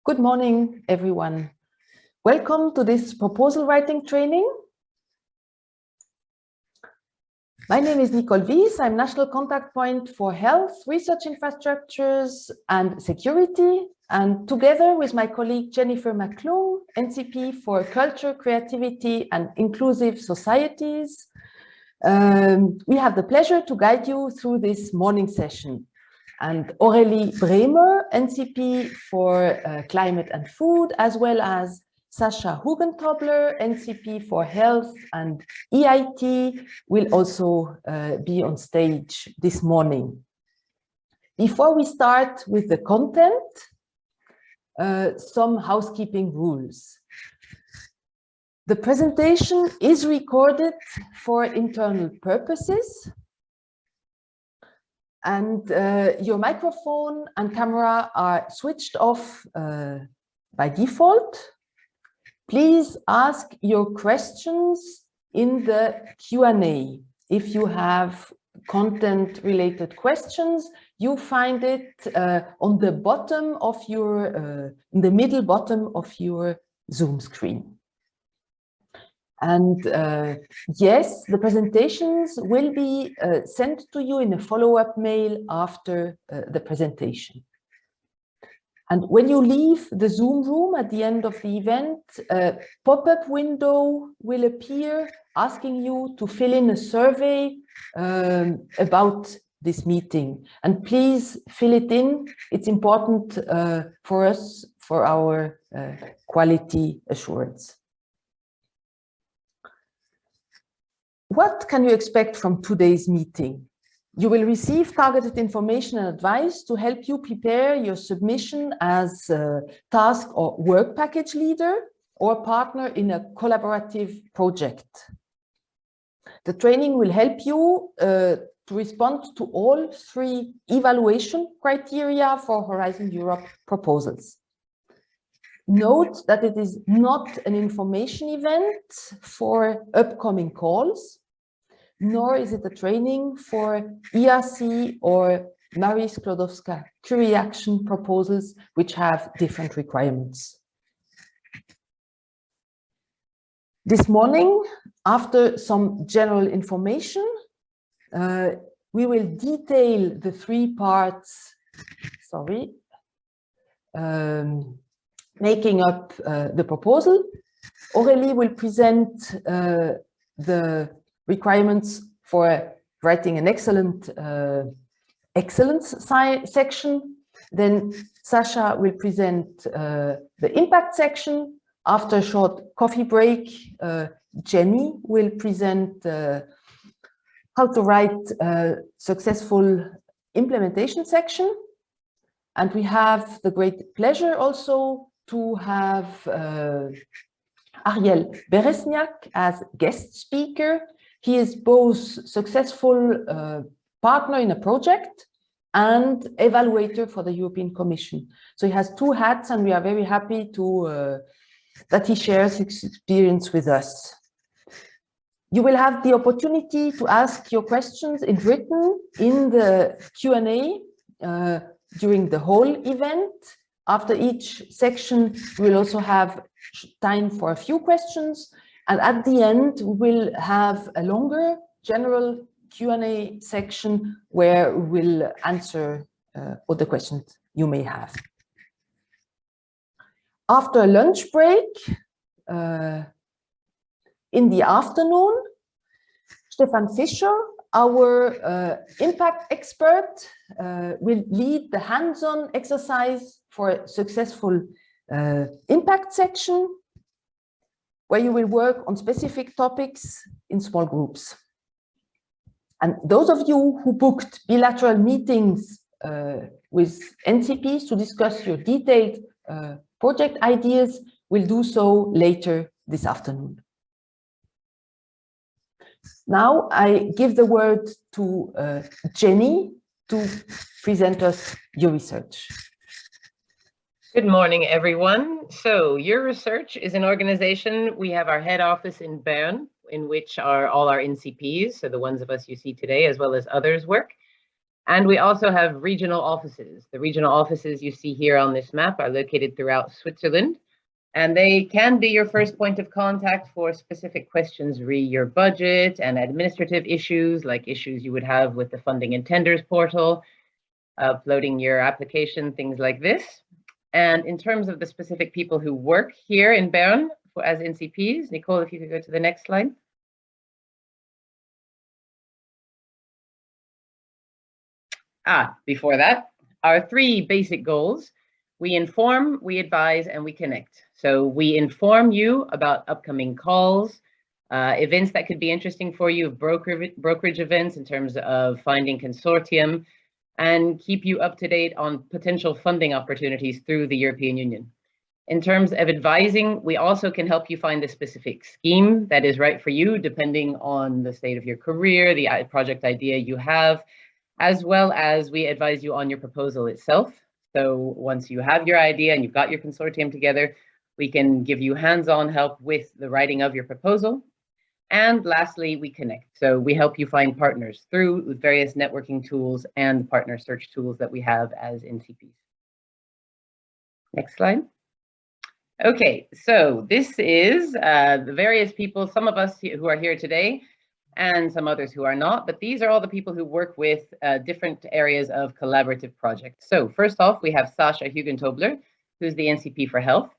Good morning, everyone. Welcome to this proposal writing training. My name is Nicole Wies. I'm National Contact Point for Health, Research Infrastructures and Security. And together with my colleague Jennifer McClung, NCP for Culture, Creativity and Inclusive Societies, we have the pleasure to guide you through this morning session. And Aurélie Bremer, NCP for Climate and Food, as well as Sascha Hugentobler, NCP for Health and EIT, will also be on stage this morning. Before we start with the content, some housekeeping rules. The presentation is recorded for internal purposes. And your microphone and camera are switched off by default. Please ask your questions in the Q&A. If you have content-related questions, you find it on the bottom of your, in the middle bottom of your Zoom screen. And yes, the presentations will be sent to you in a follow-up mail after the presentation. And when you leave the Zoom room at the end of the event, a pop-up window will appear asking you to fill in a survey about this meeting. And please fill it in. It's important for us, for our quality assurance. What can you expect from today's meeting? You will receive targeted information and advice to help you prepare your submission as a task or work package leader or partner in a collaborative project. The training will help you to respond to all 3 evaluation criteria for Horizon Europe proposals. Note that it is not an information event for upcoming calls, nor is it a training for ERC or Marie Sklodowska Curie Action proposals, which have different requirements. This morning, after some general information, we will detail the 3 parts, making up the proposal. Aurélie will present the requirements for writing an excellence section. Then Sascha will present the impact section. After a short coffee break, Jenny will present how to write a successful implementation section. And we have the great pleasure also to have Ariel Beresniak as guest speaker. He is both successful partner in a project and evaluator for the European Commission. So he has 2 hats, and we are very happy to that he shares his experience with us. You will have the opportunity to ask your questions in written in the Q&A during the whole event. After each section, we will also have time for a few questions. And at the end, we will have a longer general Q&A section where we'll answer all the questions you may have. After a lunch break, in the afternoon, Stefan Fischer, our impact expert, will lead the hands-on exercise for a successful impact section, where you will work on specific topics in small groups. And those of you who booked bilateral meetings with NCPs to discuss your detailed project ideas will do so later this afternoon. Now I give the word to Jenny to present us Euresearch. Good morning, everyone. So Euresearch is an organization. We have our head office in Bern, in which are all our NCPs, so the ones of us you see today, as well as others work. And we also have regional offices. The regional offices you see here on this map are located throughout Switzerland, and they can be your first point of contact for specific questions re your budget and administrative issues, like issues you would have with the funding and tenders portal, uploading your application, things like this. And in terms of the specific people who work here in Bern as NCPs, Nicole, if you could go to the next slide. Before that, our three basic goals: we inform, we advise, and we connect. So we inform you about upcoming calls, events that could be interesting for you, brokerage events in terms of finding consortium, and keep you up to date on potential funding opportunities through the European Union. In terms of advising, we also can help you find the specific scheme that is right for you, depending on the state of your career, the project idea you have, as well as we advise you on your proposal itself. So once you have your idea and you've got your consortium together, we can give you hands-on help with the writing of your proposal. And lastly, we connect. So we help you find partners through various networking tools and partner search tools that we have as NCPs. Next slide. Okay, so this is the various people, some of us who are here today and some others who are not, but these are all the people who work with different areas of collaborative projects. So first off, we have Sasha Hugentobler, who's the NCP for Health.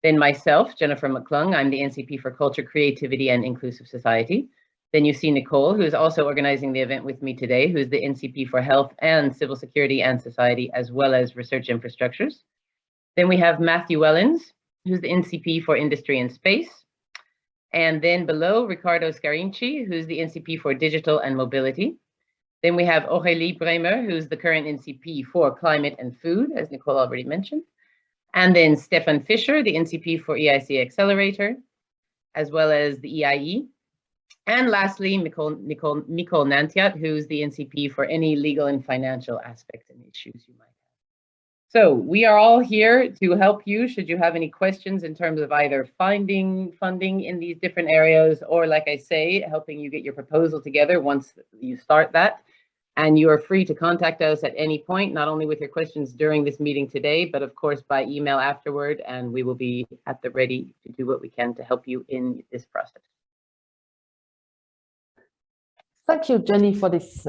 Then myself, Jennifer McClung, I'm the NCP for Culture, Creativity, and Inclusive Society. Then you see Nicole, who is also organizing the event with me today, who's the NCP for Health and Civil Security and Society, as well as Research Infrastructures. Then we have Matthew Wellens, who's the NCP for Industry and Space. And then below, Ricardo Scarinci, who's the NCP for Digital and Mobility. Then we have Aurélie Bremer, who's the current NCP for Climate and Food, as Nicole already mentioned. And then Stefan Fischer, the NCP for EIC Accelerator, as well as the EIE. And lastly, Nicole Nantiat, who's the NCP for any legal and financial aspects and issues you might have. So we are all here to help you should you have any questions in terms of either finding funding in these different areas, or like I say, helping you get your proposal together once you start that. And you are free to contact us at any point, not only with your questions during this meeting today, but of course by email afterward, and we will be at the ready to do what we can to help you in this process. Thank you, Jenny, for this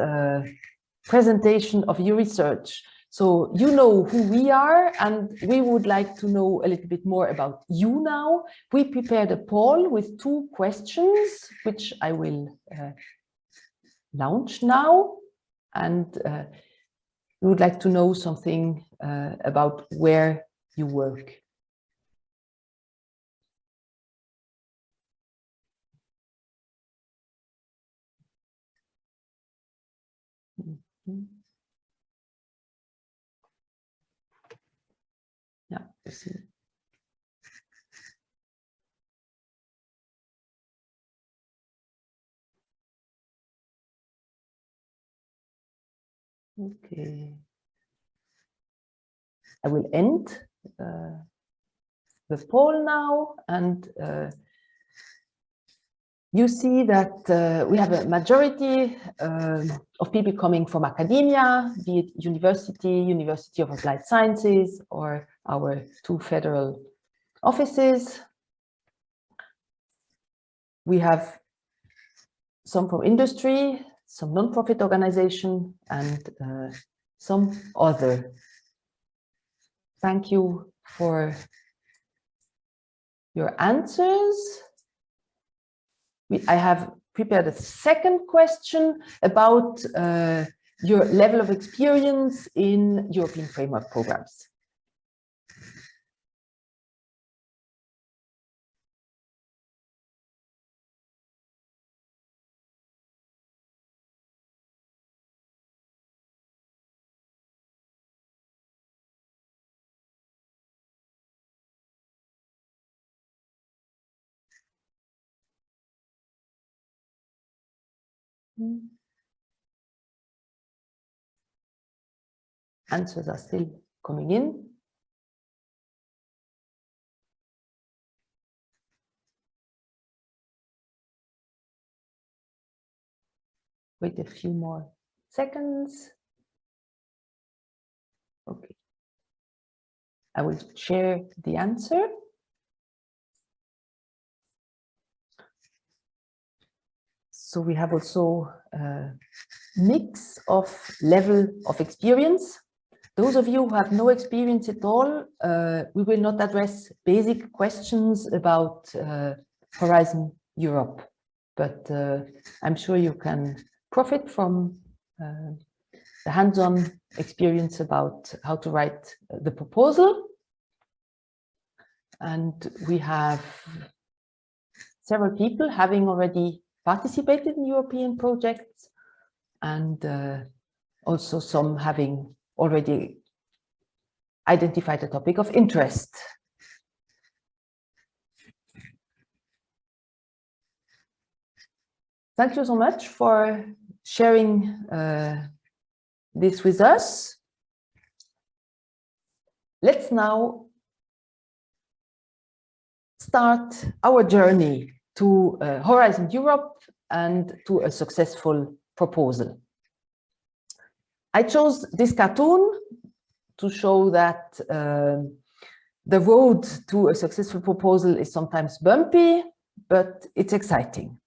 presentation of Euresearch. So you know who we are, and we would like to know a little bit more about you now. We prepared a poll with 2 questions, which I will launch now. And we would like to know something about where you work. Mm-hmm. Yeah, I see. Okay. I will end the poll now, and you see that we have a majority of people coming from academia, be it University of Applied Sciences, or our 2 federal offices. We have some from industry, some non-profit organization, and some other. Thank you for your answers. I have prepared a second question about your level of experience in European framework programs. Answers are still coming in. Wait a few more seconds. Okay. I will share the answer. So we have also a mix of level of experience. Those of you who have no experience at all, we will not address basic questions about Horizon Europe, but I'm sure you can profit from the hands-on experience about how to write the proposal. And we have several people having already participated in European projects, and also some having already identified a topic of interest. Thank you so much for sharing this with us. Let's now start our journey to Horizon Europe and to a successful proposal. I chose this cartoon to show that the road to a successful proposal is sometimes bumpy, but it's exciting.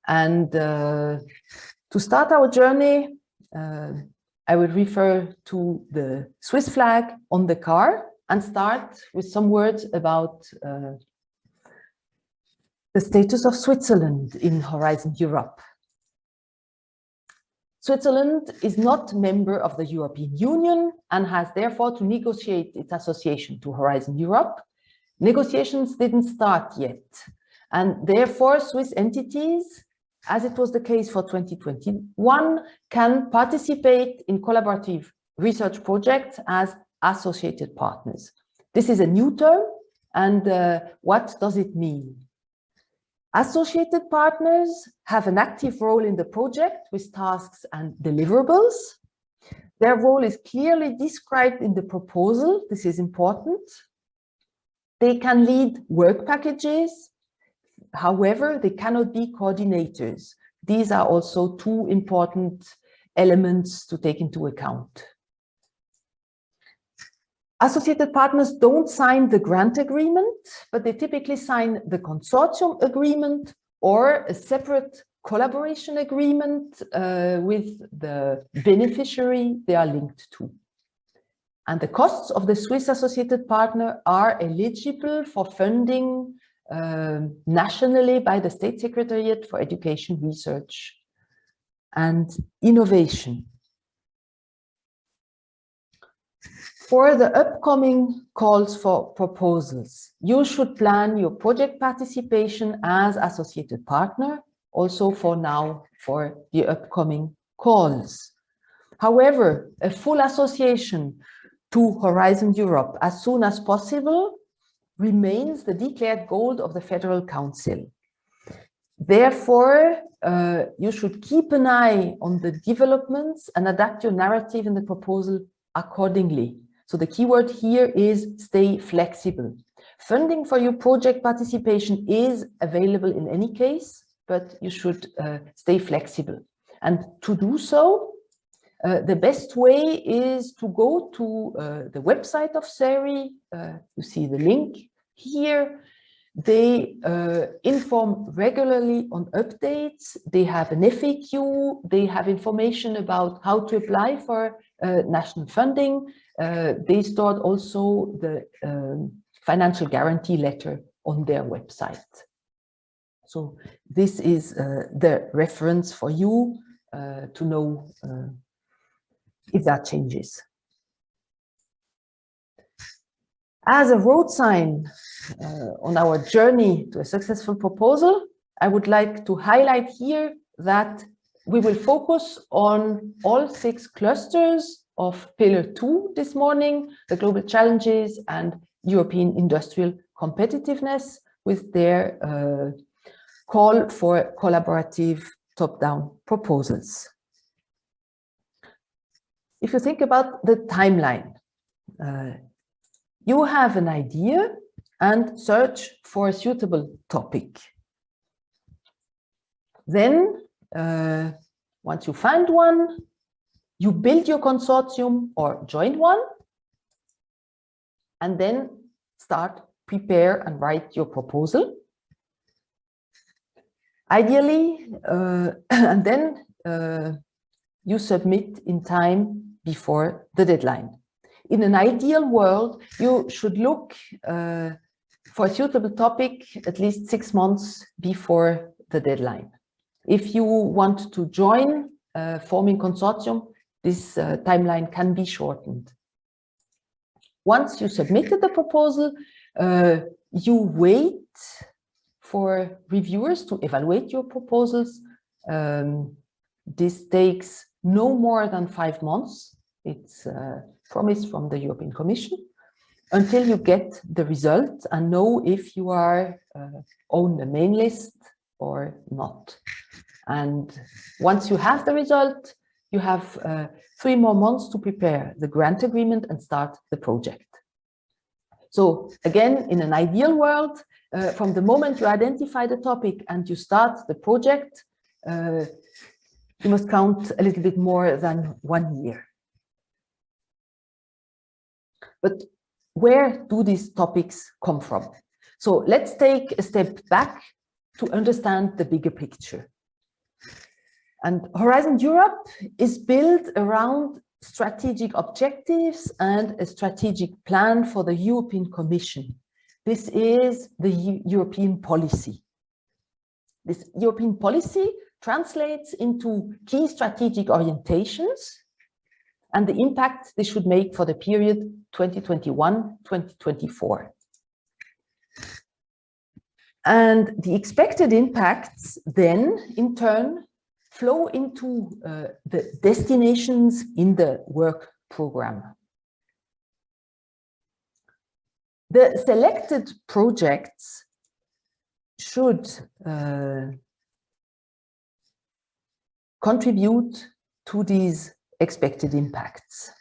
And to start our journey, I will refer to the Swiss flag on the car and start with some words about the status of Switzerland in Horizon Europe. Switzerland is not a member of the European Union and has therefore to negotiate its association to Horizon Europe. Negotiations didn't start yet, and therefore Swiss entities, as it was the case for 2021, can participate in collaborative research projects as associated partners. This is a new term, and what does it mean? Associated partners have an active role in the project with tasks and deliverables. Their role is clearly described in the proposal. This is important. They can lead work packages. However, they cannot be coordinators. These are also two important elements to take into account. Associated partners don't sign the grant agreement, but they typically sign the consortium agreement or a separate collaboration agreement with the beneficiary they are linked to. And the costs of the Swiss associated partner are eligible for funding nationally by the State Secretariat for Education, Research and Innovation. For the upcoming calls for proposals, you should plan your project participation as associated partner, also for now for the upcoming calls. However, a full association to Horizon Europe as soon as possible remains the declared goal of the Federal Council. Therefore, you should keep an eye on the developments and adapt your narrative in the proposal accordingly. So the keyword here is stay flexible. Funding for your project participation is available in any case, but you should stay flexible. And to do so, the best way is to go to the website of SERI. You see the link here. They inform regularly on updates. They have an FAQ. They have information about how to apply for national funding. They stored also the financial guarantee letter on their website. So this is the reference for you to know if that changes. As a road sign on our journey to a successful proposal, I would like to highlight here that we will focus on all 6 clusters of Pillar 2 this morning, the global challenges and European industrial competitiveness, with their call for collaborative top-down proposals. If you think about the timeline, you have an idea and search for a suitable topic. Then, once you find one, you build your consortium or join one. and then start, prepare and write your proposal. Ideally, and then you submit in time before the deadline. In an ideal world, you should look for a suitable topic at least 6 months before the deadline. If you want to join a forming consortium, this timeline can be shortened. Once you submitted the proposal, you wait for reviewers to evaluate your proposals. This takes no more than 5 months. It's a promise from the European Commission, until you get the result and know if you are on the main list or not. And once you have the result, you have 3 more months to prepare the grant agreement and start the project. So again, in an ideal world, from the moment you identify the topic and you start the project, you must count a little bit more than 1 year. But where do these topics come from? So let's take a step back to understand the bigger picture. And Horizon Europe is built around strategic objectives and a strategic plan for the European Commission. This is the European policy. This European policy translates into key strategic orientations and the impact they should make for the period 2021-2024. And the expected impacts then, in turn, flow into the destinations in the work program. The selected projects should contribute to these expected impacts.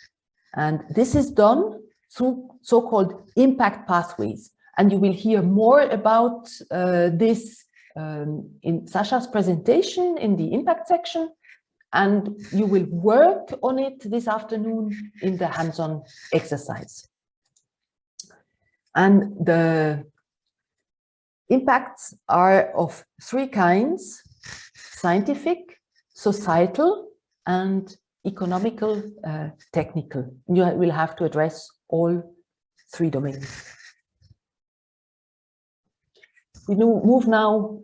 And this is done through so-called impact pathways. And you will hear more about this in Sasha's presentation in the impact section. And you will work on it this afternoon in the hands-on exercise. And the impacts are of 3 kinds: scientific, societal, and economical, technical. You will have to address all 3 domains. We move now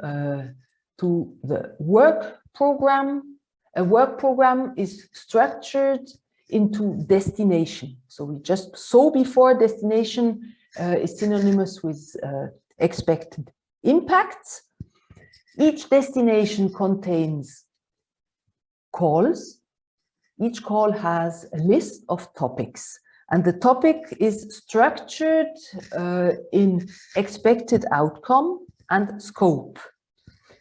to the work program. A work program is structured into destination. So we just saw before, destination is synonymous with expected impacts. Each destination contains calls. Each call has a list of topics, and the topic is structured in expected outcome and scope.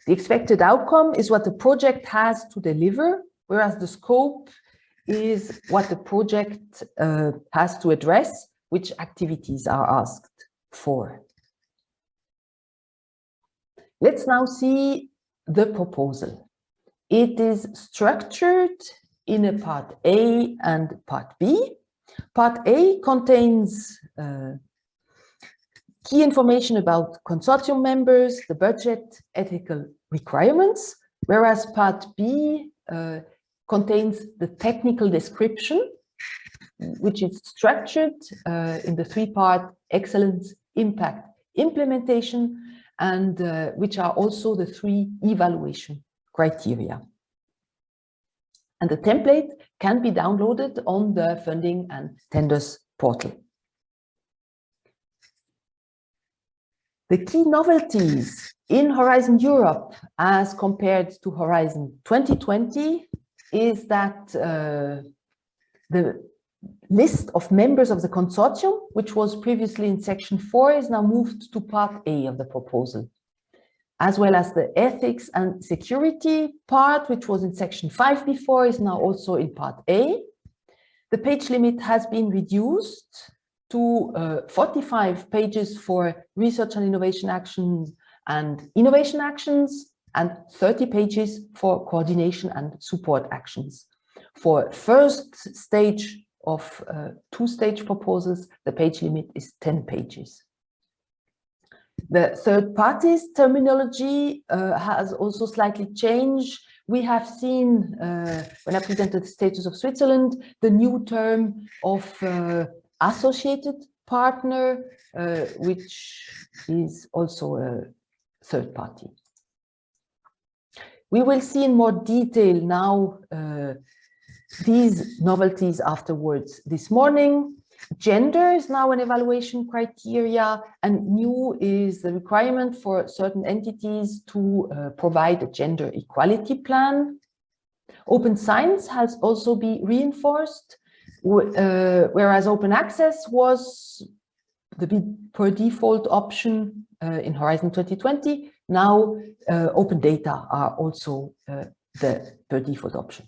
The expected outcome is what the project has to deliver, whereas the scope is what the project has to address, which activities are asked for. Let's now see the proposal. It is structured in a part A and part B. Part A contains key information about consortium members, the budget, ethical requirements, whereas part B contains the technical description, which is structured in the 3-part excellence, impact, implementation, and which are also the 3 evaluation criteria. And the template can be downloaded on the Funding and Tenders portal. The key novelties in Horizon Europe as compared to Horizon 2020 is that the list of members of the consortium, which was previously in section 4, is now moved to part A of the proposal, as well as the ethics and security part, which was in section 5 before, is now also in part A. The page limit has been reduced to 45 pages for research and innovation actions and innovation actions, and 30 pages for coordination and support actions. For first stage of two-stage proposals, the page limit is 10 pages. The third parties terminology has also slightly changed. We have seen, when I presented the status of Switzerland, the new term of associated partner, which is also a third party. We will see in more detail now these novelties afterwards this morning. Gender is now an evaluation criteria, and new is the requirement for certain entities to provide a gender equality plan. Open science has also been reinforced, whereas open access was the per default option in Horizon 2020. Now open data are also the per default option.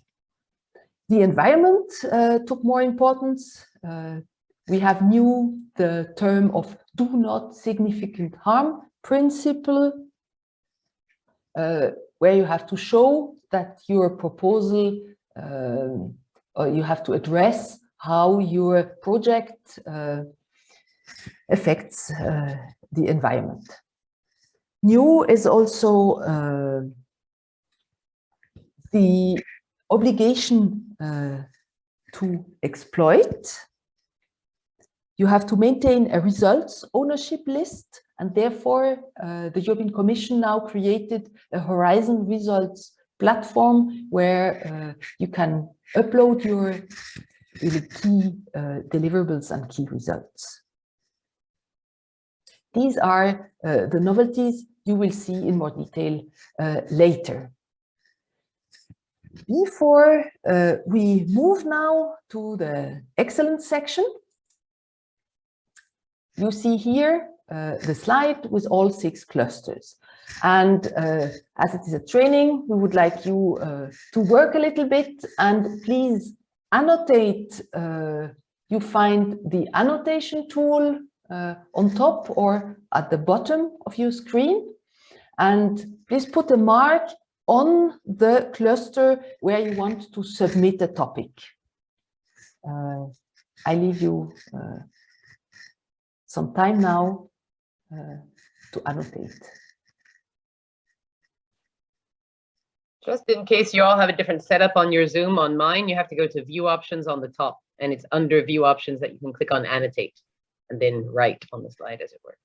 The environment took more importance. We have new the term of do not significant harm principle, where you have to show that your proposal, or you have to address how your project affects the environment. New is also the obligation to exploit. You have to maintain a results ownership list, and therefore the European Commission now created a Horizon results platform where you can upload your key deliverables and key results. These are the novelties you will see in more detail later. Before we move now to the excellence section, you see here the slide with all 6 clusters. And as it is a training, we would like you to work a little bit, and please annotate. You find the annotation tool on top or at the bottom of your screen. And please put a mark on the cluster where you want to submit a topic. I leave you some time now to annotate. Just in case you all have a different setup on your Zoom, on mine, you have to go to view options on the top, and it's under view options that you can click on annotate and then write on the slide, as it were.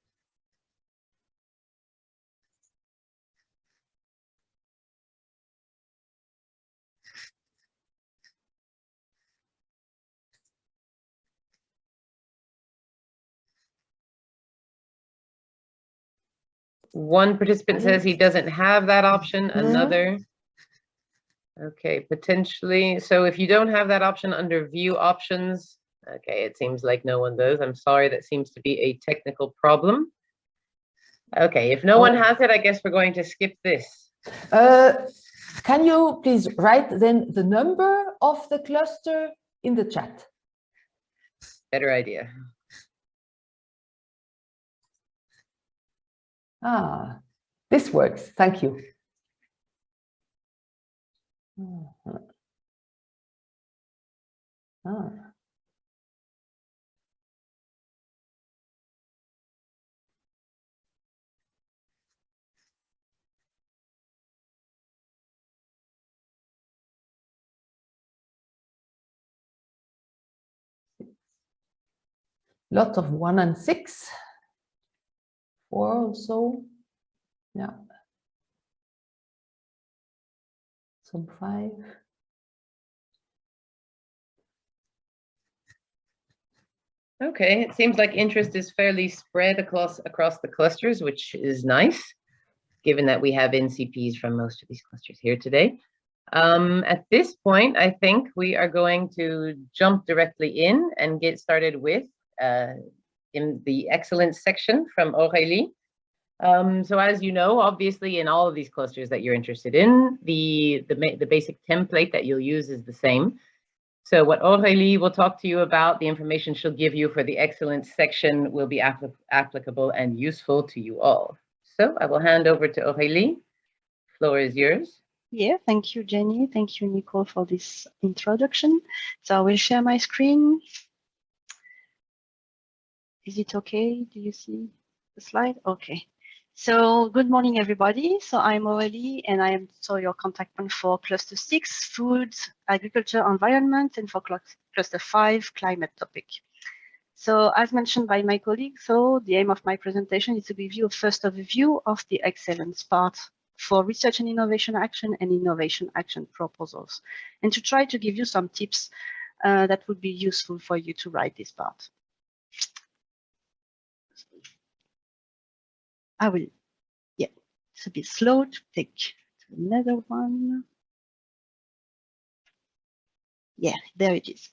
One participant says he doesn't have that option, another. Okay, potentially. So if you don't have that option under view options, okay, it seems like no one does. I'm sorry, that seems to be a technical problem. Okay, if no one has it, I guess we're going to skip this. Can you please write then the number of the cluster in the chat? Better idea. Ah, this works. Thank you. Ah. Lots of 1 and 6. 4 also. Yeah. Some 5. Okay, it seems like interest is fairly spread across the clusters, which is nice, given that we have NCPs from most of these clusters here today. At this point, I think we are going to jump directly in and get started with in the excellence section from Aurélie. So as you know, obviously in all of these clusters that you're interested in, the basic template that you'll use is the same. So what Aurélie will talk to you about, the information she'll give you for the excellence section will be applicable and useful to you all. So I will hand over to Aurélie. Floor is yours. Yeah, thank you, Jenny. Thank you, Nicole, for this introduction. So I will share my screen. Is it okay? Do you see the slide? Okay. So good morning, everybody. So I'm Aurélie, and I am your contact point for Cluster 6, Food, Agriculture, Environment, and for Cluster 5, Climate topic. So as mentioned by my colleague, so the aim of my presentation is to give you a first overview of the excellence part for research and innovation action and innovation action proposals, and to try to give you some tips that would be useful for you to write this part. I will, yeah, it's a bit slow to take another one. Yeah, there it is.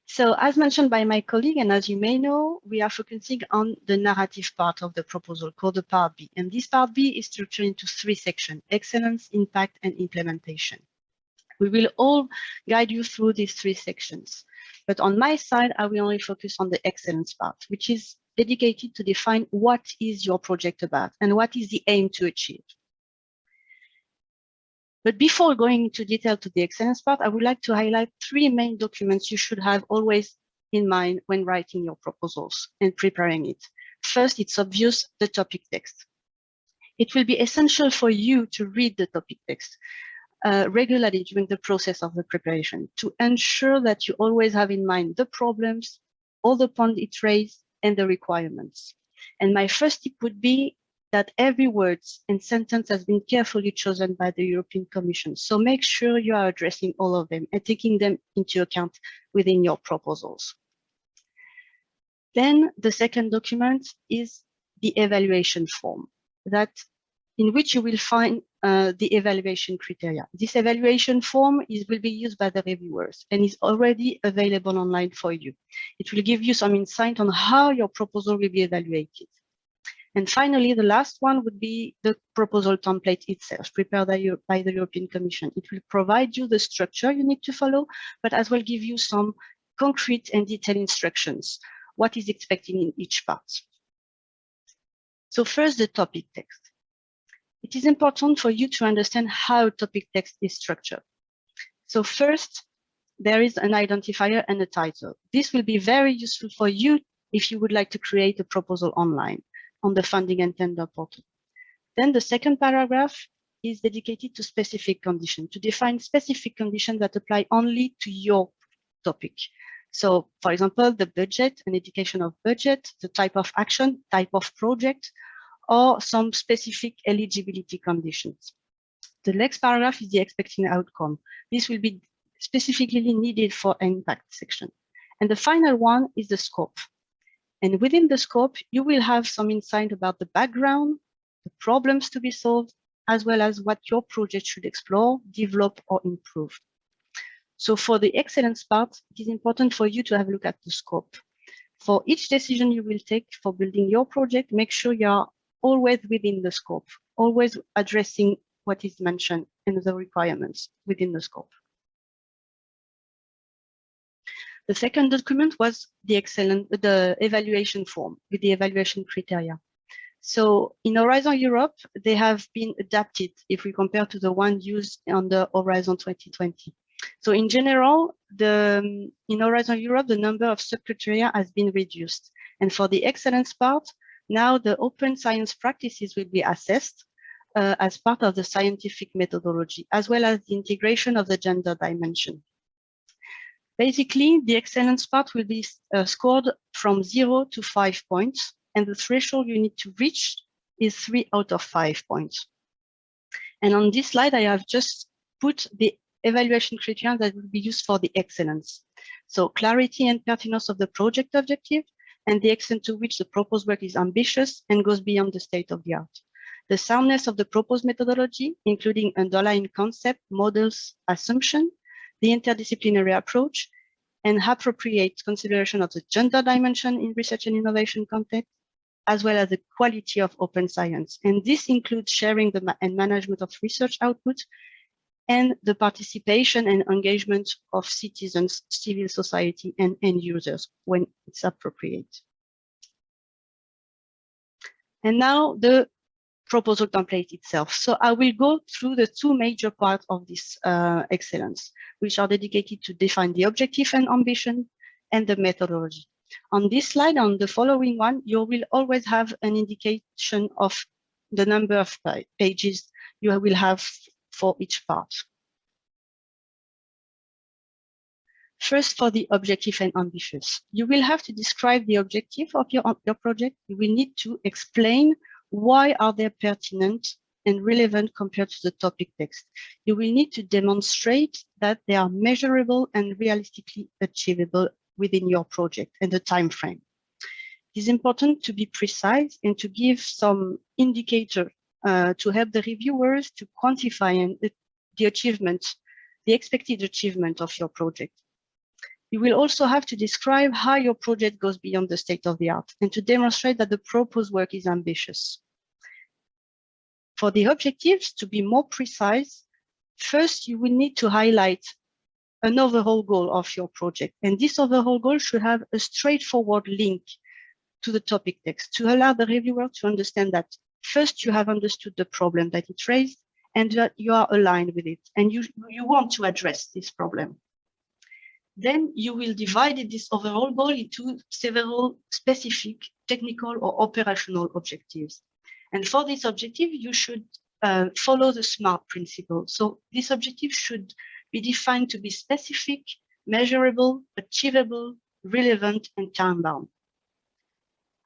So as mentioned by my colleague, and as you may know, we are focusing on the narrative part of the proposal called the Part B. And this Part B is structured into 3 sections: excellence, impact, and implementation. We will all guide you through these 3 sections. But on my side, I will only focus on the excellence part, which is dedicated to define what is your project about and what is the aim to achieve. But before going into detail to the excellence part, I would like to highlight 3 main documents you should have always in mind when writing your proposals and preparing it. First, it's obvious, the topic text. It will be essential for you to read the topic text regularly during the process of the preparation to ensure that you always have in mind the problems, all the points it raised, and the requirements. And my first tip would be that every word and sentence has been carefully chosen by the European Commission. So make sure you are addressing all of them and taking them into account within your proposals. Then the second document is the evaluation form, in which you will find the evaluation criteria. This evaluation form will be used by the reviewers and is already available online for you. It will give you some insight on how your proposal will be evaluated. And finally, the last one would be the proposal template itself, prepared by the European Commission. It will provide you the structure you need to follow, but as well give you some concrete and detailed instructions, what is expected in each part. So first, the topic text. It is important for you to understand how topic text is structured. So first, there is an identifier and a title. This will be very useful for you if you would like to create a proposal online on the funding and tender portal. Then the second paragraph is dedicated to specific conditions, to define specific conditions that apply only to your topic. So for example, the budget, an indication of budget, the type of action, type of project, or some specific eligibility conditions. The next paragraph is the expected outcome. This will be specifically needed for impact section. And the final one is the scope. And within the scope, you will have some insight about the background, the problems to be solved, as well as what your project should explore, develop, or improve. So for the excellence part, it is important for you to have a look at the scope. For each decision you will take for building your project, make sure you are always within the scope, always addressing what is mentioned and the requirements within the scope. The second document was the evaluation form with the evaluation criteria. So in Horizon Europe, they have been adapted if we compare to the one used on the Horizon 2020. So in general, in Horizon Europe, the number of sub-criteria has been reduced. And for the excellence part, now the open science practices will be assessed as part of the scientific methodology, as well as the integration of the gender dimension. Basically, the excellence part will be scored from 0 to 5 points, and the threshold you need to reach is 3 out of 5 points. And on this slide, I have just put the evaluation criteria that will be used for the excellence. So clarity and pertinence of the project objective, and the extent to which the proposed work is ambitious and goes beyond the state of the art. The soundness of the proposed methodology, including underlying concept, models, assumption, the interdisciplinary approach, and appropriate consideration of the gender dimension in research and innovation context, as well as the quality of open science. And this includes sharing and management of research output and the participation and engagement of citizens, civil society, and end users when it's appropriate. And now the proposal template itself. So I will go through the two major parts of this excellence, which are dedicated to define the objective and ambition and the methodology. On this slide, on the following one, you will always have an indication of the number of pages you will have for each part. First, for the objective and ambitious, you will have to describe the objective of your project. You will need to explain why are they pertinent and relevant compared to the topic text. You will need to demonstrate that they are measurable and realistically achievable within your project and the time frame. It is important to be precise and to give some indicator to help the reviewers to quantify the achievement, the expected achievement of your project. You will also have to describe how your project goes beyond the state of the art and to demonstrate that the proposed work is ambitious. For the objectives, to be more precise, first you will need to highlight an overall goal of your project. And this overall goal should have a straightforward link to the topic text to allow the reviewer to understand that first you have understood the problem that it raised and that you are aligned with it and you want to address this problem. Then you will divide this overall goal into several specific technical or operational objectives. And for this objective, you should follow the SMART principle. So this objective should be defined to be specific, measurable, achievable, relevant, and time-bound.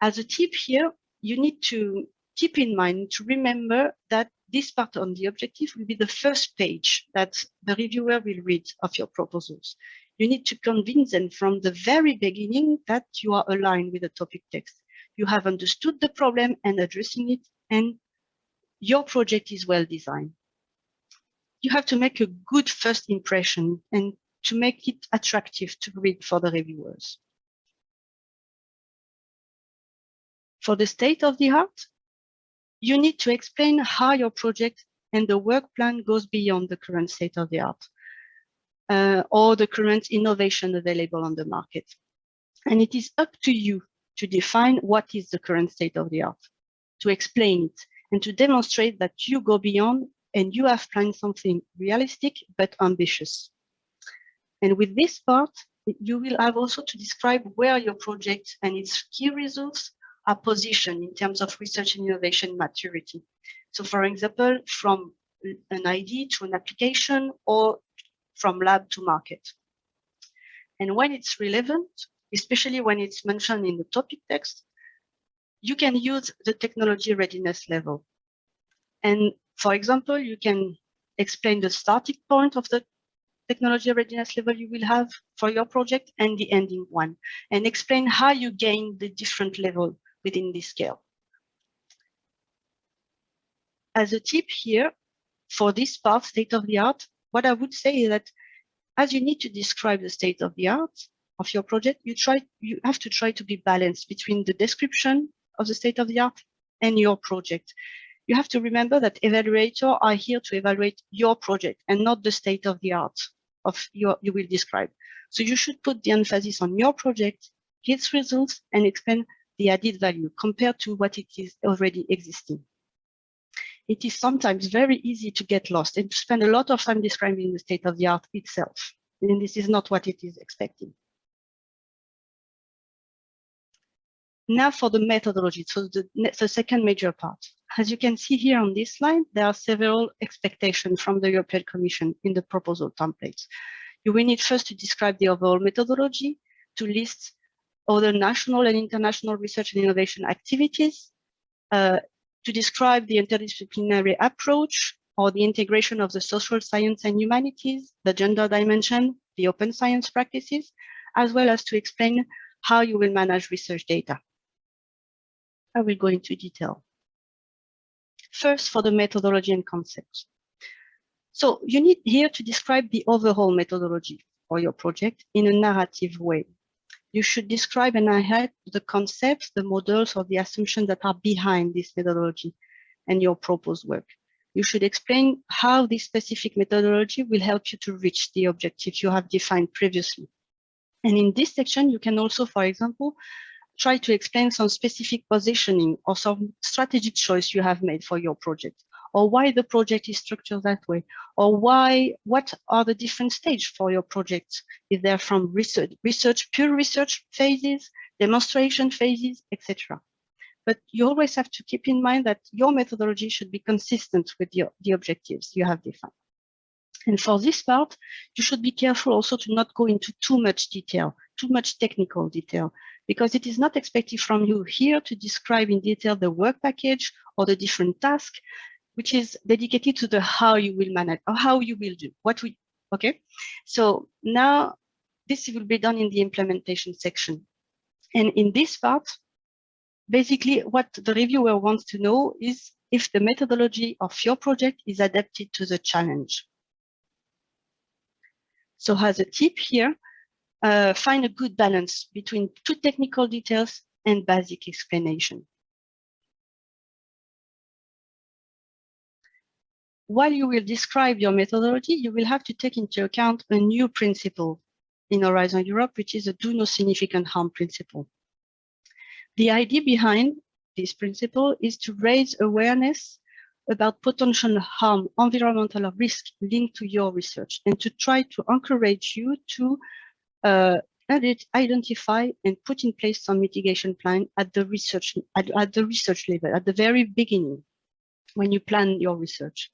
As a tip here, you need to keep in mind to remember that this part on the objective will be the first page that the reviewer will read of your proposals. You need to convince them from the very beginning that you are aligned with the topic text. You have understood the problem and addressing it, and your project is well designed. You have to make a good first impression and to make it attractive to read for the reviewers. For the state of the art, you need to explain how your project and the work plan goes beyond the current state of the art. Or the current innovation available on the market. And it is up to you to define what is the current state of the art, to explain it, and to demonstrate that you go beyond and you have planned something realistic but ambitious. And with this part, you will have also to describe where your project and its key results are positioned in terms of research and innovation maturity. So for example, from an idea to an application or from lab to market. And when it's relevant, especially when it's mentioned in the topic text, you can use the technology readiness level. And for example, you can explain the starting point of the technology readiness level you will have for your project and the ending one, and explain how you gain the different level within this scale. As a tip here, for this part, state of the art, what I would say is that as you need to describe the state of the art of your project, you have to try to be balanced between the description of the state of the art and your project. You have to remember that evaluators are here to evaluate your project and not the state of the art of you will describe. So you should put the emphasis on your project, its results, and explain the added value compared to what it is already existing. It is sometimes very easy to get lost and to spend a lot of time describing the state of the art itself. And this is not what it is expecting. Now for the methodology, so the second major part. As you can see here on this slide, there are several expectations from the European Commission in the proposal templates. You will need first to describe the overall methodology, to list other national and international research and innovation activities, to describe the interdisciplinary approach or the integration of the social science and humanities, the gender dimension, the open science practices, as well as to explain how you will manage research data. I will go into detail. First, for the methodology and concepts. So you need here to describe the overall methodology for your project in a narrative way. You should describe and highlight the concepts, the models, or the assumptions that are behind this methodology and your proposed work. You should explain how this specific methodology will help you to reach the objectives you have defined previously. And in this section, you can also, for example, try to explain some specific positioning or some strategic choice you have made for your project, or why the project is structured that way, or what are the different stages for your project, if they're from pure research phases, demonstration phases, etc. But you always have to keep in mind that your methodology should be consistent with the objectives you have defined. And for this part, you should be careful also to not go into too much detail, too much technical detail, because it is not expected from you here to describe in detail the work package or the different tasks, which is dedicated to the how you will manage or how you will do okay. So now this will be done in the implementation section. And in this part, basically what the reviewer wants to know is if the methodology of your project is adapted to the challenge. So as a tip here, find a good balance between too technical details and basic explanation. While you will describe your methodology, you will have to take into account a new principle in Horizon Europe, which is a do no significant harm principle. The idea behind this principle is to raise awareness about potential harm, environmental risk linked to your research, and to try to encourage you to identify and put in place some mitigation plan at the research level, at the very beginning, when you plan your research.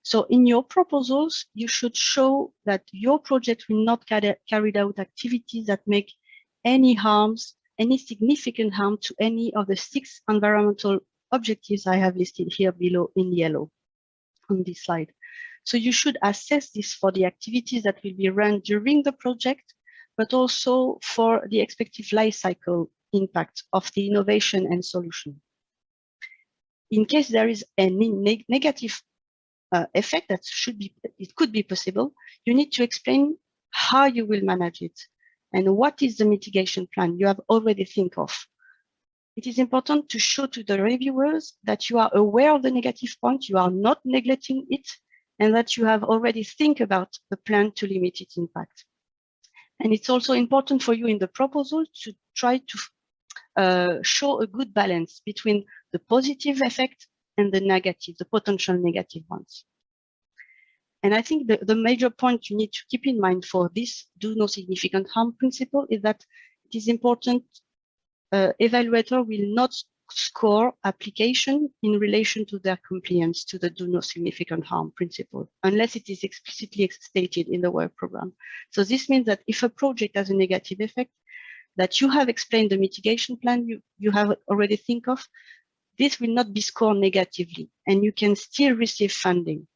So in your proposals, you should show that your project will not carry out activities that make any significant harm to any of the 6 environmental objectives I have listed here below in yellow on this slide. So you should assess this for the activities that will be run during the project, but also for the expected life cycle impact of the innovation and solution. In case there is any negative effect that could be possible, you need to explain how you will manage it and what is the mitigation plan you have already think of. It is important to show to the reviewers that you are aware of the negative point, you are not neglecting it, and that you have already think about the plan to limit its impact. And it's also important for you in the proposal to try to show a good balance between the positive effect and the potential negative ones. And I think the major point you need to keep in mind for this do no significant harm principle is that it is important evaluator will not score application in relation to their compliance to the do no significant harm principle, unless it is explicitly stated in the work program. So this means that if a project has a negative effect, that you have explained the mitigation plan you have already think of, this will not be scored negatively, and you can still receive funding.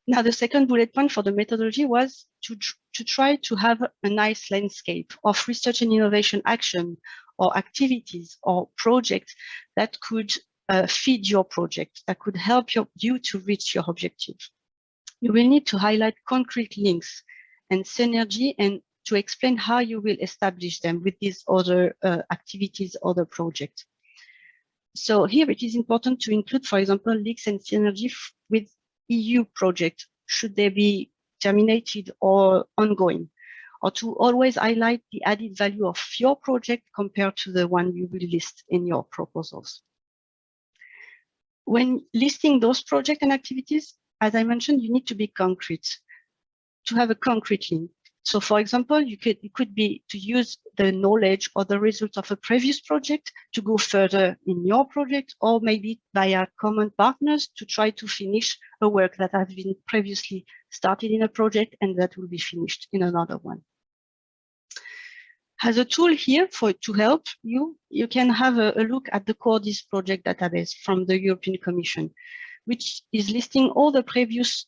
Now, the second bullet point for the methodology was to try to have a nice landscape of research and innovation action or activities or projects that could feed your project, that could help you to reach your objective. You will need to highlight concrete links and synergy and to explain how you will establish them with these other activities, other projects. So here it is important to include, for example, links and synergy with EU project, should they be terminated or ongoing, or to always highlight the added value of your project compared to the one you will list in your proposals. When listing those projects and activities, as I mentioned, you need to be concrete, to have a concrete link. So for example, it could be to use the knowledge or the result of a previous project to go further in your project, or maybe via common partners to try to finish a work that has been previously started in a project and that will be finished in another one. As a tool here to help you, you can have a look at the CORDIS project database from the European Commission, which is listing all the previous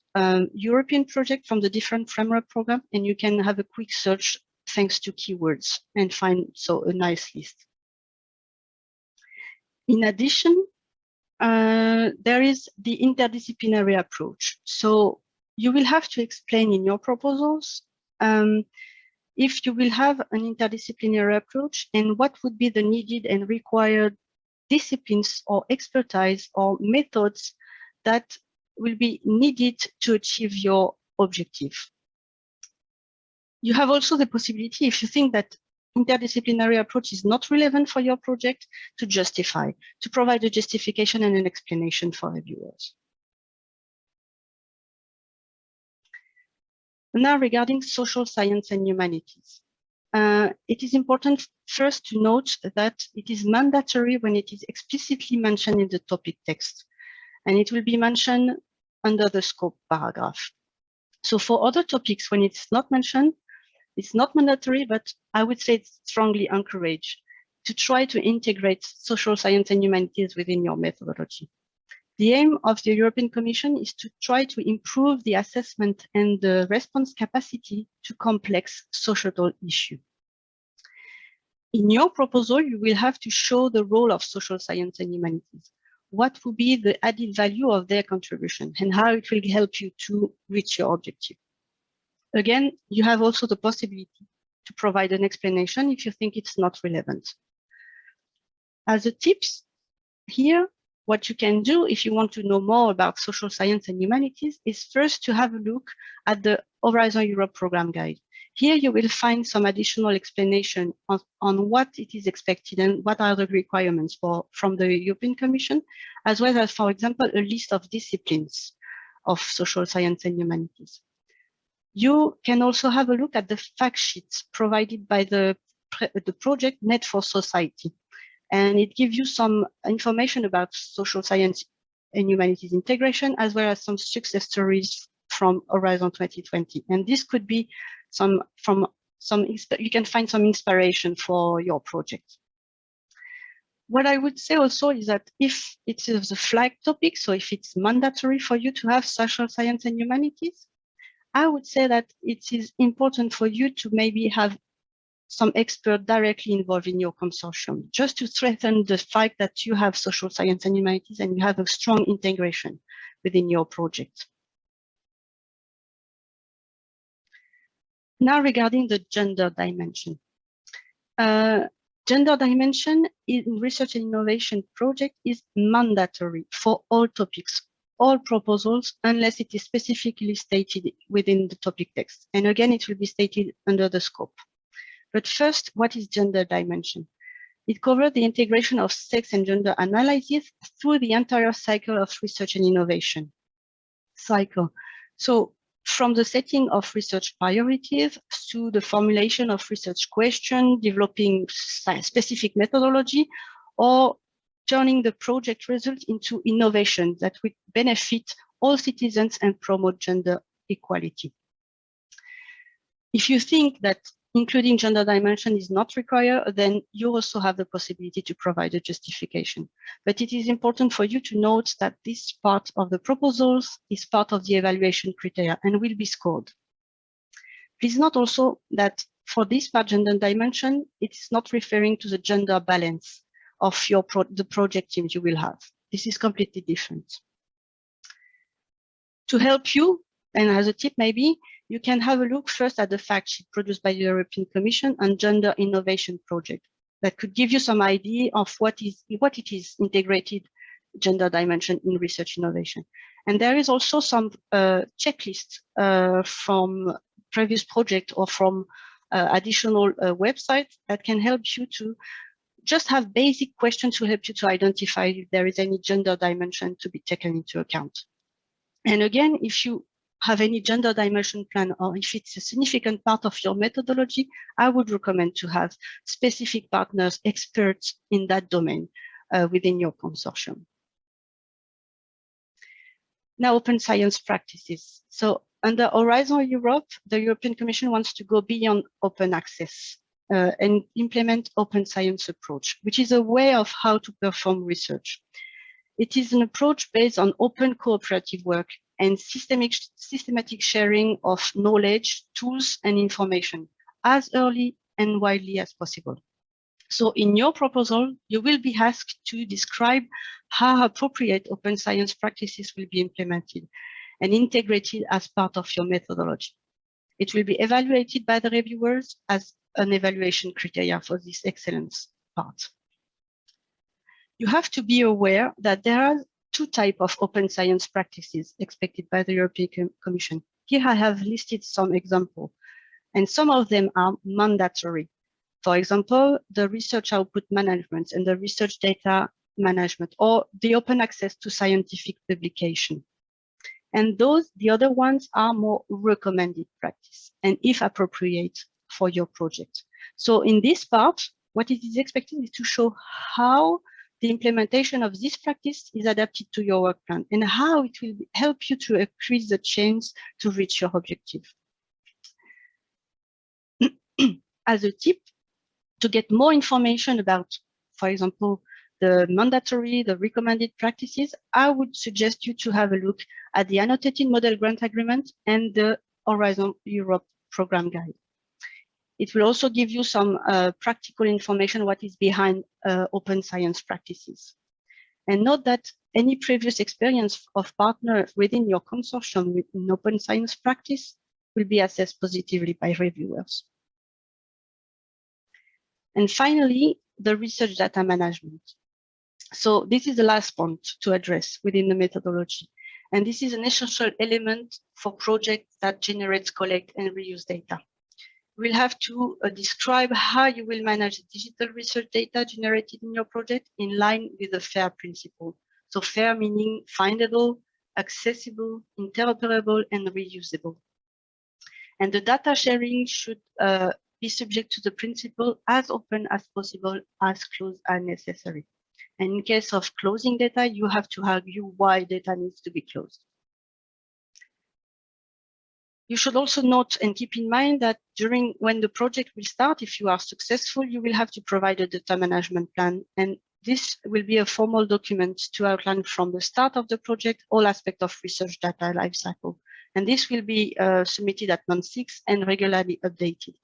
European projects from the different framework programs, and you can have a quick search thanks to keywords and find a nice list. In addition, there is the interdisciplinary approach. So you will have to explain in your proposals if you will have an interdisciplinary approach and what would be the needed and required disciplines or expertise or methods that will be needed to achieve your objective. You have also the possibility, if you think that interdisciplinary approach is not relevant for your project, to justify, to provide a justification and an explanation for reviewers. Now, regarding social science and humanities, it is important first to note that it is mandatory when it is explicitly mentioned in the topic text, and it will be mentioned under the scope paragraph. So for other topics, when it's not mentioned, it's not mandatory, but I would say it's strongly encouraged to try to integrate social science and humanities within your methodology. The aim of the European Commission is to try to improve the assessment and the response capacity to complex societal issues. In your proposal, you will have to show the role of social science and humanities. What will be the added value of their contribution and how it will help you to reach your objective. Again, you have also the possibility to provide an explanation if you think it's not relevant. As a tips here, what you can do if you want to know more about social science and humanities is first to have a look at the Horizon Europe program guide. Here you will find some additional explanation on what it is expected and what are the requirements from the European Commission, as well as, for example, a list of disciplines of social science and humanities. You can also have a look at the fact sheets provided by the project Net for Society. And it gives you some information about social science and humanities integration, as well as some success stories from Horizon 2020. And this could be you can find some inspiration for your project. What I would say also is that if it is a flag topic, so if it's mandatory for you to have social science and humanities, I would say that it is important for you to maybe have some expert directly involved in your consortium, just to strengthen the fact that you have social science and humanities and you have a strong integration within your project. Now, regarding the gender dimension. Gender dimension in research and innovation project is mandatory for all topics, all proposals, unless it is specifically stated within the topic text. And again, it will be stated under the scope. But first, what is gender dimension? It covers the integration of sex and gender analysis through the entire cycle of research and innovation. So from the setting of research priorities to the formulation of research questions, developing specific methodology, or turning the project result into innovation that would benefit all citizens and promote gender equality. If you think that including gender dimension is not required, then you also have the possibility to provide a justification. But it is important for you to note that this part of the proposals is part of the evaluation criteria and will be scored. Please note also that for this part, gender dimension, it's not referring to the gender balance of the project teams you will have. This is completely different. To help you, and as a tip maybe, you can have a look first at the fact sheet produced by the European Commission on gender innovation project. That could give you some idea of what it is integrated gender dimension in research innovation. And there is also some checklist from previous project or from additional websites that can help you to just have basic questions to help you to identify if there is any gender dimension to be taken into account. And again, if you have any gender dimension plan, or if it's a significant part of your methodology, I would recommend to have specific partners, experts in that domain within your consortium. Now, open science practices. So under Horizon Europe, the European Commission wants to go beyond open access and implement open science approach, which is a way of how to perform research. It is an approach based on open cooperative work and systematic sharing of knowledge, tools, and information as early and widely as possible. So in your proposal, you will be asked to describe how appropriate open science practices will be implemented and integrated as part of your methodology. It will be evaluated by the reviewers as an evaluation criteria for this excellence part. You have to be aware that there are two types of open science practices expected by the European Commission. Here I have listed some examples. and some of them are mandatory. For example, the research output management and the research data management, or the open access to scientific publication. And the other ones are more recommended practice, and if appropriate for your project. So in this part, what it is expected is to show how the implementation of this practice is adapted to your work plan and how it will help you to increase the chance to reach your objective. As a tip, to get more information about, for example, the mandatory, the recommended practices, I would suggest you to have a look at the annotated model grant agreement and the Horizon Europe program guide. It will also give you some practical information what is behind open science practices. And note that any previous experience of partners within your consortium in open science practice will be assessed positively by reviewers. And finally, the research data management. So this is the last point to address within the methodology. And this is an essential element for projects that generate, collect, and reuse data. We'll have to describe how you will manage digital research data generated in your project in line with the FAIR principle. So FAIR meaning findable, accessible, interoperable, and reusable. And the data sharing should be subject to the principle as open as possible, as close as necessary. And in case of closing data, you have to argue why data needs to be closed. You should also note and keep in mind that when the project will start, if you are successful, you will have to provide a data management plan. And this will be a formal document to outline from the start of the project all aspects of research data lifecycle. And this will be submitted at month 6 and regularly updated.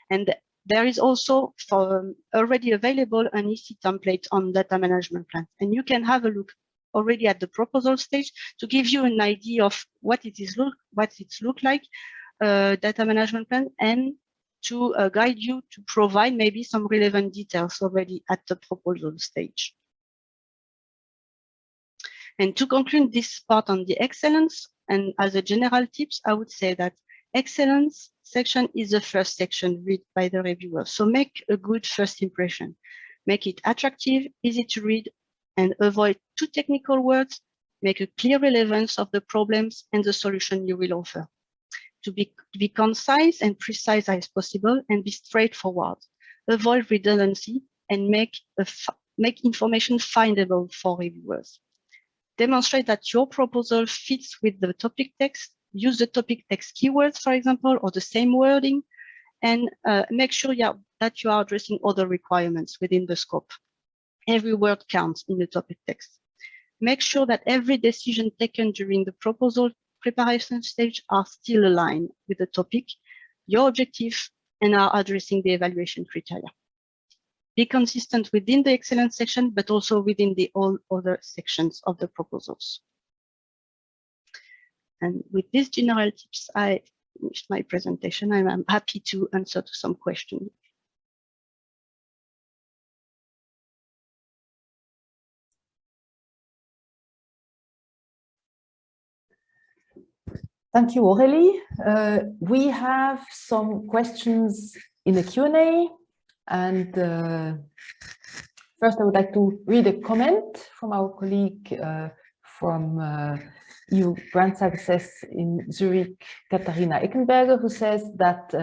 And there is also already available an EC template on data management plan. And you can have a look already at the proposal stage to give you an idea of what it looks like, data management plan, and to guide you to provide maybe some relevant details already at the proposal stage. And to conclude this part on the excellence, and as a general tips, I would say that excellence section is the first section read by the reviewer. So make a good first impression. Make it attractive, easy to read, and avoid too technical words. Make a clear relevance of the problems and the solution you will offer. To be concise and precise as possible and be straightforward. Avoid redundancy and make information findable for reviewers. Demonstrate that your proposal fits with the topic text. Use the topic text keywords, for example, or the same wording, and make sure that you are addressing other requirements within the scope. Every word counts in the topic text. Make sure that every decision taken during the proposal preparation stage are still aligned with the topic, your objective, and are addressing the evaluation criteria. Be consistent within the excellence section, but also within all other sections of the proposals. And with these general tips, I finished my presentation. I'm happy to answer to some questions. Thank you, Aurélie. We have some questions in the Q&A. And first, I would like to read a comment from our colleague from EU Grant Success in Zurich, Katharina Eckenberger, who says that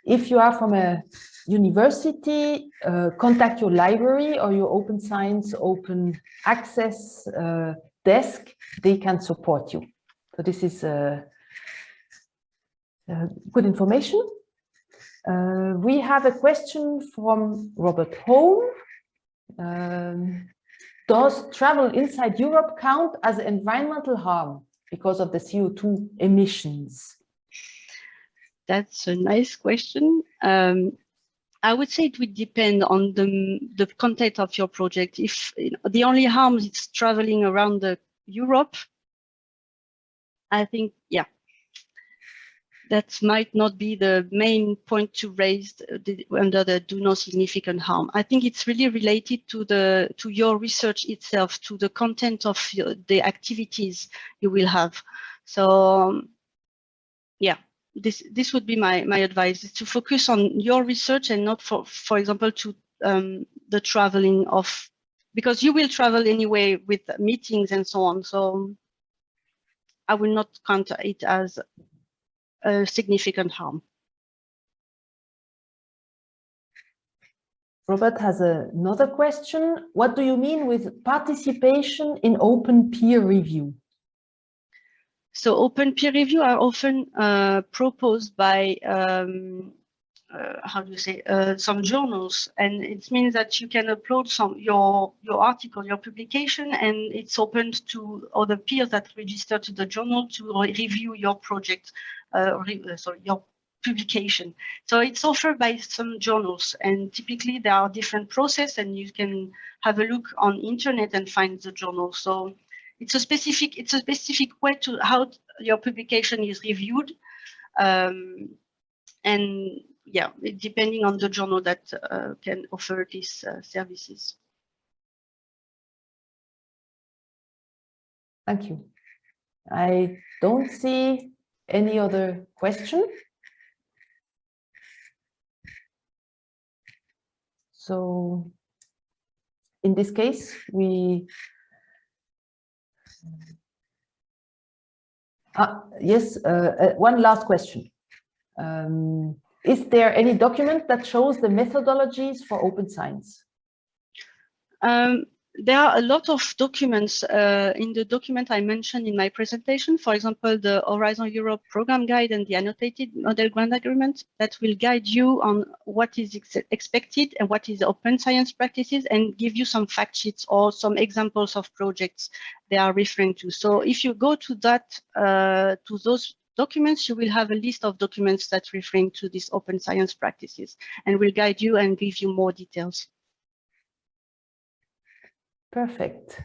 if you are from a university, contact your library or your open science, open access desk. They can support you. So this is good information. We have a question from Robert Home. Does travel inside Europe count as environmental harm because of the CO2 emissions? That's a nice question. I would say it would depend on the content of your project. If the only harm is traveling around Europe, I think, yeah, that might not be the main point to raise under the do no significant harm. I think it's really related to your research itself, to the content of the activities you will have. So yeah, this would be my advice, is to focus on your research and not, for example, to the traveling of, because you will travel anyway with meetings and so on. So I will not count it as a significant harm. Robert has another question. What do you mean with participation in open peer review? So open peer review are often proposed by, how do you say, some journals, and it means that you can upload your article, your publication, and it's open to other peers that register to the journal to review your project, your publication. So it's offered by some journals, and typically there are different processes, and you can have a look on internet and find the journal. So it's a specific way to how your publication is reviewed, and yeah, depending on the journal that can offer these services. Thank you. I don't see any other question. So in this case, yes, one last question. Is there any document that shows the methodologies for open science? There are a lot of documents in the document I mentioned in my presentation. For example, the Horizon Europe Program Guide and the Annotated Model Grant Agreement that will guide you on what is expected and what is open science practices, and give you some fact sheets or some examples of projects they are referring to. So if you go to that, to those documents, you will have a list of documents that referring to these open science practices, and will guide you and give you more details. Perfect.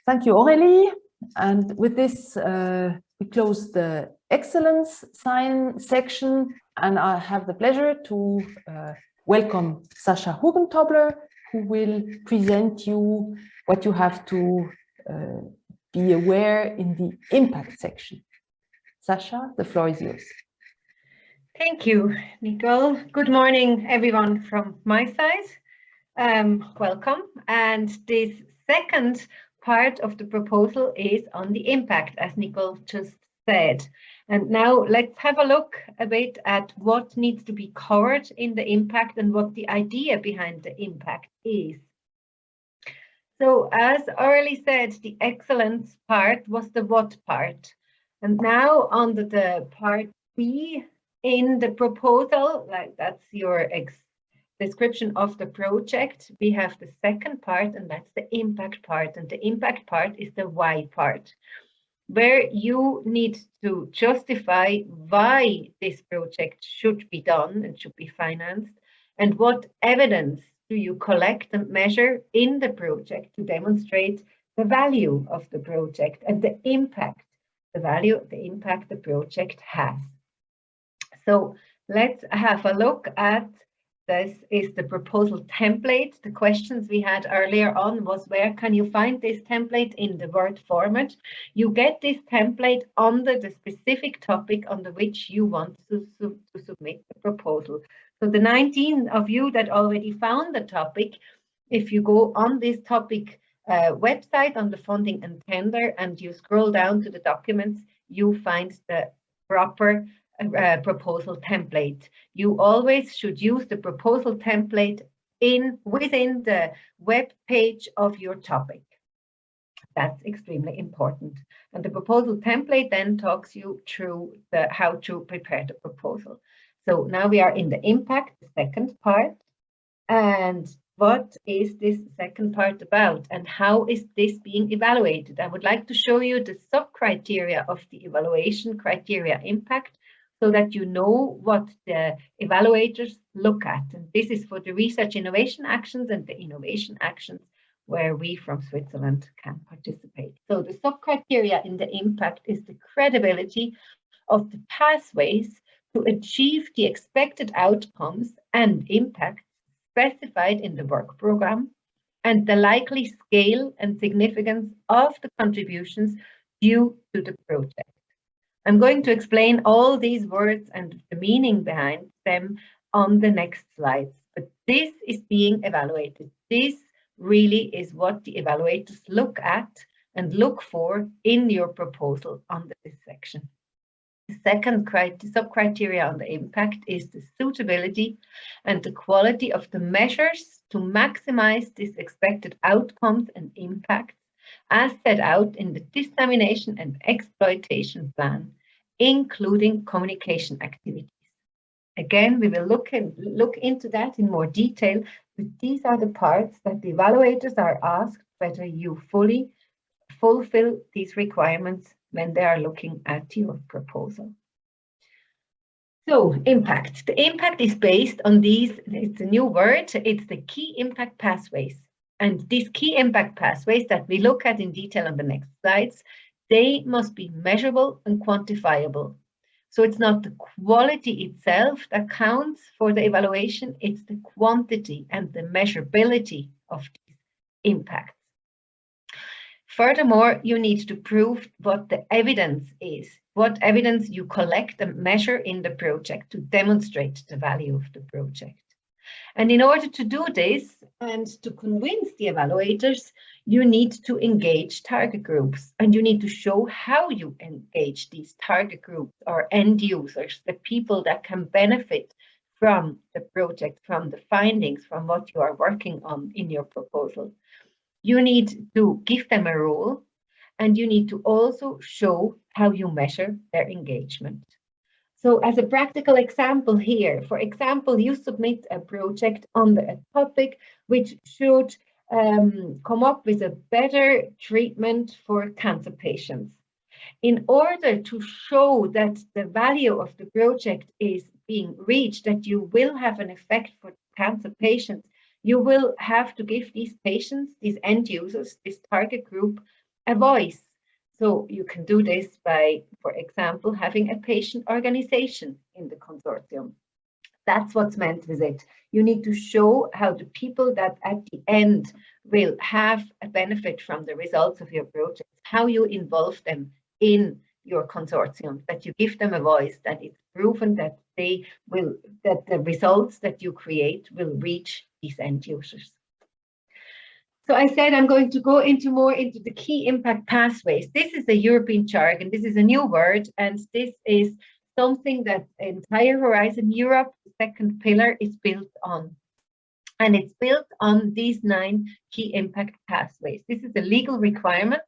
Thank you, Aurélie. And with this, we close the excellence science section, and I have the pleasure to welcome Sascha Hugentobler, who will present you what you have to be aware in the impact section. Sascha, the floor is yours. Thank you, Nicole. Good morning, everyone from my side. Welcome. And this second part of the proposal is on the impact, as Nicole just said. And now let's have a look a bit at what needs to be covered in the impact and what the idea behind the impact is. So as Aurélie said, the excellence part was the what part. And now under the part B in the proposal, like that's your description of the project, we have the second part, and that's the impact part. And the impact part is the why part, where you need to justify why this project should be done and should be financed, and what evidence do you collect and measure in the project to demonstrate the value of the project and the impact, the value, the impact the project has. So let's have a look at this. Is the proposal template. The questions we had earlier on was, where can you find this template in the Word format? You get this template under the specific topic under which you want to submit the proposal. So the 19 of you that already found the topic, if you go on this topic website on the funding and tender and you scroll down to the documents, you find the proper proposal template. You always should use the proposal template within the web page of your topic. That's extremely important. And the proposal template then talks you through how to prepare the proposal. So now we are in the impact, the second part. And what is this second part about, and how is this being evaluated? I would like to show you the sub-criteria of the evaluation criteria impact, so that you know what the evaluators look at. And this is for the research innovation actions and the innovation actions where we from Switzerland can participate. So the sub-criteria in the impact is the credibility of the pathways to achieve the expected outcomes and impact specified in the work program, and the likely scale and significance of the contributions due to the project. I'm going to explain all these words and the meaning behind them on the next slides. But this is being evaluated. This really is what the evaluators look at and look for in your proposal under this section. The second sub-criteria on the impact is the suitability and the quality of the measures to maximize these expected outcomes and impacts as set out in the dissemination and exploitation plan, including communication activities. Again, we will look into that in more detail, but these are the parts that the evaluators are asked whether you fully fulfill these requirements when they are looking at your proposal. So, impact. The impact is based on these, it's a new word, it's the key impact pathways. And these key impact pathways that we look at in detail on the next slides, they must be measurable and quantifiable. So it's not the quality itself that counts for the evaluation, it's the quantity and the measurability of these impacts. Furthermore, you need to prove what the evidence is, what evidence you collect and measure in the project to demonstrate the value of the project. And in order to do this and to convince the evaluators, you need to engage target groups and you need to show how you engage these target groups or end users, the people that can benefit from the project, from the findings, from what you are working on in your proposal. You need to give them a role and you need to also show how you measure their engagement. So as a practical example here, for example, you submit a project on a topic which should come up with a better treatment for cancer patients. In order to show that the value of the project is being reached, that you will have an effect for cancer patients, you will have to give these patients, these end users, this target group, a voice. So you can do this by, for example, having a patient organization in the consortium. That's what's meant with it. You need to show how the people that at the end will have a benefit from the results of your project, how you involve them in your consortium, that you give them a voice, that it's proven that they will, that the results that you create will reach these end users. So I said I'm going to go more into the key impact pathways. This is a European jargon. This is a new word, and this is something that entire Horizon Europe, the second pillar, is built on. And it's built on these 9 key impact pathways. This is a legal requirement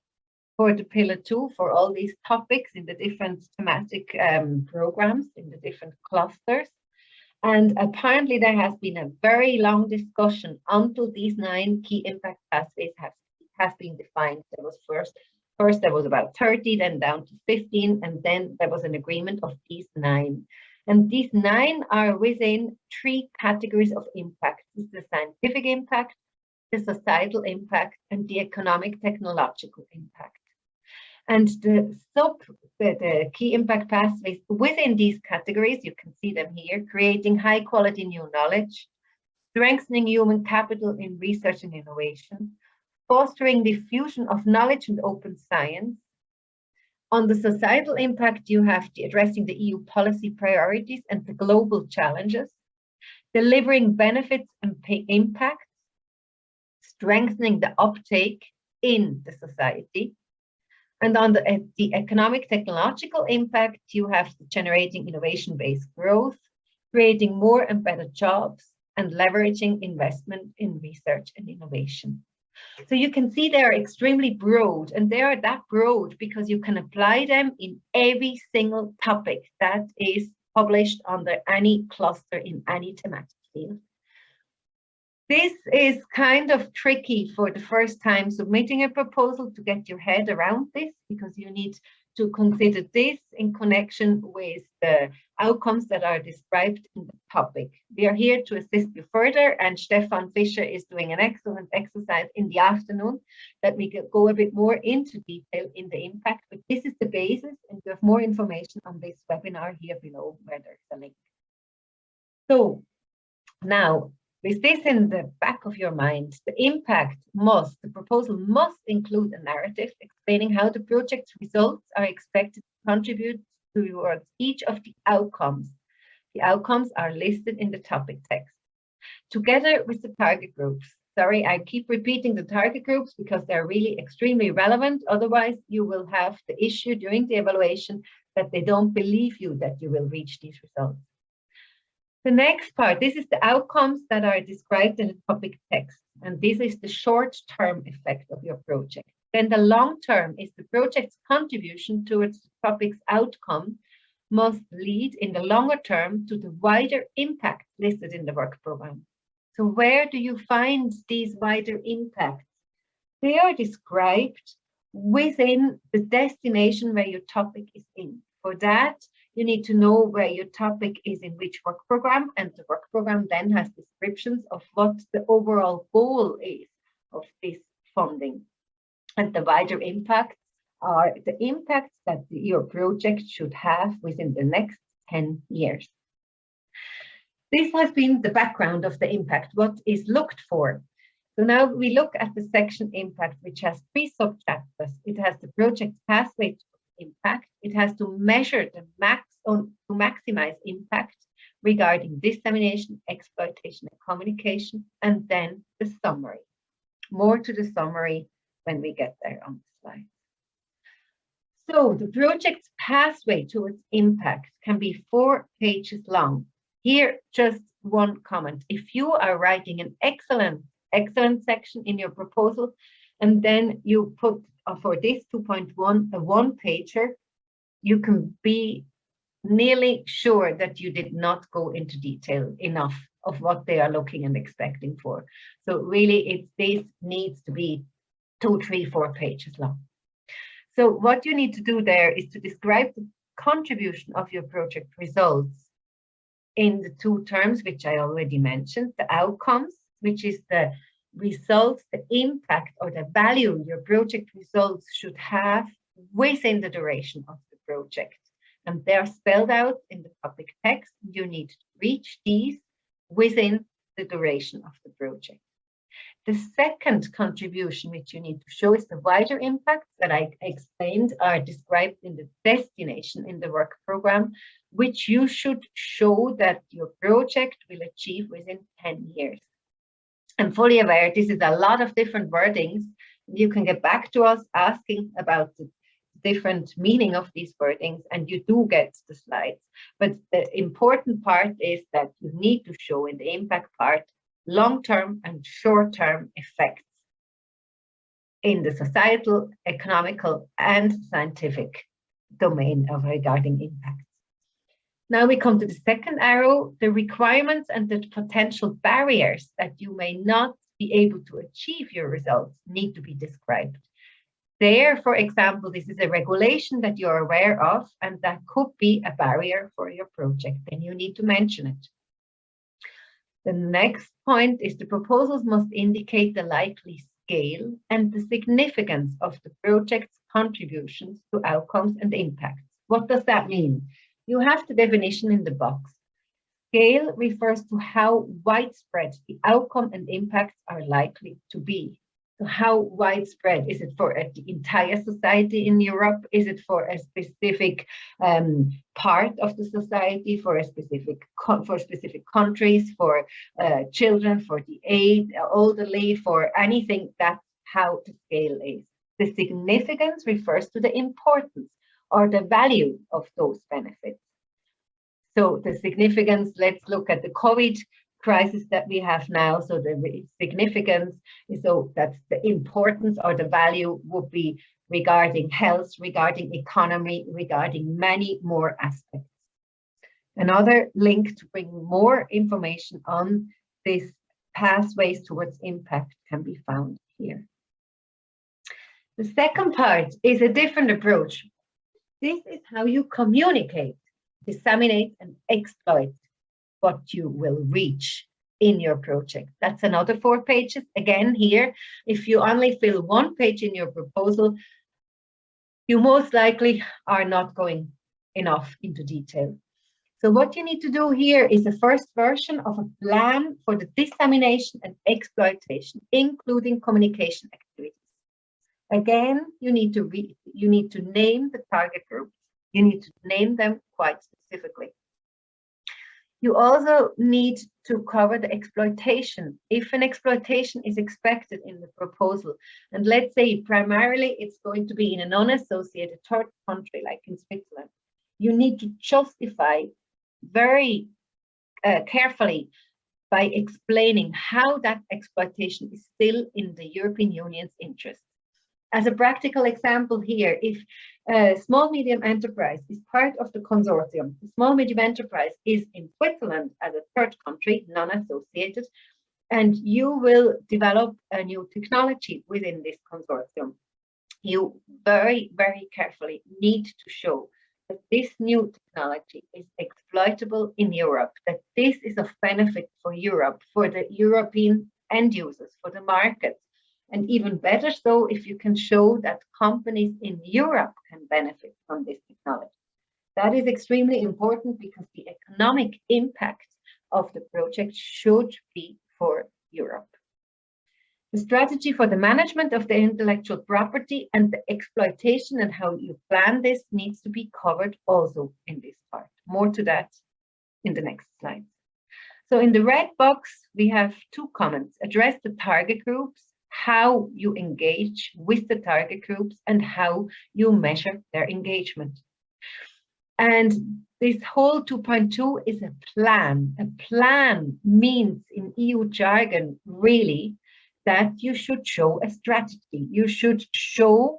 for the pillar 2 for all these topics in the different thematic programs, in the different clusters. And apparently there has been a very long discussion until these 9 key impact pathways have been defined. There was first there was about 30, then down to 15, and then there was an agreement of these 9. And these 9 are within 3 categories of impact. This is the scientific impact, the societal impact, and the economic technological impact. And the key impact pathways within these categories, you can see them here, creating high quality new knowledge, strengthening human capital in research and innovation, fostering diffusion of knowledge and open science. On the societal impact, you have addressing the EU policy priorities and the global challenges, delivering benefits and impacts, strengthening the uptake in the society. And on the economic technological impact, you have generating innovation-based growth, creating more and better jobs, and leveraging investment in research and innovation. So you can see they are extremely broad, and they are that broad because you can apply them in every single topic that is published under any cluster in any thematic field. This is kind of tricky for the first time submitting a proposal to get your head around this, because you need to consider this in connection with the outcomes that are described in the topic. We are here to assist you further, and Stefan Fischer is doing an excellent exercise in the afternoon that we could go a bit more into detail in the impact, but this is the basis, and you have more information on this webinar here below where there's a link. So now, with this in the back of your mind, the proposal must include a narrative explaining how the project's results are expected to contribute towards each of the outcomes. The outcomes are listed in the topic text, together with the target groups. Sorry, I keep repeating the target groups because they're really extremely relevant. Otherwise, you will have the issue during the evaluation that they don't believe you that you will reach these results. The next part, this is the outcomes that are described in the topic text. And this is the short-term effect of your project. Then the long-term is the project's contribution towards the topic's outcome must lead in the longer term to the wider impact listed in the work program. So where do you find these wider impacts? They are described within the destination where your topic is in. For that, you need to know where your topic is in which work program, and the work program then has descriptions of what the overall goal is of this funding. And the wider impacts are the impacts that your project should have within the next 10 years. This has been the background of the impact, what is looked for. So now we look at the section impact, which has 3 subchapters. It has the project pathway to impact. It has to measure the to maximize impact regarding dissemination, exploitation, and communication, and then the summary. More to the summary when we get there on the slide. So the project's pathway towards impact can be 4 pages long. Here, just one comment. If you are writing an excellent section in your proposal, and then you put for this 2.1 a 1-pager, you can be nearly sure that you did not go into detail enough of what they are looking and expecting for. So really, this needs to be 2, 3, 4 pages long. So what you need to do there is to describe the contribution of your project results in the 2 terms, which I already mentioned, the outcomes, which is the results, the impact or the value your project results should have within the duration of the project. And they're spelled out in the topic text. You need to reach these within the duration of the project. The second contribution which you need to show is the wider impacts that I explained are described in the destination in the work program, which you should show that your project will achieve within 10 years. I'm fully aware this is a lot of different wordings. You can get back to us asking about the different meaning of these wordings, and you do get the slides. But the important part is that you need to show in the impact part long-term and short-term effects in the societal, economical, and scientific domain of regarding impacts. Now we come to the second arrow. The requirements and the potential barriers that you may not be able to achieve your results need to be described. There, for example, this is a regulation that you're aware of, and that could be a barrier for your project, and you need to mention it. The next point is the proposals must indicate the likely scale and the significance of the project's contributions to outcomes and impacts. What does that mean? You have the definition in the box. Scale refers to how widespread the outcome and impacts are likely to be. So how widespread? Is it for the entire society in Europe? Is it for a specific part of the society, for a specific countries, for children, for the elderly, for anything? That's how the scale is. The significance refers to the importance or the value of those benefits. So the significance, let's look at the COVID crisis that we have now. So the significance is, so that's the importance or the value would be regarding health, regarding economy, regarding many more aspects. Another link to bring more information on these pathways towards impact can be found here. The second part is a different approach. This is how you communicate, disseminate, and exploit what you will reach in your project. That's another 4 pages. Again, here, if you only fill 1 page in your proposal, you most likely are not going enough into detail. So what you need to do here is the first version of a plan for the dissemination and exploitation, including communication activities. Again, you need to name the target groups, You need to name them quite specifically. You also need to cover the exploitation. If an exploitation is expected in the proposal, and let's say primarily it's going to be in a non-associated third country like in Switzerland, you need to justify very carefully by explaining how that exploitation is still in the European Union's interest. As a practical example here, if a small medium enterprise is part of the consortium, the small medium enterprise is in Switzerland as a third country, non-associated, and you will develop a new technology within this consortium. You very, very carefully need to show that this new technology is exploitable in Europe, that this is of benefit for Europe, for the European end users, for the markets. And even better so if you can show that companies in Europe can benefit from this technology. That is extremely important because the economic impact of the project should be for Europe. The strategy for the management of the intellectual property and the exploitation and how you plan this needs to be covered also in this part. More to that in the next slide. So in the red box, we have two comments: address the target groups, how you engage with the target groups, and how you measure their engagement. And this whole 2.2 is a plan. A plan means in EU jargon, really, that you should show a strategy. You should show,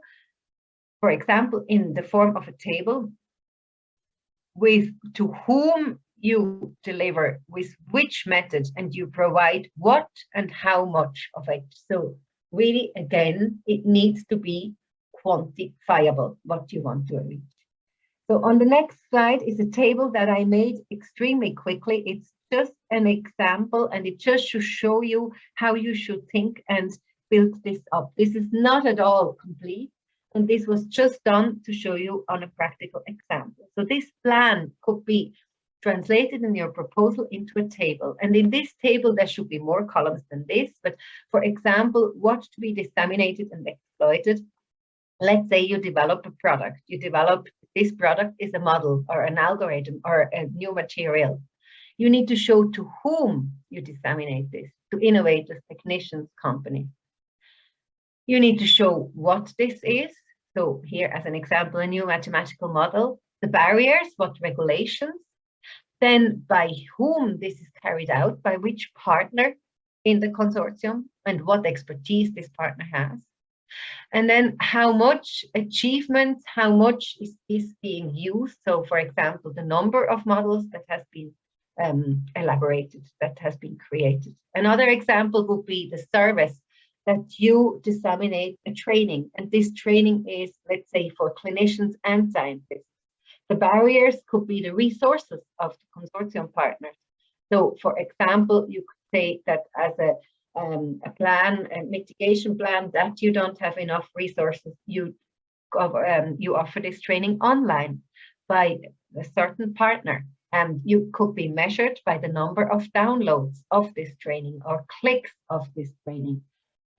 for example, in the form of a table, with to whom you deliver, with which method, and you provide what and how much of it. So really, again, it needs to be quantifiable, what you want to reach. So on the next slide is a table that I made extremely quickly. It's just an example, and it just should show you how you should think and build this up. This is not at all complete, and this was just done to show you on a practical example. So this plan could be translated in your proposal into a table. And in this table, there should be more columns than this. But for example, what to be disseminated and exploited. Let's say you develop a product. You develop this product is a model or an algorithm or a new material. You need to show to whom you disseminate this, to innovators, technicians, companies. You need to show what this is. So here, as an example, a new mathematical model, the barriers, what regulations, then by whom this is carried out, by which partner in the consortium, and what expertise this partner has. And then how much achievements, how much is this being used? So for example, the number of models that has been elaborated, that has been created. Another example would be the service that you disseminate a training. And this training is, let's say, for clinicians and scientists. The barriers could be the resources of the consortium partners. So, for example, you could say that as a plan, a mitigation plan, that you don't have enough resources, you offer this training online by a certain partner, and you could be measured by the number of downloads of this training or clicks of this training.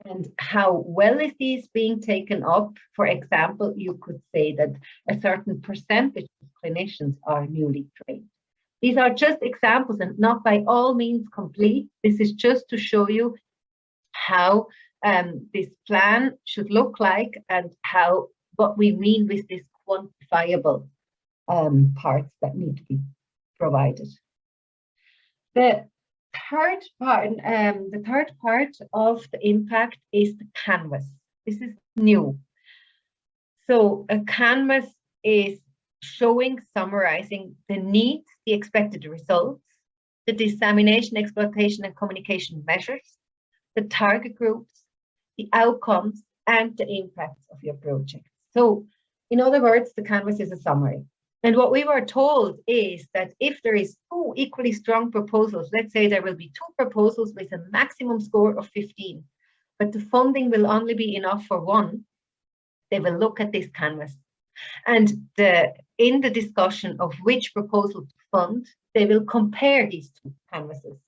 And how well is this being taken up? For example, you could say that a certain percentage of clinicians are newly trained. These are just examples and not by all means complete. This is just to show you how this plan should look like and how what we mean with this quantifiable parts that need to be provided. The third part of the impact is the canvas. This is new. So a canvas is showing, summarizing the needs, the expected results, the dissemination, exploitation, and communication measures, the target groups, the outcomes, and the impacts of your project. So in other words, the canvas is a summary. And what we were told is that if there is two equally strong proposals, let's say there will be two proposals with a maximum score of 15, but the funding will only be enough for one, they will look at this canvas. And in the discussion of which proposal to fund, they will compare these two canvases.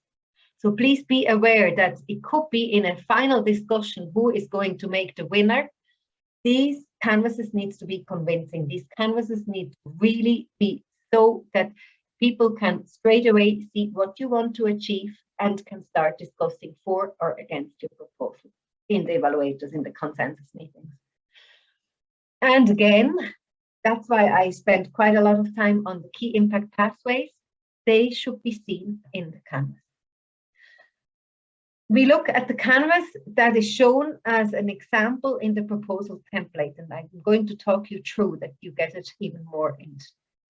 So please be aware that it could be in a final discussion who is going to make the winner. These canvases needs to be convincing. These canvases need to really be so that people can straight away see what you want to achieve and can start discussing for or against your proposal in the evaluators, in the consensus meetings. And again, that's why I spent quite a lot of time on the key impact pathways. They should be seen in the canvas. We look at the canvas that is shown as an example in the proposal template, and I'm going to talk you through that you get it even more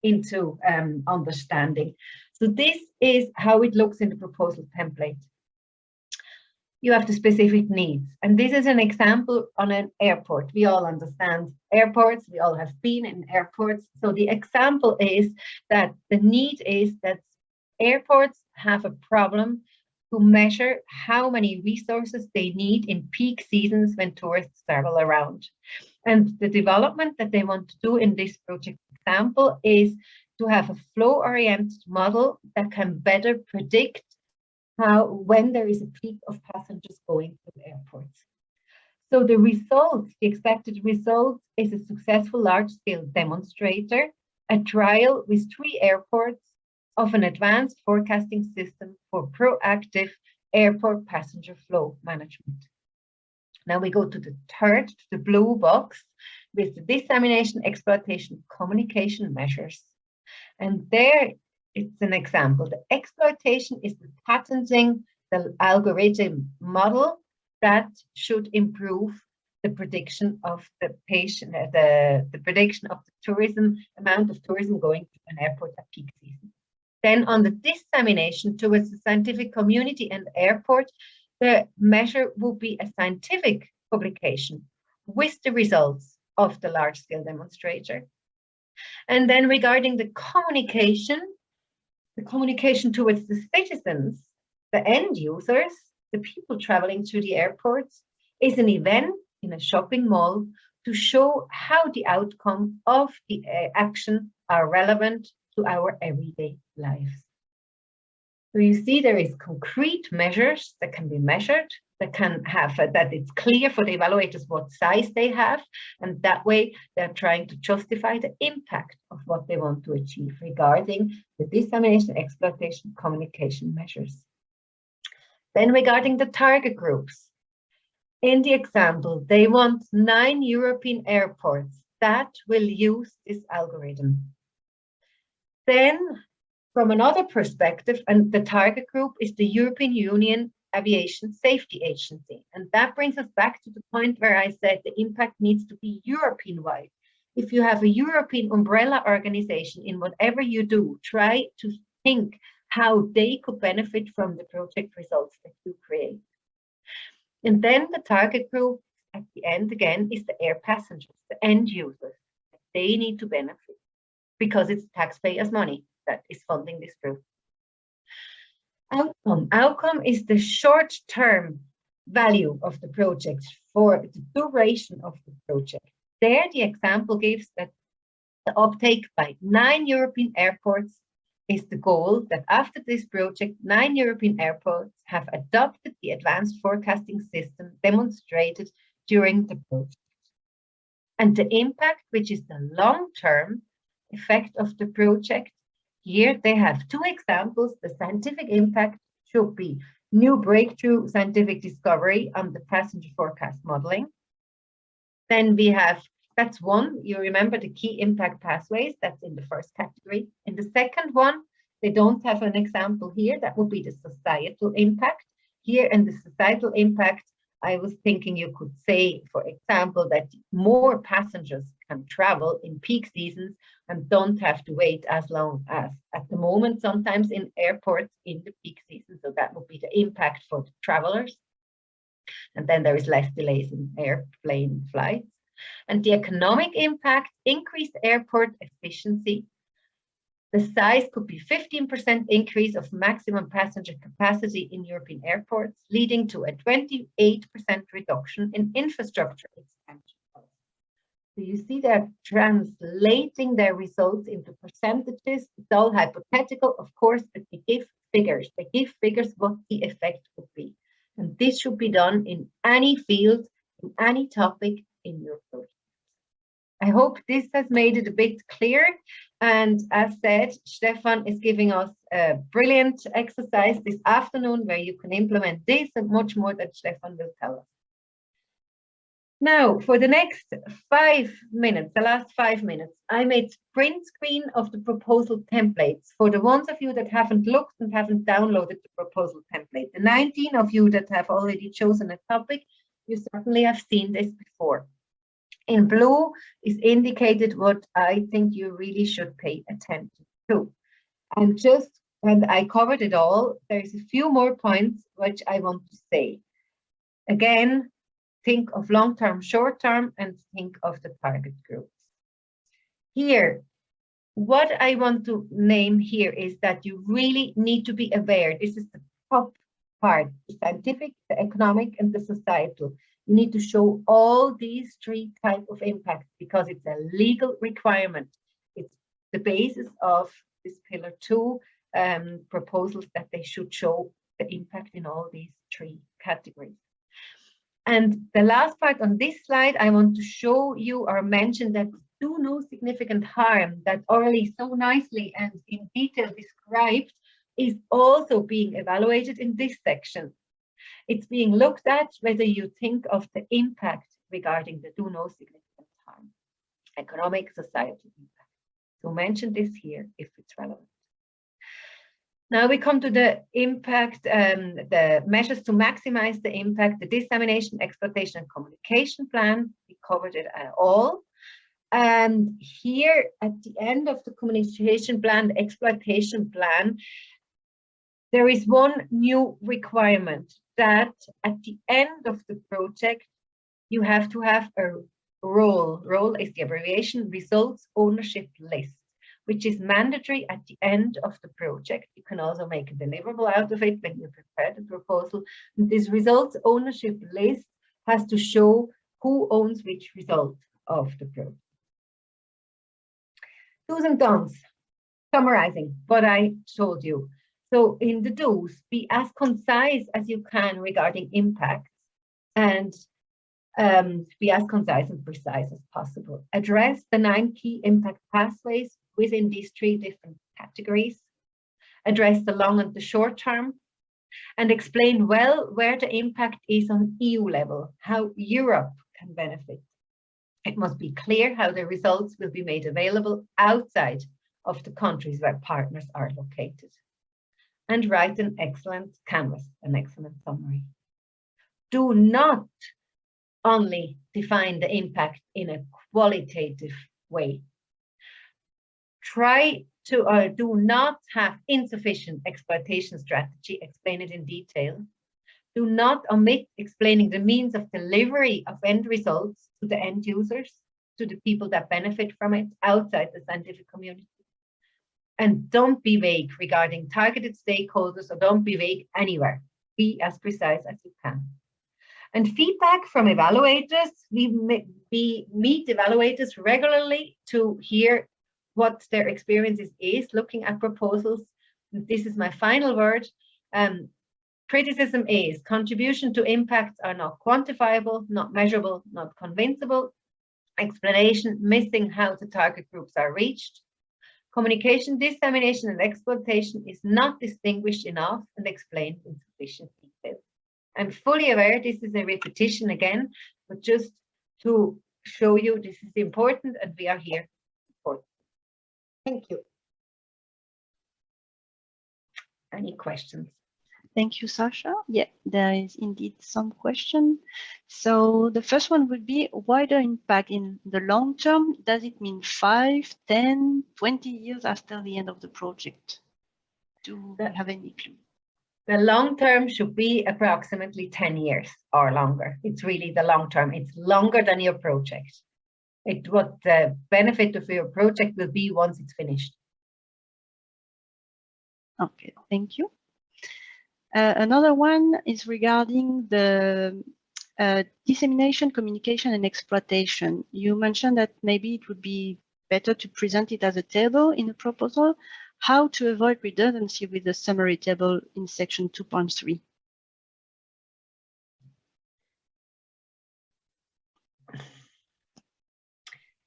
into understanding. So this is how it looks in the proposal template. You have the specific needs, and this is an example on an airport. We all understand airports, we all have been in airports. So the example is that the need is that airports have a problem to measure how many resources they need in peak seasons when tourists travel around. And the development that they want to do in this project example is to have a flow-oriented model that can better predict when there is a peak of passengers going through airports. So the result, the expected result, is a successful large-scale demonstrator, a trial with 3 airports of an advanced forecasting system for proactive airport passenger flow management. Now we go to the third, the blue box, with the dissemination, exploitation, communication measures. And there it's an example. The exploitation is the patenting the algorithm model that should improve the prediction of the patient, the prediction of the tourism, amount of tourism going to an airport at peak season. Then on the dissemination towards the scientific community and airport, the measure will be a scientific publication with the results of the large-scale demonstrator. And then regarding the communication towards the citizens, the end users, the people traveling through the airports, is an event in a shopping mall to show how the outcome of the action are relevant to our everyday lives. So you see there is concrete measures that can be measured, that can have that it's clear for the evaluators what size they have, and that way they're trying to justify the impact of what they want to achieve regarding the dissemination, exploitation, communication measures. Then regarding the target groups, in the example, they want 9 European airports that will use this algorithm. Then from another perspective, and the target group is the European Union Aviation Safety Agency. And that brings us back to the point where I said the impact needs to be European-wide. If you have a European umbrella organization in whatever you do, try to think how they could benefit from the project results that you create. And then the target group at the end again is the air passengers, the end users. They need to benefit because it's taxpayers' money that is funding this group. Outcome is the short-term value of the project for the duration of the project. There, the example gives that the uptake by 9 European airports is the goal, that after this project, 9 European airports have adopted the advanced forecasting system demonstrated during the project. And the impact, which is the long-term effect of the project, here they have 2 examples. The scientific impact should be new breakthrough scientific discovery on the passenger forecast modeling. Then we have, that's one, you remember the key impact pathways, that's in the first category. In the second one, they don't have an example here, that would be the societal impact. Here in the societal impact, I was thinking you could say, for example, that more passengers can travel in peak seasons and don't have to wait as long as at the moment, sometimes in airports in the peak season. So that would be the impact for the travelers. And then there is less delays in airplane flights. And the economic impact, increased airport efficiency. The size could be 15% increase of maximum passenger capacity in European airports, leading to a 28% reduction in infrastructure expansion costs. So you see they're translating their results into percentages. It's all hypothetical, of course, but they give figures. They give figures what the effect would be. And this should be done in any field, in any topic in your project. I hope this has made it a bit clear. And as said, Stefan is giving us a brilliant exercise this afternoon where you can implement this and much more that Stefan will tell us. Now, for the next 5 minutes, the last 5 minutes, I made print screen of the proposal templates. For the ones of you that haven't looked and haven't downloaded the proposal template, the 19 of you that have already chosen a topic, you certainly have seen this before. In blue is indicated what I think you really should pay attention to. And I covered it all. There's a few more points which I want to say. Again, think of long-term, short-term, and think of the target groups. Here, what I want to name here is that you really need to be aware. This is the top part, the scientific, the economic, and the societal. You need to show all these 3 types of impacts because it's a legal requirement. It's the basis of this pillar 2 proposals that they should show the impact in all these 3 categories. And the last part on this slide, I want to show you or mention that do no significant harm that Aurelie so nicely and in detail described is also being evaluated in this section. It's being looked at whether you think of the impact regarding the do no significant harm, economic, societal impact. So mention this here if it's relevant. Now we come to the impact, the measures to maximize the impact, the dissemination, exploitation, and communication plan. We covered it all. And here at the end of the communication plan, the exploitation plan, there is one new requirement that at the end of the project, you have to have a role. Role is the abbreviation, results ownership list, which is mandatory at the end of the project. You can also make a deliverable out of it when you prepare the proposal. And this results ownership list has to show who owns which result of the project. Do's and don'ts, summarizing what I told you. So in the do's, be as concise as you can regarding impacts and be as concise and precise as possible. Address the 9 key impact pathways within these 3 different categories. Address the long and the short term, and explain well where the impact is on EU level, how Europe can benefit. It must be clear how the results will be made available outside of the countries where partners are located. And write an excellent canvas, an excellent summary. Do not only define the impact in a qualitative way. Try to do not have insufficient exploitation strategy, explain it in detail. Do not omit explaining the means of delivery of end results to the end users, to the people that benefit from it outside the scientific community. And don't be vague regarding targeted stakeholders, or don't be vague anywhere. Be as precise as you can. And feedback from evaluators. We meet evaluators regularly to hear what their experiences is looking at proposals. This is my final word. Criticism is contribution to impacts are not quantifiable, not measurable, not convincible. Explanation missing how the target groups are reached. Communication, dissemination, and exploitation is not distinguished enough and explained in sufficient detail. I'm fully aware this is a repetition again, but just to show you this is important and we are here for it. Thank you. Any questions? Thank you, Sasha. Yeah, there is indeed some question. So the first one would be wider impact in the long term. Does it mean 5, 10, 20 years after the end of the project? Do we have any clue? The long term should be approximately 10 years or longer. It's really the long term. It's longer than your project. What the benefit of your project will be once it's finished. Okay, thank you. Another one is regarding the dissemination, communication, and exploitation. You mentioned that maybe it would be better to present it as a table in a proposal. How to avoid redundancy with the summary table in section 2.3?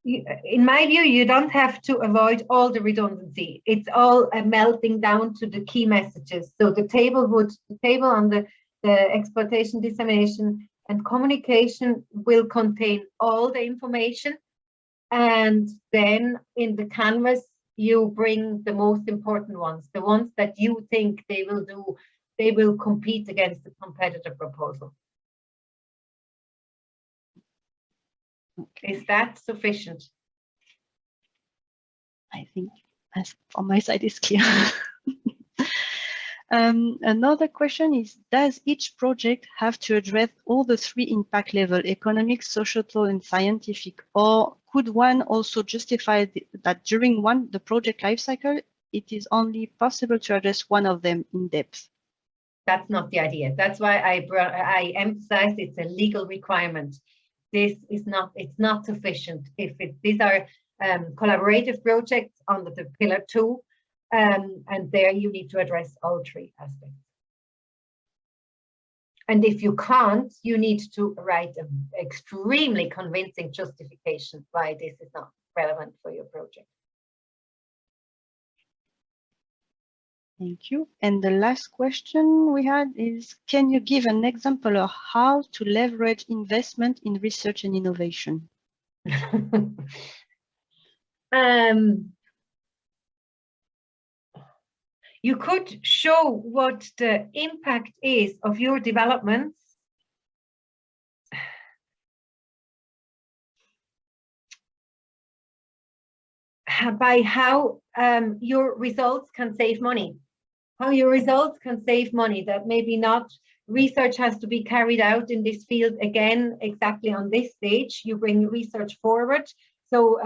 in my view, you don't have to avoid all the redundancy. It's all melting down to the key messages. So the table on the exploitation, dissemination, and communication will contain all the information. And then in the canvas, you bring the most important ones, the ones that you think they will compete against the competitor proposal. Is that sufficient? I think on my side is clear. Another question is, does each project have to address all the three impact levels, economic, societal, and scientific? Or could one also justify that during the project lifecycle, it is only possible to address one of them in depth? That's not the idea. That's why I emphasized it's a legal requirement. It's not sufficient. These are collaborative projects under the pillar 2, and there you need to address all three aspects. And if you can't, you need to write an extremely convincing justification why this is not relevant for your project. Thank you. And the last question we had is, can you give an example of how to leverage investment in research and innovation? You could show what the impact is of your developments by how your results can save money. How your results can save money, that maybe not research has to be carried out in this field again exactly on this stage. You bring research forward. So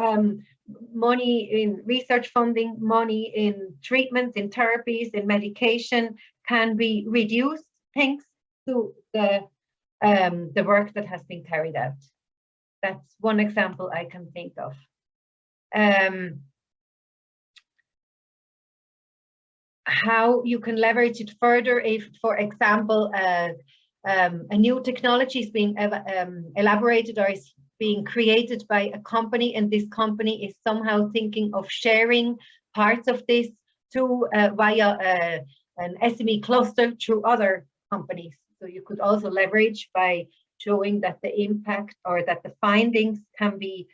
money in research funding, money in treatments, in therapies, in medication can be reduced thanks to the work that has been carried out. That's one example I can think of. How you can leverage it further if, for example, a new technology is being elaborated or is being created by a company, and this company is somehow thinking of sharing parts of this to via an SME cluster through other companies. So you could also leverage by showing that the impact or that the findings can be,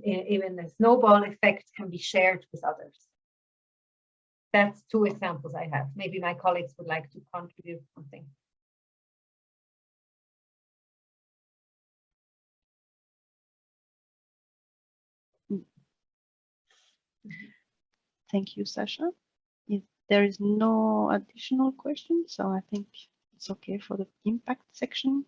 even a snowball effect can be shared with others. That's two examples I have. Maybe my colleagues would like to contribute something. Thank you, Sasha. If there is no additional questions, so I think it's okay for the impact section.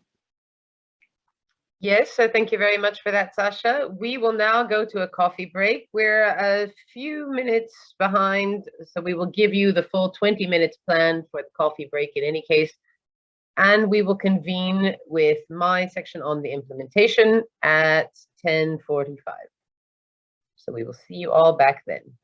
Yes, so thank you very much for that, Sasha. We will now go to a coffee break. We're a few minutes behind, so we will give you the full 20 minutes planned for the coffee break in any case. And we will convene with my section on the implementation at 10:45. So we will see you all back then.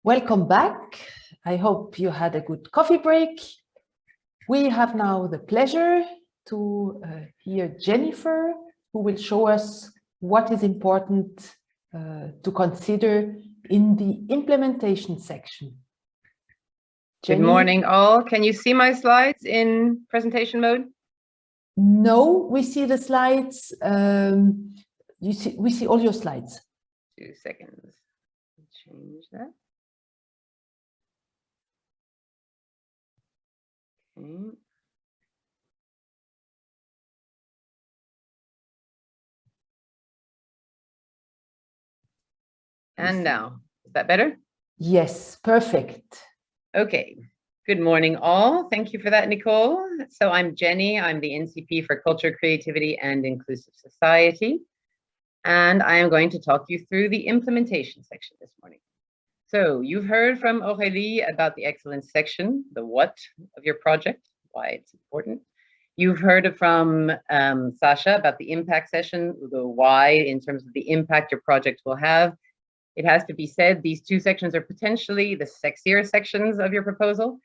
Welcome back. I hope you had a good coffee break. We have now the pleasure to hear Jennifer, who will show us what is important to consider in the implementation section. Good morning, all. Can you see my slides in presentation mode? No, we see the slides. We see all your slides. 2 seconds. Change that. Okay. And now, is that better? Yes, perfect. Okay. Good morning, all. Thank you for that, Nicole. So I'm Jenny. I'm the NCP for Culture, Creativity, and Inclusive Society. And I am going to talk you through the implementation section this morning. So you've heard from Aurélie about the excellence section, the what of your project, why it's important. You've heard from Sasha about the impact session, the why in terms of the impact your project will have. It has to be said, these two sections are potentially the sexier sections of your proposal.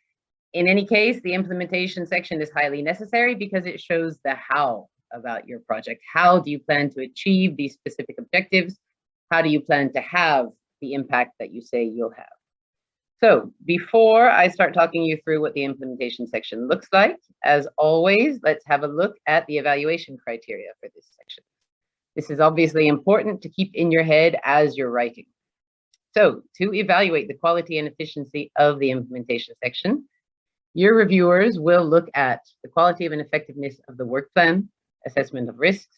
In any case, the implementation section is highly necessary because it shows the how about your project. How do you plan to achieve these specific objectives? How do you plan to have the impact that you say you'll have? So before I start talking you through what the implementation section looks like, as always, let's have a look at the evaluation criteria for this section. This is obviously important to keep in your head as you're writing. So to evaluate the quality and efficiency of the implementation section, your reviewers will look at the quality and effectiveness of the work plan, assessment of risks,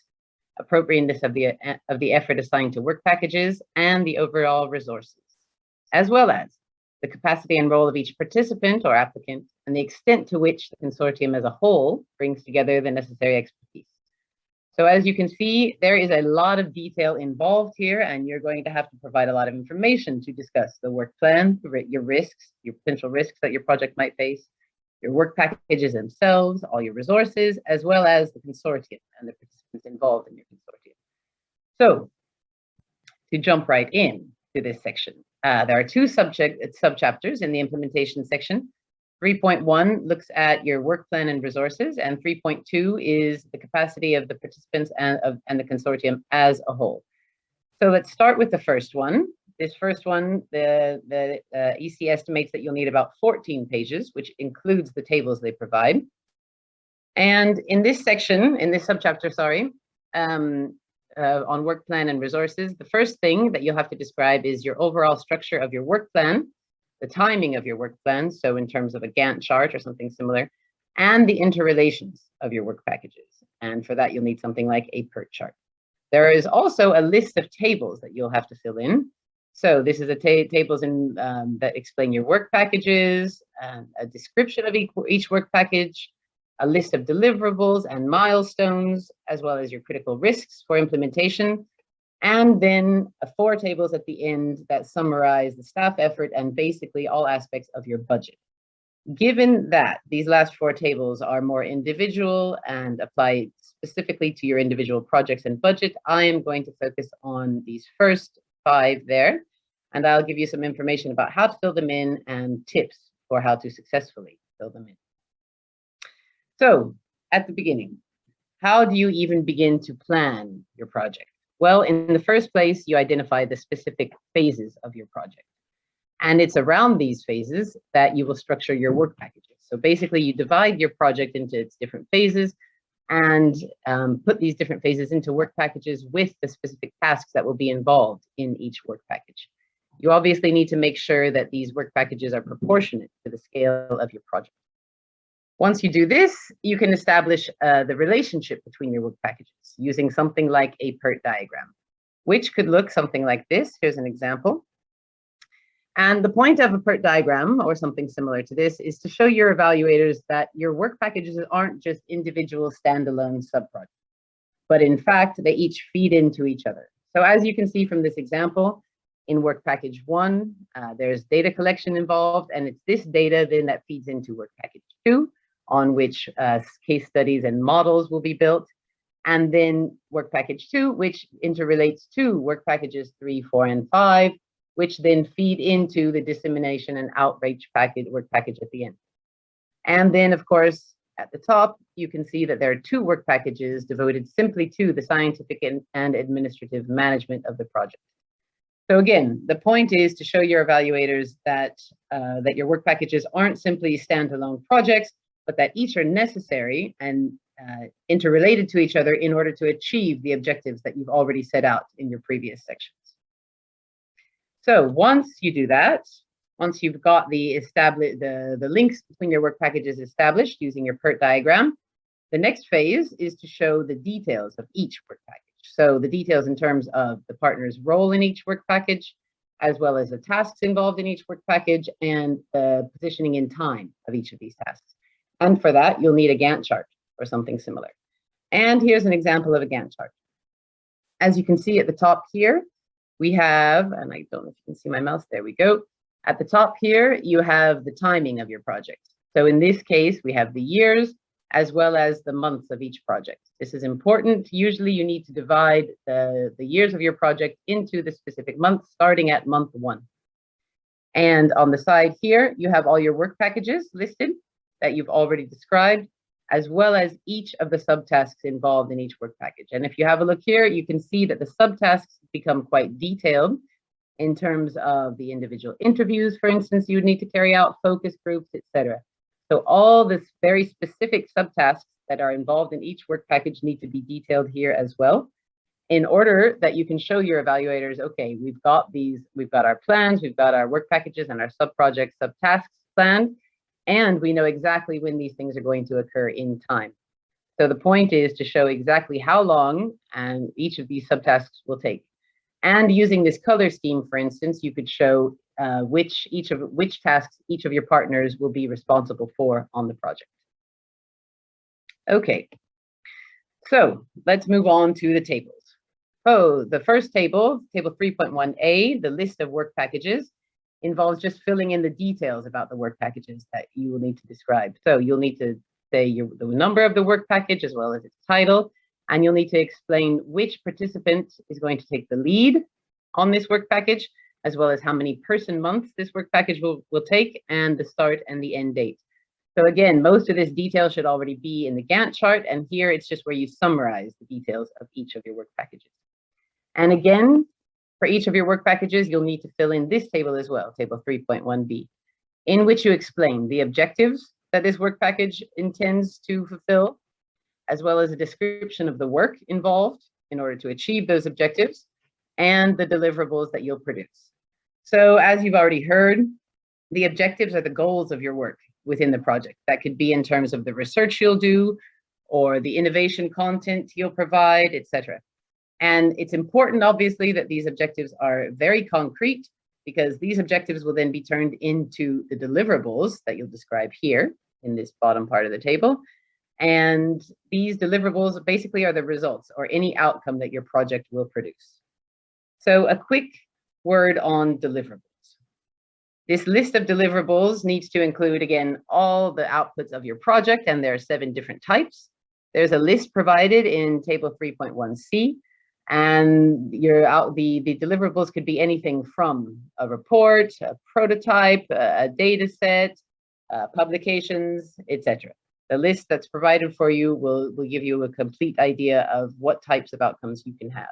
appropriateness of the effort assigned to work packages, and the overall resources, as well as the capacity and role of each participant or applicant, and the extent to which the consortium as a whole brings together the necessary expertise. So as you can see, there is a lot of detail involved here, and you're going to have to provide a lot of information to discuss the work plan, your risks, your potential risks that your project might face, your work packages themselves, all your resources, as well as the consortium and the participants involved in your consortium. So to jump right in to this section, there are two sub-chapters in the implementation section. 3.1 looks at your work plan and resources, and 3.2 is the capacity of the participants and the consortium as a whole. So let's start with the first one. This first one, the EC estimates that you'll need about 14 pages, which includes the tables they provide. And in this section, in this subchapter, sorry, on work plan and resources, the first thing that you'll have to describe is your overall structure of your work plan, the timing of your work plan, so in terms of a Gantt chart or something similar, and the interrelations of your work packages. And for that, you'll need something like a PERT chart. There is also a list of tables that you'll have to fill in. So this is a tables that explain your work packages, a description of each work package, a list of deliverables and milestones, as well as your critical risks for implementation, and then 4 tables at the end that summarize the staff effort and basically all aspects of your budget. Given that these last 4 tables are more individual and apply specifically to your individual projects and budget, I am going to focus on these first 5 there, and I'll give you some information about how to fill them in and tips for how to successfully fill them in. So at the beginning, how do you even begin to plan your project? Well, in the first place, you identify the specific phases of your project. And it's around these phases that you will structure your work packages. So basically, you divide your project into its different phases and put these different phases into work packages with the specific tasks that will be involved in each work package. You obviously need to make sure that these work packages are proportionate to the scale of your project. Once you do this, you can establish the relationship between your work packages using something like a PERT diagram, which could look something like this. Here's an example. And the point of a PERT diagram, or something similar to this, is to show your evaluators that your work packages aren't just individual standalone subprojects, but in fact, they each feed into each other. So as you can see from this example, in work package 1, there's data collection involved, and it's this data then that feeds into work package 2, on which case studies and models will be built, and then work package 2, which interrelates to work packages 3, 4, and 5, which then feed into the dissemination and outreach package, work package at the end. And then, of course, at the top, you can see that there are 2 work packages devoted simply to the scientific and administrative management of the project. So again, the point is to show your evaluators that, that your work packages aren't simply standalone projects, but that each are necessary and interrelated to each other in order to achieve the objectives that you've already set out in your previous sections. So once you do that, once you've got the links between your work packages established using your PERT diagram, the next phase is to show the details of each work package. So the details in terms of the partner's role in each work package, as well as the tasks involved in each work package and the positioning in time of each of these tasks. And for that, you'll need a Gantt chart or something similar. And here's an example of a Gantt chart. As you can see at the top here, we have, and I don't know if you can see my mouse, there we go. At the top here, you have the timing of your project. So in this case, we have the years as well as the months of each project. This is important. Usually you need to divide the years of your project into the specific month, starting at month 1. And on the side here, you have all your work packages listed that you've already described, as well as each of the subtasks involved in each work package. And if you have a look here, you can see that the subtasks become quite detailed in terms of the individual interviews, for instance, you would need to carry out, focus groups, etc. So all this very specific subtasks that are involved in each work package need to be detailed here as well, in order that you can show your evaluators, okay, we've got our plans, we've got our work packages and our sub-projects, sub-tasks planned, and we know exactly when these things are going to occur in time. So the point is to show exactly how long and each of these subtasks will take. And using this color scheme, for instance, you could show which tasks each of your partners will be responsible for on the project. Okay, so let's move on to the tables. Oh, the first table, table 3.1a, the list of work packages, involves just filling in the details about the work packages that you will need to describe. So you'll need to say the number of the work package as well as its title, and you'll need to explain which participant is going to take the lead on this work package, as well as how many person months this work package will take, and the start and the end date. So again, most of this detail should already be in the Gantt chart, and here it's just where you summarize the details of each of your work packages. And again, for each of your work packages, you'll need to fill in this table as well, table 3.1b, in which you explain the objectives that this work package intends to fulfill, as well as a description of the work involved in order to achieve those objectives, and the deliverables that you'll produce. So as you've already heard, the objectives are the goals of your work within the project. That could be in terms of the research you'll do, or the innovation content you'll provide, etc. And it's important, obviously, that these objectives are very concrete, because these objectives will then be turned into the deliverables that you'll describe here in this bottom part of the table. And these deliverables basically are the results or any outcome that your project will produce. So a quick word on deliverables. This list of deliverables needs to include, again, all the outputs of your project, and there are 7 different types. There's a list provided in table 3.1c, and the deliverables could be anything from a report, a prototype, a data set, publications, etc. The list that's provided for you will give you a complete idea of what types of outcomes you can have.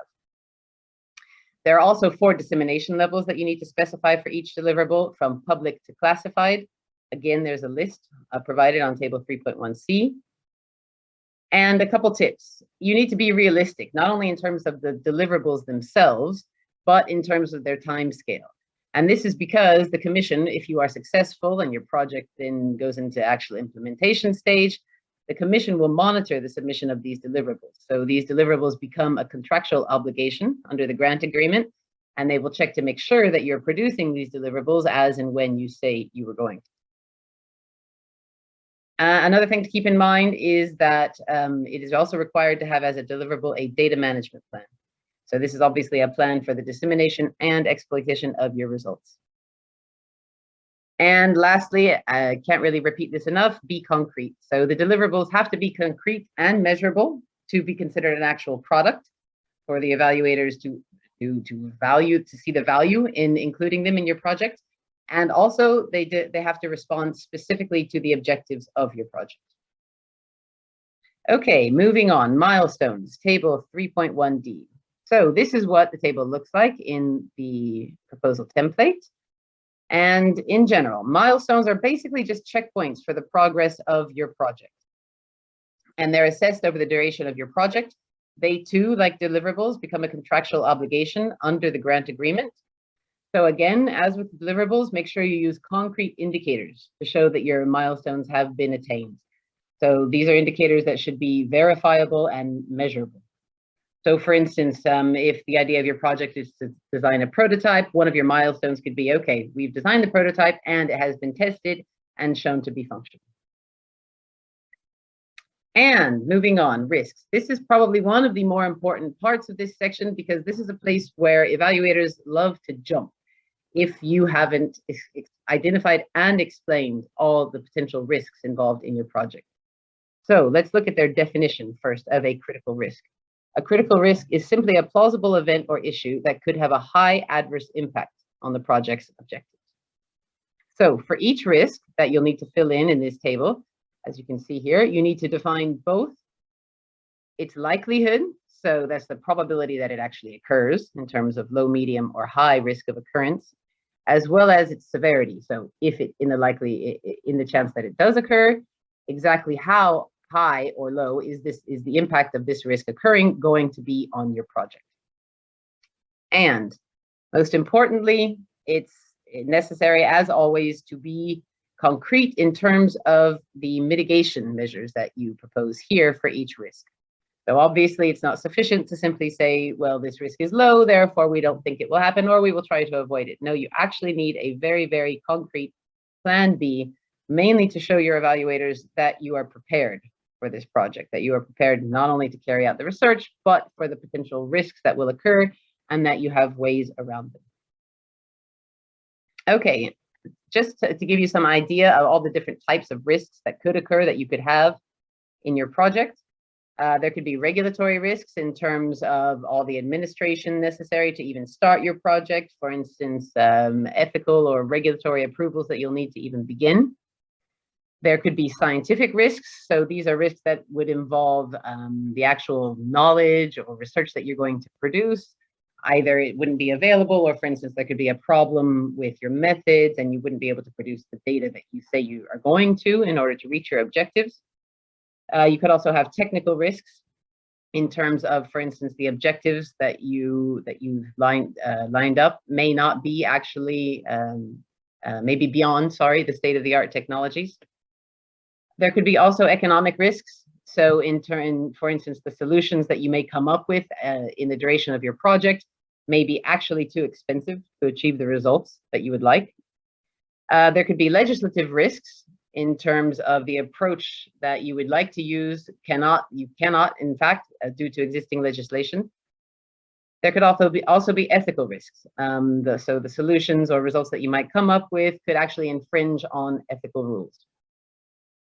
There are also 4 dissemination levels that you need to specify for each deliverable, from public to classified. Again, there's a list provided on table 3.1c. And a couple tips. You need to be realistic, not only in terms of the deliverables themselves, but in terms of their time scale. And this is because the commission, if you are successful and your project then goes into actual implementation stage, the commission will monitor the submission of these deliverables. So these deliverables become a contractual obligation under the grant agreement, and they will check to make sure that you're producing these deliverables as and when you say you were going to. Another thing to keep in mind is that it is also required to have as a deliverable a data management plan. So this is obviously a plan for the dissemination and exploitation of your results. And lastly, I can't really repeat this enough, be concrete. So the deliverables have to be concrete and measurable to be considered an actual product for the evaluators to to see the value in including them in your project. And also they have to respond specifically to the objectives of your project. Okay, moving on, milestones, table 3.1D. So this is what the table looks like in the proposal template. And in general, milestones are basically just checkpoints for the progress of your project. And they're assessed over the duration of your project. They too, like deliverables, become a contractual obligation under the grant agreement. So again, as with deliverables, make sure you use concrete indicators to show that your milestones have been attained. So these are indicators that should be verifiable and measurable. So for instance, if the idea of your project is to design a prototype, one of your milestones could be, okay, we've designed the prototype and it has been tested and shown to be functional. And moving on, risks. This is probably one of the more important parts of this section because this is a place where evaluators love to jump if you haven't identified and explained all the potential risks involved in your project. So let's look at their definition first of a critical risk. A critical risk is simply a plausible event or issue that could have a high adverse impact on the project's objectives. So for each risk that you'll need to fill in this table, as you can see here, you need to define both its likelihood, so that's the probability that it actually occurs in terms of low, medium, or high risk of occurrence, as well as its severity. So if it in the chance that it does occur, exactly how high or low is the impact of this risk occurring going to be on your project. And most importantly, it's necessary, as always, to be concrete in terms of the mitigation measures that you propose here for each risk. So obviously it's not sufficient to simply say, well, this risk is low, therefore we don't think it will happen, or we will try to avoid it. No, you actually need a very, very concrete plan B, mainly to show your evaluators that you are prepared for this project, that you are prepared not only to carry out the research, but for the potential risks that will occur and that you have ways around them. Okay, just to give you some idea of all the different types of risks that could occur that you could have in your project. There could be regulatory risks in terms of all the administration necessary to even start your project. For instance, ethical or regulatory approvals that you'll need to even begin. There could be scientific risks. So these are risks that would involve the actual knowledge or research that you're going to produce. Either it wouldn't be available, or for instance, there could be a problem with your methods and you wouldn't be able to produce the data that you say you are going to in order to reach your objectives. You could also have technical risks in terms of, for instance, the objectives that you've lined up may not be actually, maybe beyond, the state-of-the-art technologies. There could be also economic risks. So in turn, for instance, the solutions that you may come up with in the duration of your project may be actually too expensive to achieve the results that you would like. There could be legislative risks in terms of the approach that you would like to use you cannot, in fact, due to existing legislation. There could also be ethical risks. So the solutions or results that you might come up with could actually infringe on ethical rules.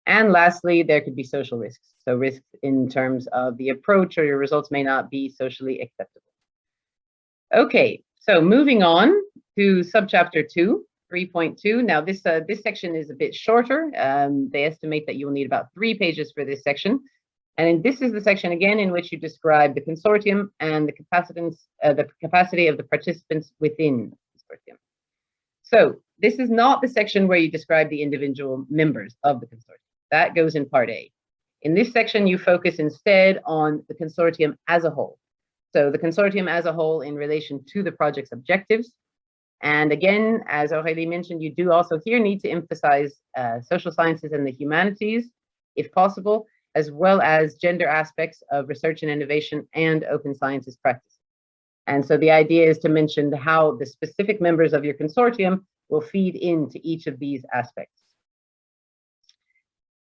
And lastly, there could be social risks. So risks in terms of the approach or your results may not be socially acceptable. Okay, so moving on to subchapter 2, 3.2. Now this section is a bit shorter. They estimate that you'll need about 3 pages for this section. And this is the section again in which you describe the consortium and the capacity of the participants within the consortium. So this is not the section where you describe the individual members of the consortium. That goes in part A. In this section, you focus instead on the consortium as a whole. So the consortium as a whole in relation to the project's objectives. And again, as Aurélie mentioned, you do also here need to emphasize social sciences and the humanities, if possible, as well as gender aspects of research and innovation and open sciences practice. And so the idea is to mention how the specific members of your consortium will feed into each of these aspects.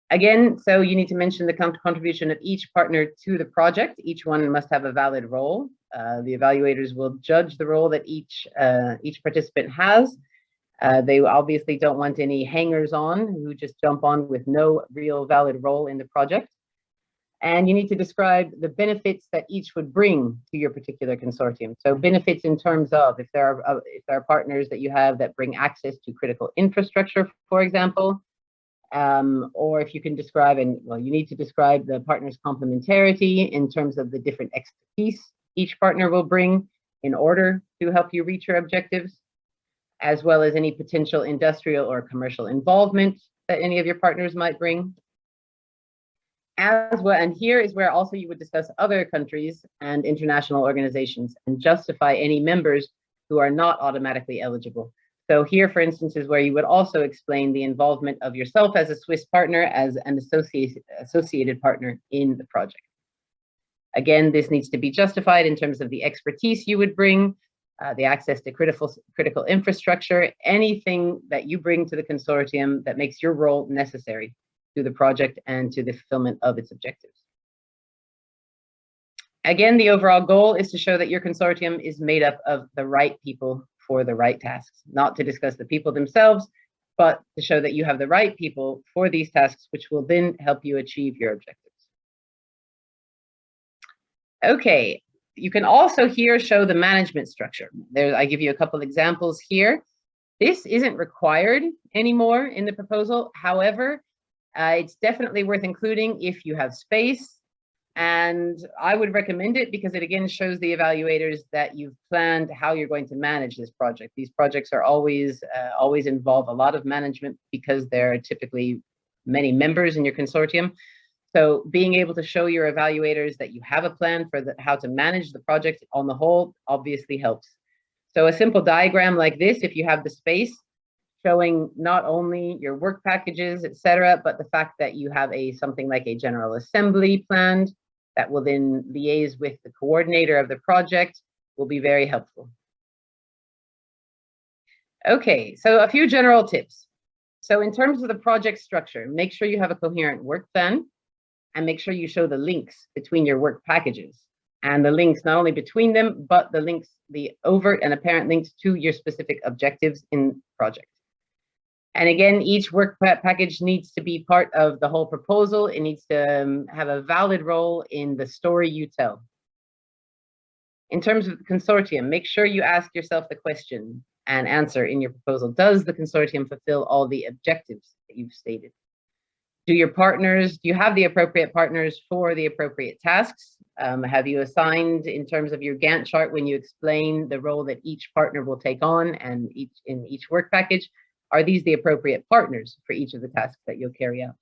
Again, so you need to mention the contribution of each partner to the project. Each one must have a valid role. The evaluators will judge the role that each participant has. They obviously don't want any hangers-on who just jump on with no real valid role in the project. And you need to describe the benefits that each would bring to your particular consortium. So benefits in terms of if there are partners that you have that bring access to critical infrastructure, for example, or if you can describe, and well, you need to describe the partner's complementarity in terms of the different expertise each partner will bring in order to help you reach your objectives, as well as any potential industrial or commercial involvement that any of your partners might bring. As well, and here is where also you would discuss other countries and international organizations and justify any members who are not automatically eligible. So here, for instance, is where you would also explain the involvement of yourself as a Swiss partner, as an associated partner in the project. Again, this needs to be justified in terms of the expertise you would bring, the access to critical infrastructure, anything that you bring to the consortium that makes your role necessary to the project and to the fulfillment of its objectives. Again, the overall goal is to show that your consortium is made up of the right people for the right tasks, not to discuss the people themselves, but to show that you have the right people for these tasks, which will then help you achieve your objectives. Okay, you can also here show the management structure. I give you a couple examples here. This isn't required anymore in the proposal. However, it's definitely worth including if you have space. And I would recommend it because it again shows the evaluators that you've planned how you're going to manage this project. These projects are always involve a lot of management because there are typically many members in your consortium. So being able to show your evaluators that you have a plan for how to manage the project on the whole obviously helps. So a simple diagram like this, if you have the space, showing not only your work packages, etc., but the fact that you have something like a general assembly planned that will then liaise with the coordinator of the project will be very helpful. Okay, so a few general tips. So in terms of the project structure, make sure you have a coherent work plan and make sure you show the links between your work packages and the links not only between them, but the links, the overt and apparent links to your specific objectives in the project. And again, each work package needs to be part of the whole proposal. It needs to have a valid role in the story you tell. In terms of the consortium, make sure you ask yourself the question and answer in your proposal. Does the consortium fulfill all the objectives that you've stated? Do you have the appropriate partners for the appropriate tasks? Have you assigned in terms of your Gantt chart when you explain the role that each partner will take on and in each work package? Are these the appropriate partners for each of the tasks that you'll carry out?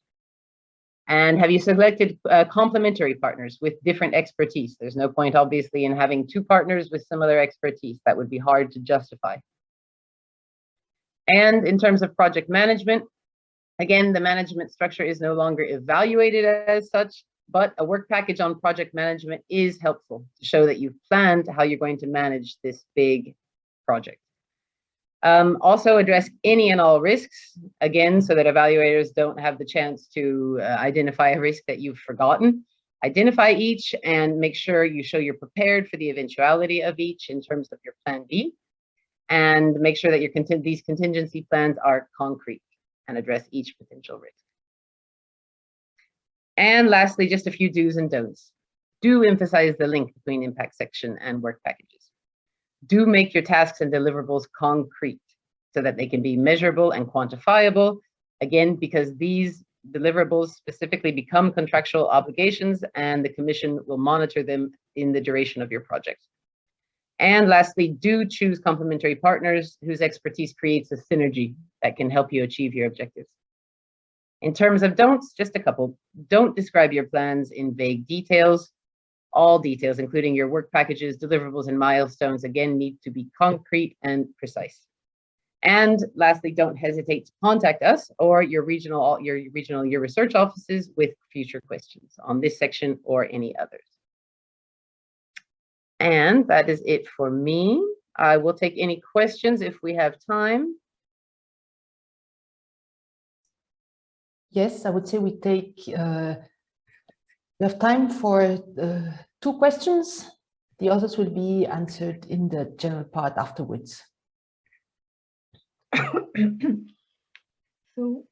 And have you selected complementary partners with different expertise? There's no point, obviously, in having two partners with similar expertise. That would be hard to justify. And in terms of project management, again, the management structure is no longer evaluated as such, but a work package on project management is helpful to show that you've planned how you're going to manage this big project. Also address any and all risks, again, so that evaluators don't have the chance to identify a risk that you've forgotten. Identify each and make sure you show you're prepared for the eventuality of each in terms of your plan B, and make sure that these contingency plans are concrete and address each potential risk. And lastly, just a few do's and don'ts. Do emphasize the link between impact section and work packages. Do make your tasks and deliverables concrete so that they can be measurable and quantifiable, again, because these deliverables specifically become contractual obligations and the Commission will monitor them in the duration of your project. And lastly, do choose complementary partners whose expertise creates a synergy that can help you achieve your objectives. In terms of don'ts, just a couple. Don't describe your plans in vague details. All details, including your work packages, deliverables, and milestones, again, need to be concrete and precise. And lastly, don't hesitate to contact us or your regional Euresearch offices with future questions on this section or any others. And that is it for me. I will take any questions if we have time. Yes, I would say we have time for 2 questions. The others will be answered in the general part afterwards. So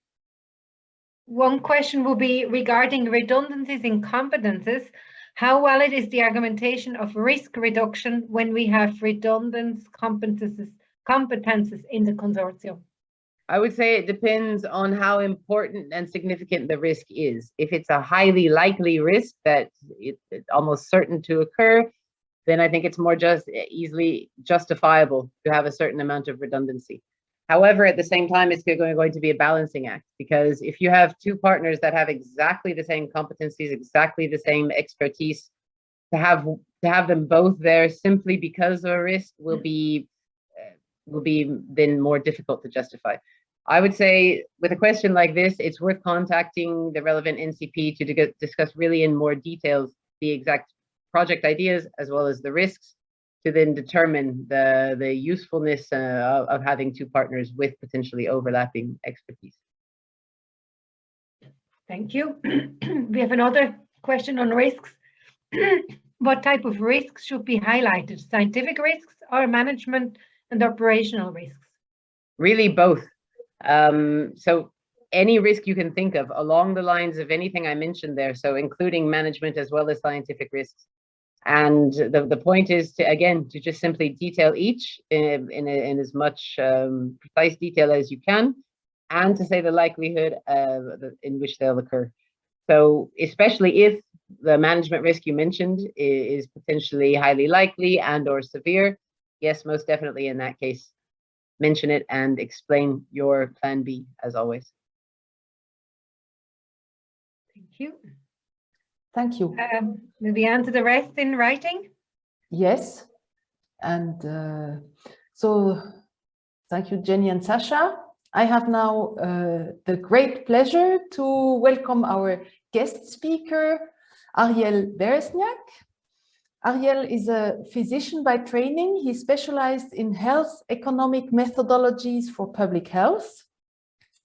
One question will be regarding redundancies in competences. How valid is the argumentation of risk reduction when we have redundant competences in the consortium? I would say it depends on how important and significant the risk is. If it's a highly likely risk that it's almost certain to occur, then I think it's more easily justifiable to have a certain amount of redundancy. However, at the same time, it's going to be a balancing act, because if you have two partners that have exactly the same competencies, exactly the same expertise, to have them both there simply because of a risk will be then more difficult to justify. I would say with a question like this, it's worth contacting the relevant NCP to discuss really in more details the exact project ideas as well as the risks, to then determine the usefulness of having two partners with potentially overlapping expertise. Thank you. We have another question on risks. What type of risks should be highlighted? Scientific risks or management and operational risks? Really both. So any risk you can think of along the lines of anything I mentioned there, so including management as well as scientific risks. And the point is to just simply detail each in as much precise detail as you can, and to say the likelihood in which they'll occur. So especially if the management risk you mentioned is potentially highly likely and or severe, yes, most definitely in that case, mention it and explain your plan B as always. Thank you. Thank you. Will we answer the rest in writing? Yes. And so thank you, Jenny and Sasha. I have now the great pleasure to welcome our guest speaker, Ariel Beresniak. Ariel is a physician by training. He specialized in health economic methodologies for public health.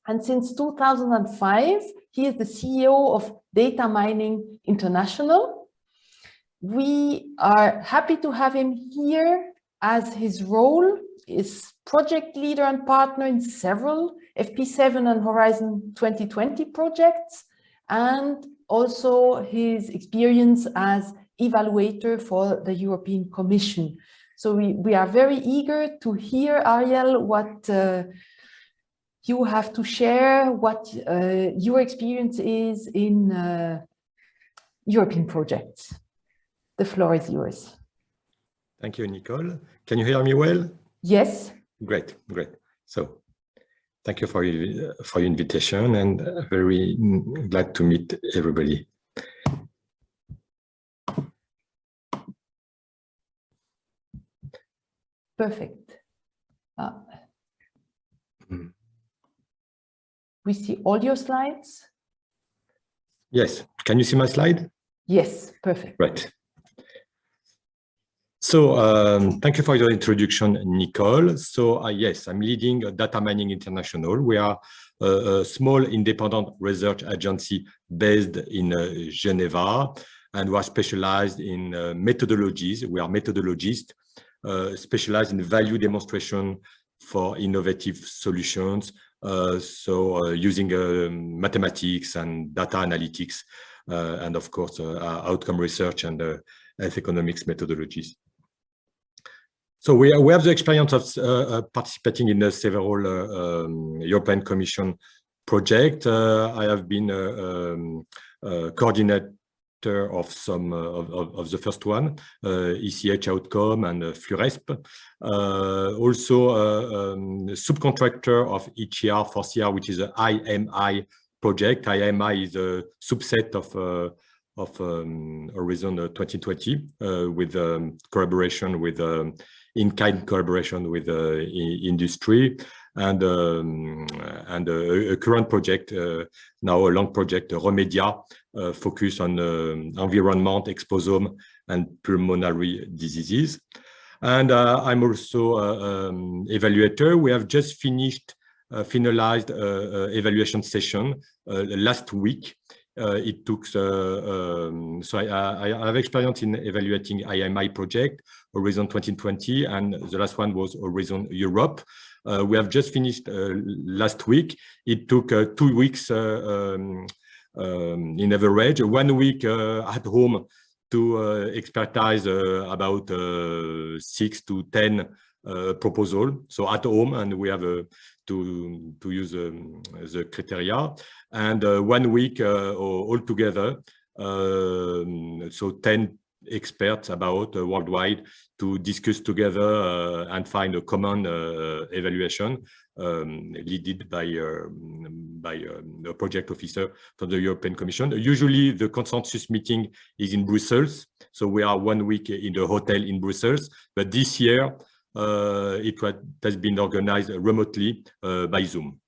And since 2005, he is the CEO of Data Mining International. We are happy to have him here, as his role is project leader and partner in several FP7 and Horizon 2020 projects, and also his experience as evaluator for the European Commission. So we are very eager to hear, Ariel, what you have to share, what your experience is in European projects. The floor is yours. Thank you, Nicole. Can you hear me well? Yes. Great, great. So thank you for your invitation, and very glad to meet everybody. Perfect. We see all your slides? Yes. Can you see my slide? Yes, perfect. Right. So thank you for your introduction, Nicole. So yes, I'm leading Data Mining International. We are a small independent research agency based in Geneva, and we are specialized in methodologies. We are methodologists specialized in value demonstration for innovative solutions. Using mathematics and data analytics, and of course, outcome research and health economics methodologies. So we have the experience of participating in several European Commission projects. I have been coordinator of some of the first one, ECH Outcome and FLURESP. Also subcontractor of ECR for CR, which is an IMI project. IMI is a subset of Horizon 2020 with collaboration with in-kind collaboration with industry, and a current project, now a long project, Remedia, focus on environment, exposome, and pulmonary diseases. And I'm also evaluator. We have just finalized evaluation session last week. It took, so I have experience in evaluating IMI project, Horizon 2020, and the last one was Horizon Europe. We have just finished last week. It took 2 weeks in average, 1 week at home to expertise about 6 to 10 proposal. So at home, and we have to use the criteria, and 1 week all together. So 10 experts about worldwide to discuss together and find a common evaluation led by a project officer from the European Commission. Usually the consensus meeting is in Brussels. So we are 1 week in the hotel in Brussels, but this year it has been organized remotely by Zoom.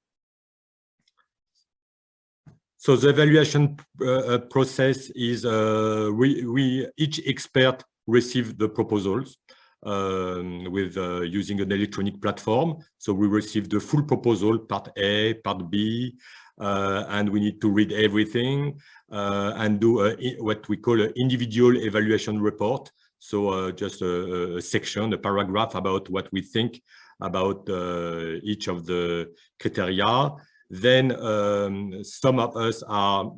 So the evaluation process is each expert receives the proposals with using an electronic platform. So we receive the full proposal, part A, part B, and we need to read everything and do what we call an individual evaluation report. So just a section, a paragraph about what we think about each of the criteria. Then some of us are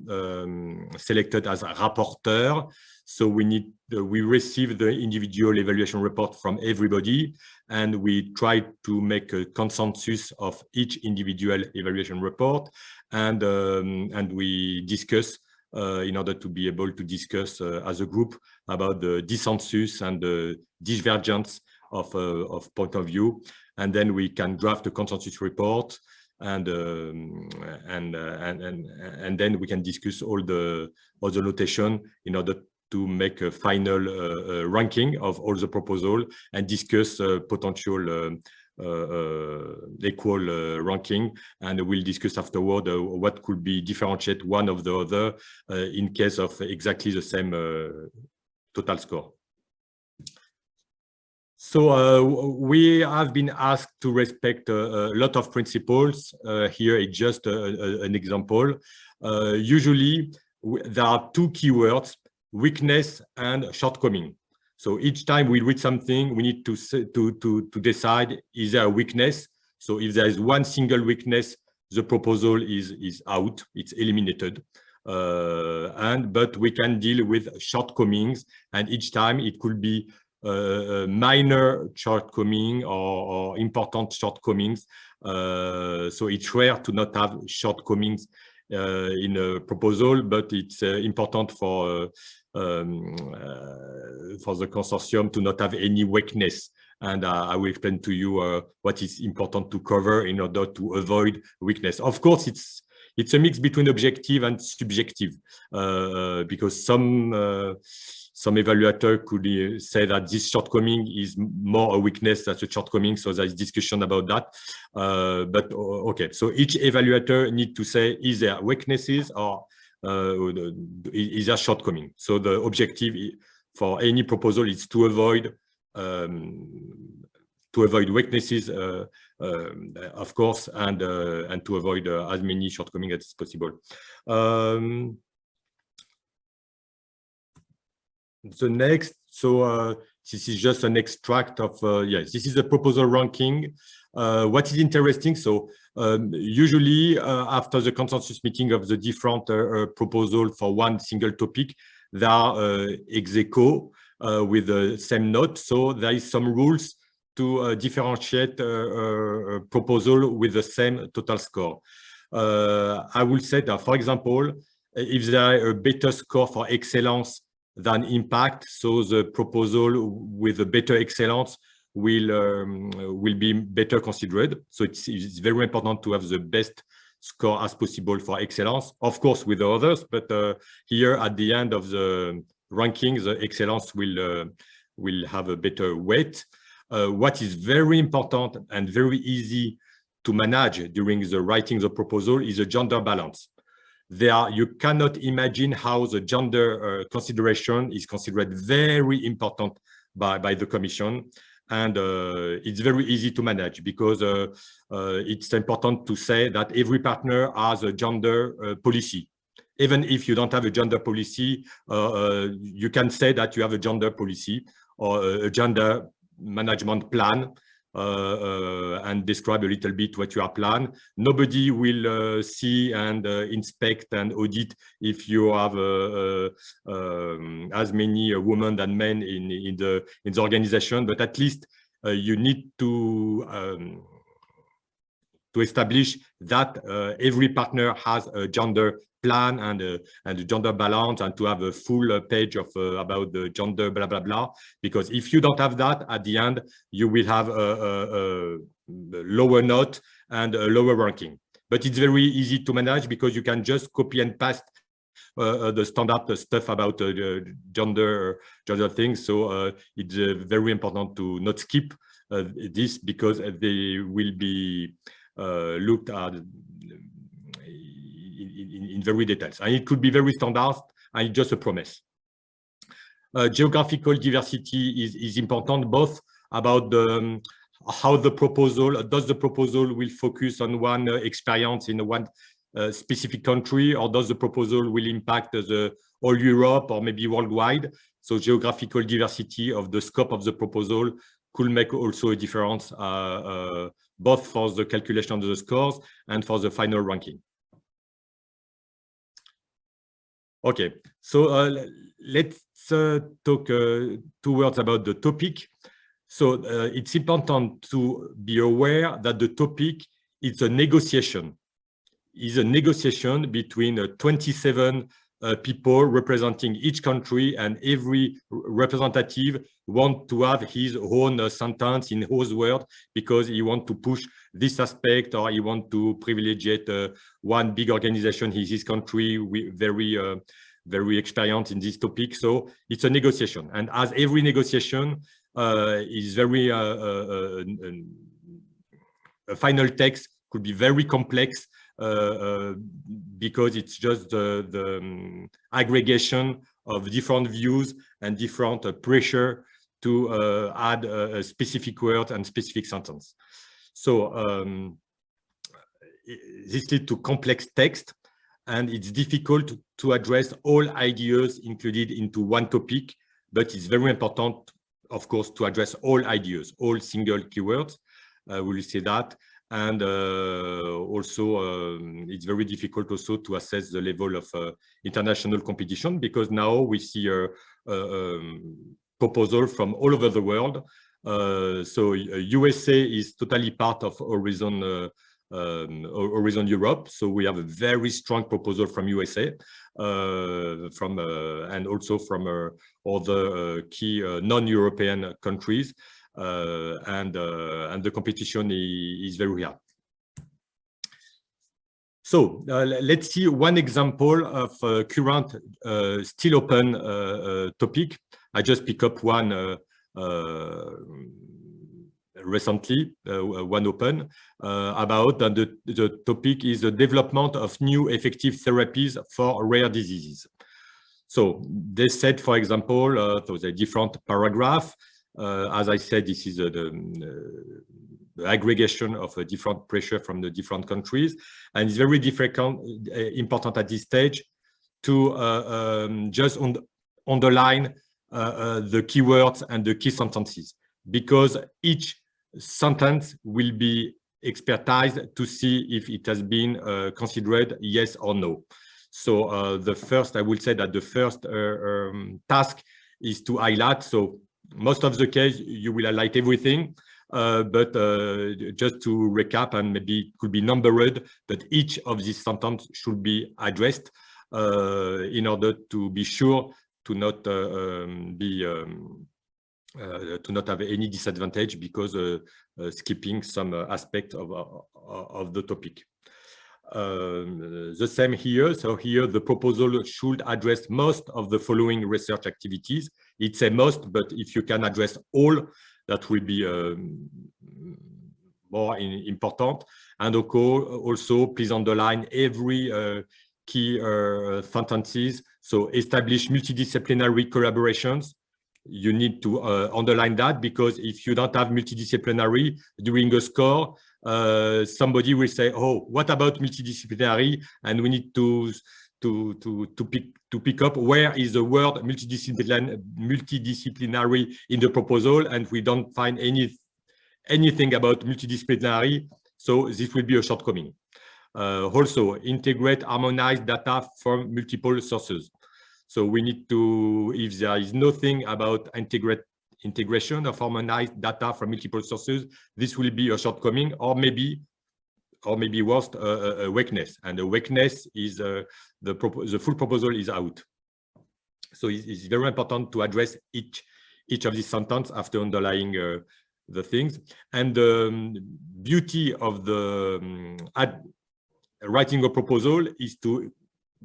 selected as a rapporteur. So we receive the individual evaluation report from everybody, and we try to make a consensus of each individual evaluation report, and we discuss in order to be able to discuss as a group about the dissensus and the divergence of point of view, and then we can draft a consensus report. And then we can discuss all the notation in order to make a final ranking of all the proposal and discuss potential equal ranking. And we'll discuss afterward what could be differentiate one of the other in case of exactly the same total score. So we have been asked to respect a lot of principles. Here it's just an example. Usually there are 2 keywords, weakness and shortcoming. So each time we read something, we need to decide, is there a weakness? So if there is one single weakness, the proposal is out, it's eliminated. But we can deal with shortcomings, and each time it could be minor shortcoming or important shortcomings. So it's rare to not have shortcomings in a proposal, but it's important for the consortium to not have any weakness. And I will explain to you what is important to cover in order to avoid weakness. Of course, it's a mix between objective and subjective, because some evaluator could say that this shortcoming is more a weakness than a shortcoming, so there is discussion about that. But okay, so each evaluator needs to say, is there weaknesses or is there shortcoming? So the objective for any proposal is to avoid weaknesses, of course, and to avoid as many shortcomings as possible. The next, so this is just an extract of, yes, this is a proposal ranking. What is interesting, so usually after the consensus meeting of the different proposal for one single topic, they are ex aequo with the same note. So there is some rules to differentiate a proposal with the same total score. I will say that, for example, if there is a better score for excellence than impact, so the proposal with a better excellence will be better considered. So it's very important to have the best score as possible for excellence, of course with the others, but here at the end of the ranking, the excellence will have a better weight. What is very important and very easy to manage during the writing the proposal is a gender balance. You cannot imagine how the gender consideration is considered very important by the Commission, and it's very easy to manage because it's important to say that every partner has a gender policy. Even if you don't have a gender policy, you can say that you have a gender policy or a gender management plan and describe a little bit what you are planning. Nobody will see and inspect and audit if you have as many women than men in the organization, but at least you need to establish that every partner has a gender plan and a gender balance, and to have a full page of about the gender blah blah blah. Because if you don't have that, at the end you will have a lower note and a lower ranking. But it's very easy to manage because you can just copy and paste the standard stuff about gender things. So it's very important to not skip this, because they will be looked at in very details, and it could be very standard and it's just a promise. Geographical diversity is important, both about the how the proposal will focus on one experience in one specific country, or does the proposal will impact the all Europe or maybe worldwide. So geographical diversity of the scope of the proposal could make also a difference, both for the calculation of the scores and for the final ranking. Okay, so let's talk 2 words about the topic. So it's important to be aware that the topic is a negotiation. Is a negotiation between 27 people representing each country, and every representative wants to have his own sentence in his word, because he wants to push this aspect, or he wants to privilege one big organization in his country with very experienced in this topic. So it's a negotiation, and as every negotiation is very a final text could be very complex, because it's just the aggregation of different views and different pressure to add a specific word and specific sentence. So this leads to complex text, and it's difficult to address all ideas included into one topic, but it's very important, of course, to address all ideas, all single keywords. We will see that. And also, it's very difficult also to assess the level of international competition, because now we see a proposal from all over the world. So USA is totally part of Horizon Europe. So we have a very strong proposal from USA, and also from other key non-European countries. And the competition is very hard. So let's see one example of a current still open topic. I just pick up one recently, one open about, and the topic is the development of new effective therapies for rare diseases. So they said, for example, so the different paragraph. As I said, this is the aggregation of a different pressure from the different countries, and it's very important at this stage to just underline the keywords and the key sentences, because each sentence will be expertised to see if it has been considered yes or no. So the first, I will say that the first task is to highlight. So most of the case, you will highlight everything, but just to recap, and maybe it could be numbered, but each of these sentences should be addressed in order to be sure to not have any disadvantage because skipping some aspect of the topic. The same here. So here the proposal should address most of the following research activities. It's a must, but if you can address all, that will be more important. And also please underline every key sentences. So establish multidisciplinary collaborations. You need to underline that, because if you don't have multidisciplinary during a score, somebody will say, "Oh, what about multidisciplinary?" And we need to pick up where is the word multidisciplinary in the proposal, and we don't find anything about multidisciplinary, so this will be a shortcoming. Also, integrate harmonized data from multiple sources. So we need to, if there is nothing about integration of harmonized data from multiple sources, this will be a shortcoming, or maybe worst, a weakness. And the weakness is the full proposal is out. So it's very important to address each of these sentences after underlying the things. And the beauty of the writing a proposal is to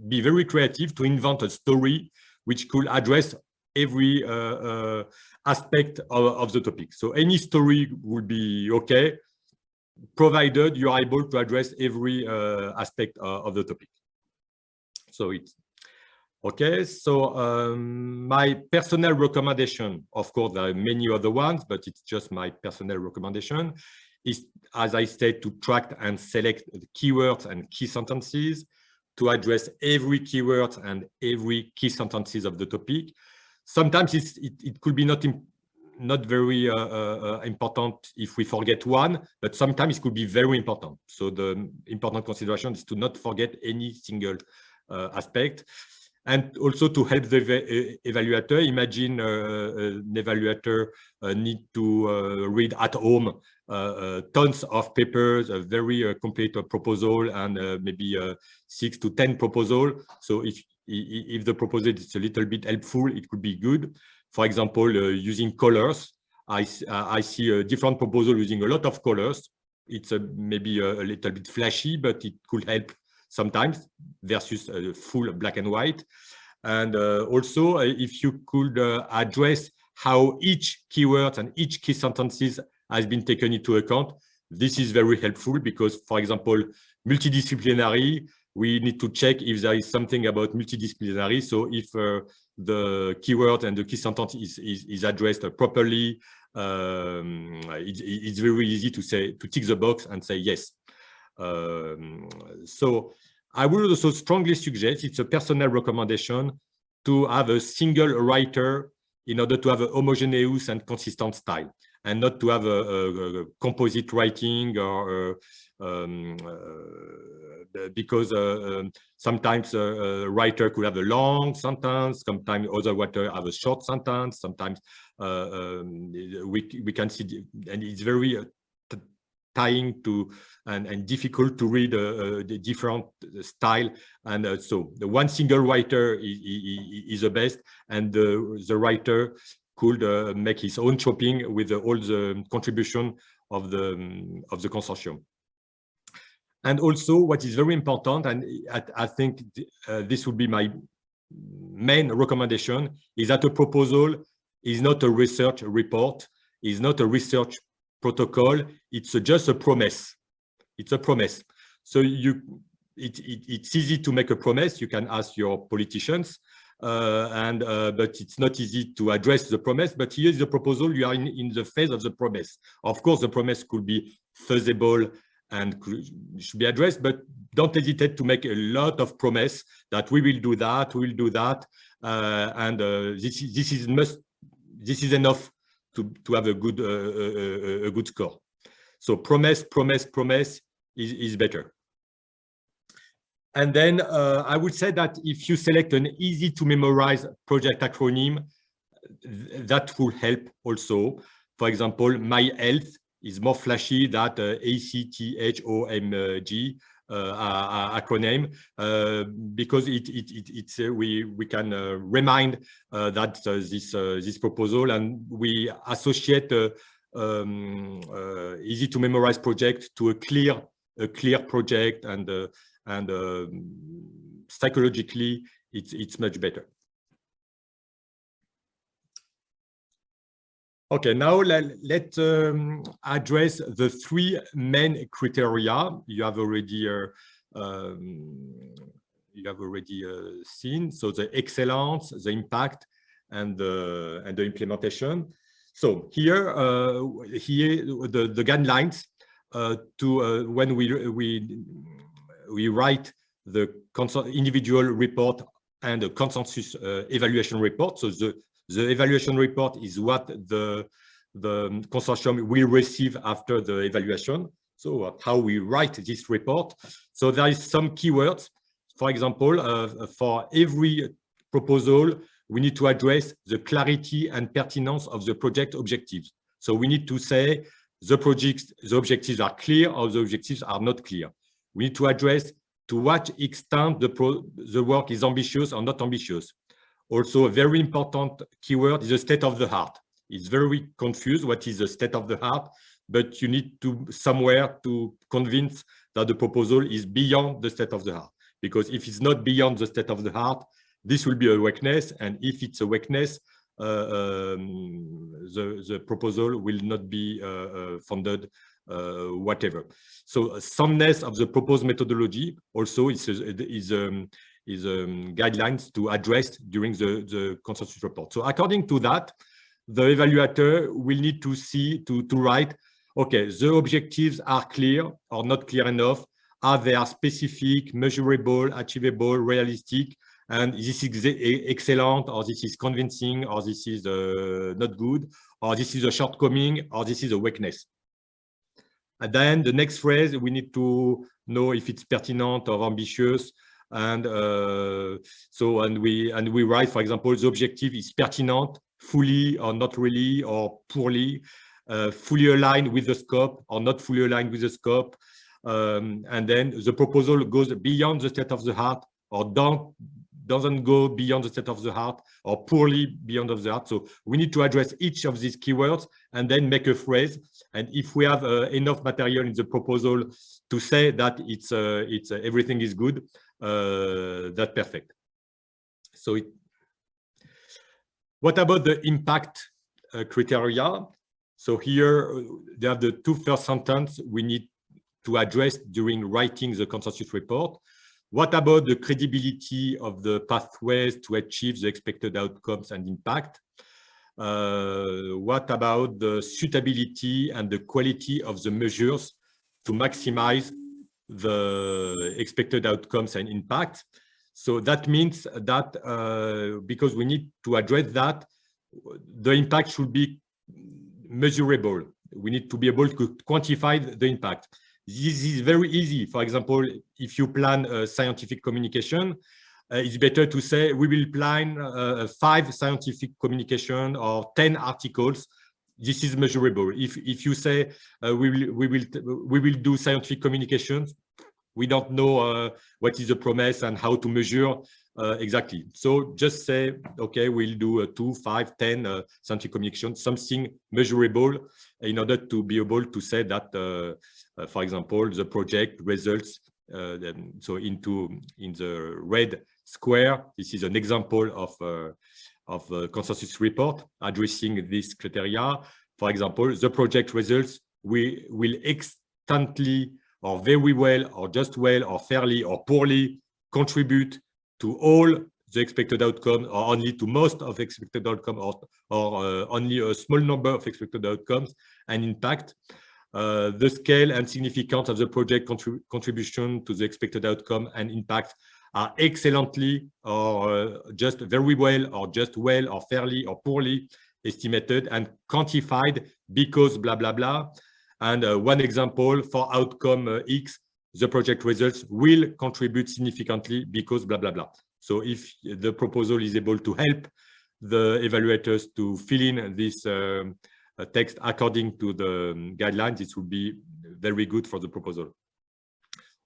be very creative, to invent a story which could address every aspect of the topic. So any story would be okay, provided you are able to address every aspect of the topic. So it's okay. So my personal recommendation, of course, there are many other ones, but it's just my personal recommendation, is, as I said, to track and select the keywords and key sentences, to address every keyword and every key sentences of the topic. Sometimes it could be not very important if we forget one, but sometimes it could be very important. So the important consideration is to not forget any single aspect. And also to help the evaluator. Imagine an evaluator need to read at home tons of papers, a very complete proposal, and maybe 6 to 10 proposals. So if the proposal is a little bit helpful, it could be good. For example, using colors, I see a different proposal using a lot of colors. It's maybe a little bit flashy, but it could help sometimes versus full black and white. And also, if you could address how each keyword and each key sentences has been taken into account, this is very helpful because, for example, multidisciplinary, we need to check if there is something about multidisciplinary. So if the keyword and the key sentence is addressed properly, it's very easy to tick the box and say yes. So I would also strongly suggest, it's a personal recommendation, to have a single writer in order to have a homogeneous and consistent style, and not to have a composite writing, or because sometimes a writer could have a long sentence, sometimes other writer have a short sentence, sometimes we can see, and it's very tying to and difficult to read the different style, and so the one single writer is the best, and the writer could make his own shopping with all the contribution of the consortium. And also, what is very important, and I think this would be my main recommendation, is that a proposal is not a research report, is not a research protocol, it's just a promise. It's a promise. So it's easy to make a promise. You can ask your politicians, but it's not easy to address the promise. But here is the proposal. You are in the phase of the promise. Of course, the promise could be feasible and should be addressed, but don't hesitate to make a lot of promise that we will do that, we will do that, and this is enough to have a good score. So promise is better. And then I would say that if you select an easy to memorize project acronym, that will help also. For example, My Health is more flashy than ACTHOMG acronym, because we can remind that this proposal, and we associate easy to memorize project to a clear project, and psychologically it's much better. Okay, now let's address the 3 main criteria you have already seen. So the excellence, the impact, and the implementation. So here the guidelines to when we write the individual report and the consensus evaluation report. So the evaluation report is what the the consortium will receive after the evaluation. So how we write this report. So there is some keywords. For example, for every proposal, we need to address the clarity and pertinence of the project objectives. So we need to say the objectives are clear or the objectives are not clear. We need to address to what extent the work is ambitious or not ambitious. Also, a very important keyword is the state of the art. It's very confused what is the state of the art, but you need to somewhere to convince that the proposal is beyond the state of the art. Because if it's not beyond the state of the art, this will be a weakness, and if it's a weakness, the proposal will not be funded, whatever. So soundness of the proposed methodology also is guidelines to address during the consensus report. So according to that, the evaluator will need to see to write, okay, the objectives are clear or not clear enough. Are they specific, measurable, achievable, realistic? And this is excellent, or this is convincing, or this is not good, or this is a shortcoming, or this is a weakness. And then the next phrase, we need to know if it's pertinent or ambitious. And we write, for example, the objective is pertinent, fully or not really, or poorly, fully aligned with the scope or not fully aligned with the scope. And then the proposal goes beyond the state of the art or doesn't go beyond the state of the art or poorly beyond of the art. So we need to address each of these keywords and then make a phrase. And if we have enough material in the proposal to say that it's everything is good, that's perfect. So what about the impact criteria? So here they have the two first sentences we need to address during writing the consensus report. What about the credibility of the pathways to achieve the expected outcomes and impact? What about the suitability and the quality of the measures to maximize the expected outcomes and impact? So that means that because we need to address that, the impact should be measurable. We need to be able to quantify the impact. This is very easy. For example, if you plan scientific communication, it's better to say we will plan 5 scientific communication or 10 articles. This is measurable. If you say we will do scientific communications, we don't know what is the promise and how to measure exactly. So just say, okay, we'll do 2, 5, 10 scientific communications, something measurable, in order to be able to say that, for example, the project results. So in the red square, this is an example of a consensus report addressing this criteria. For example, the project results will instantly or very well or just well or fairly or poorly contribute to all the expected outcome or only to most of expected outcome or only a small number of expected outcomes and impact. The scale and significance of the project contribution to the expected outcome and impact are excellently or just very well or just well or fairly or poorly estimated and quantified because blah, blah, blah. And one example for outcome X, the project results will contribute significantly because blah, blah, blah. So if the proposal is able to help the evaluators to fill in this text according to the guidelines, it will be very good for the proposal.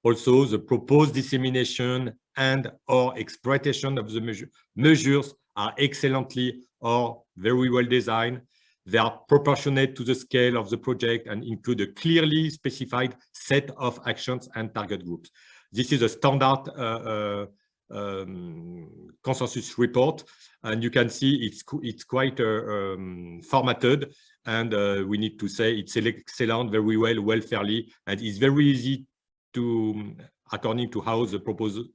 Also, the proposed dissemination and or exploitation of the measures are excellently or very well designed. They are proportionate to the scale of the project and include a clearly specified set of actions and target groups. This is a standard consensus report, and you can see it's quite formatted, and we need to say it's excellent, very well, fairly, and it's very easy to, according to how the proposal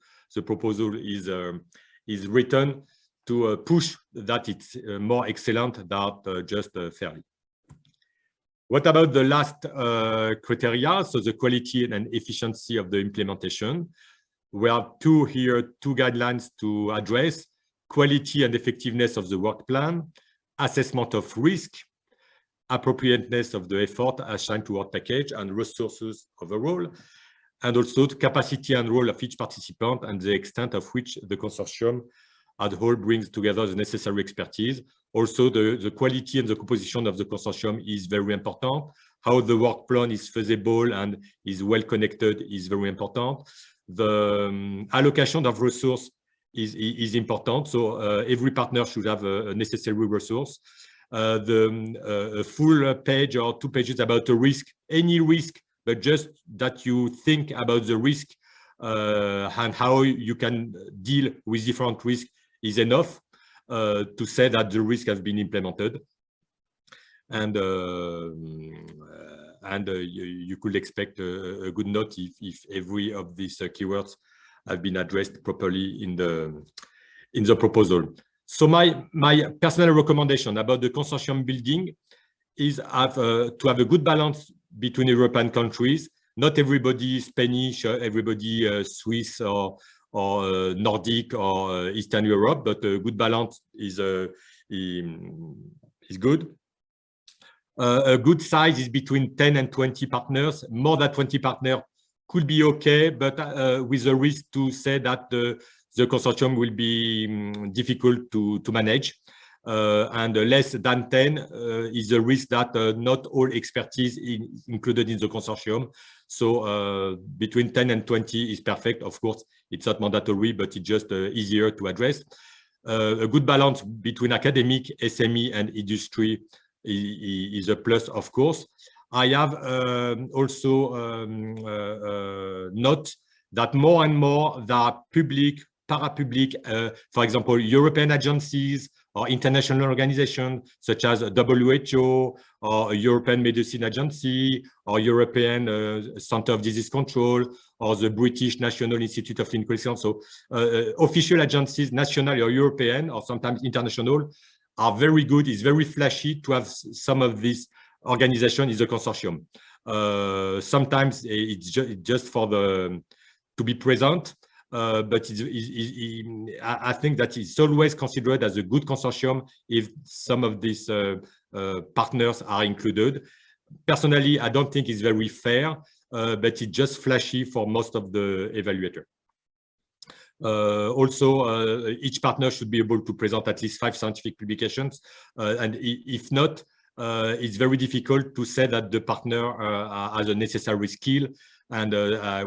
is written, to push that it's more excellent than just fairly. What about the last criteria? So the quality and efficiency of the implementation. We have two guidelines to address: quality and effectiveness of the work plan, assessment of risk, appropriateness of the effort assigned toward package and resources overall, and also the capacity and role of each participant and the extent of which the consortium as a whole brings together the necessary expertise. Also, the quality and the composition of the consortium is very important. How the work plan is feasible and is well connected is very important. The allocation of resource is important. So every partner should have a necessary resource. The full page or 2 pages about the risk, any risk, but just that you think about the risk and how you can deal with different risks is enough to say that the risk has been implemented. And you could expect a good note if every of these keywords have been addressed properly in the proposal. So my personal recommendation about the consortium building is to have a good balance between European countries. Not everybody is Spanish, everybody Swiss or Nordic or Eastern Europe, but a good balance is good. A good size is between 10 and 20 partners. More than 20 partners could be okay, but with the risk to say that the consortium will be difficult to manage. And less than 10 is a risk that not all expertise is included in the consortium. So between 10 and 20 is perfect. Of course, it's not mandatory, but it's just easier to address. A good balance between academic, SME, and industry is a plus, of course. I have also note that more and more the public, para-public, for example, European agencies or international organizations such as WHO or European Medicine Agency or European Center of Disease Control or the British National Institute of Clinical Science. So official agencies, national or European or sometimes international, are very good. It's very flashy to have some of these organizations in the consortium. Sometimes it's just for to be present. But I think that it's always considered as a good consortium if some of these partners are included. Personally, I don't think it's very fair, but it's just flashy for most of the evaluator. Also, each partner should be able to present at least 5 scientific publications, and if not, it's very difficult to say that the partner has a necessary skill. And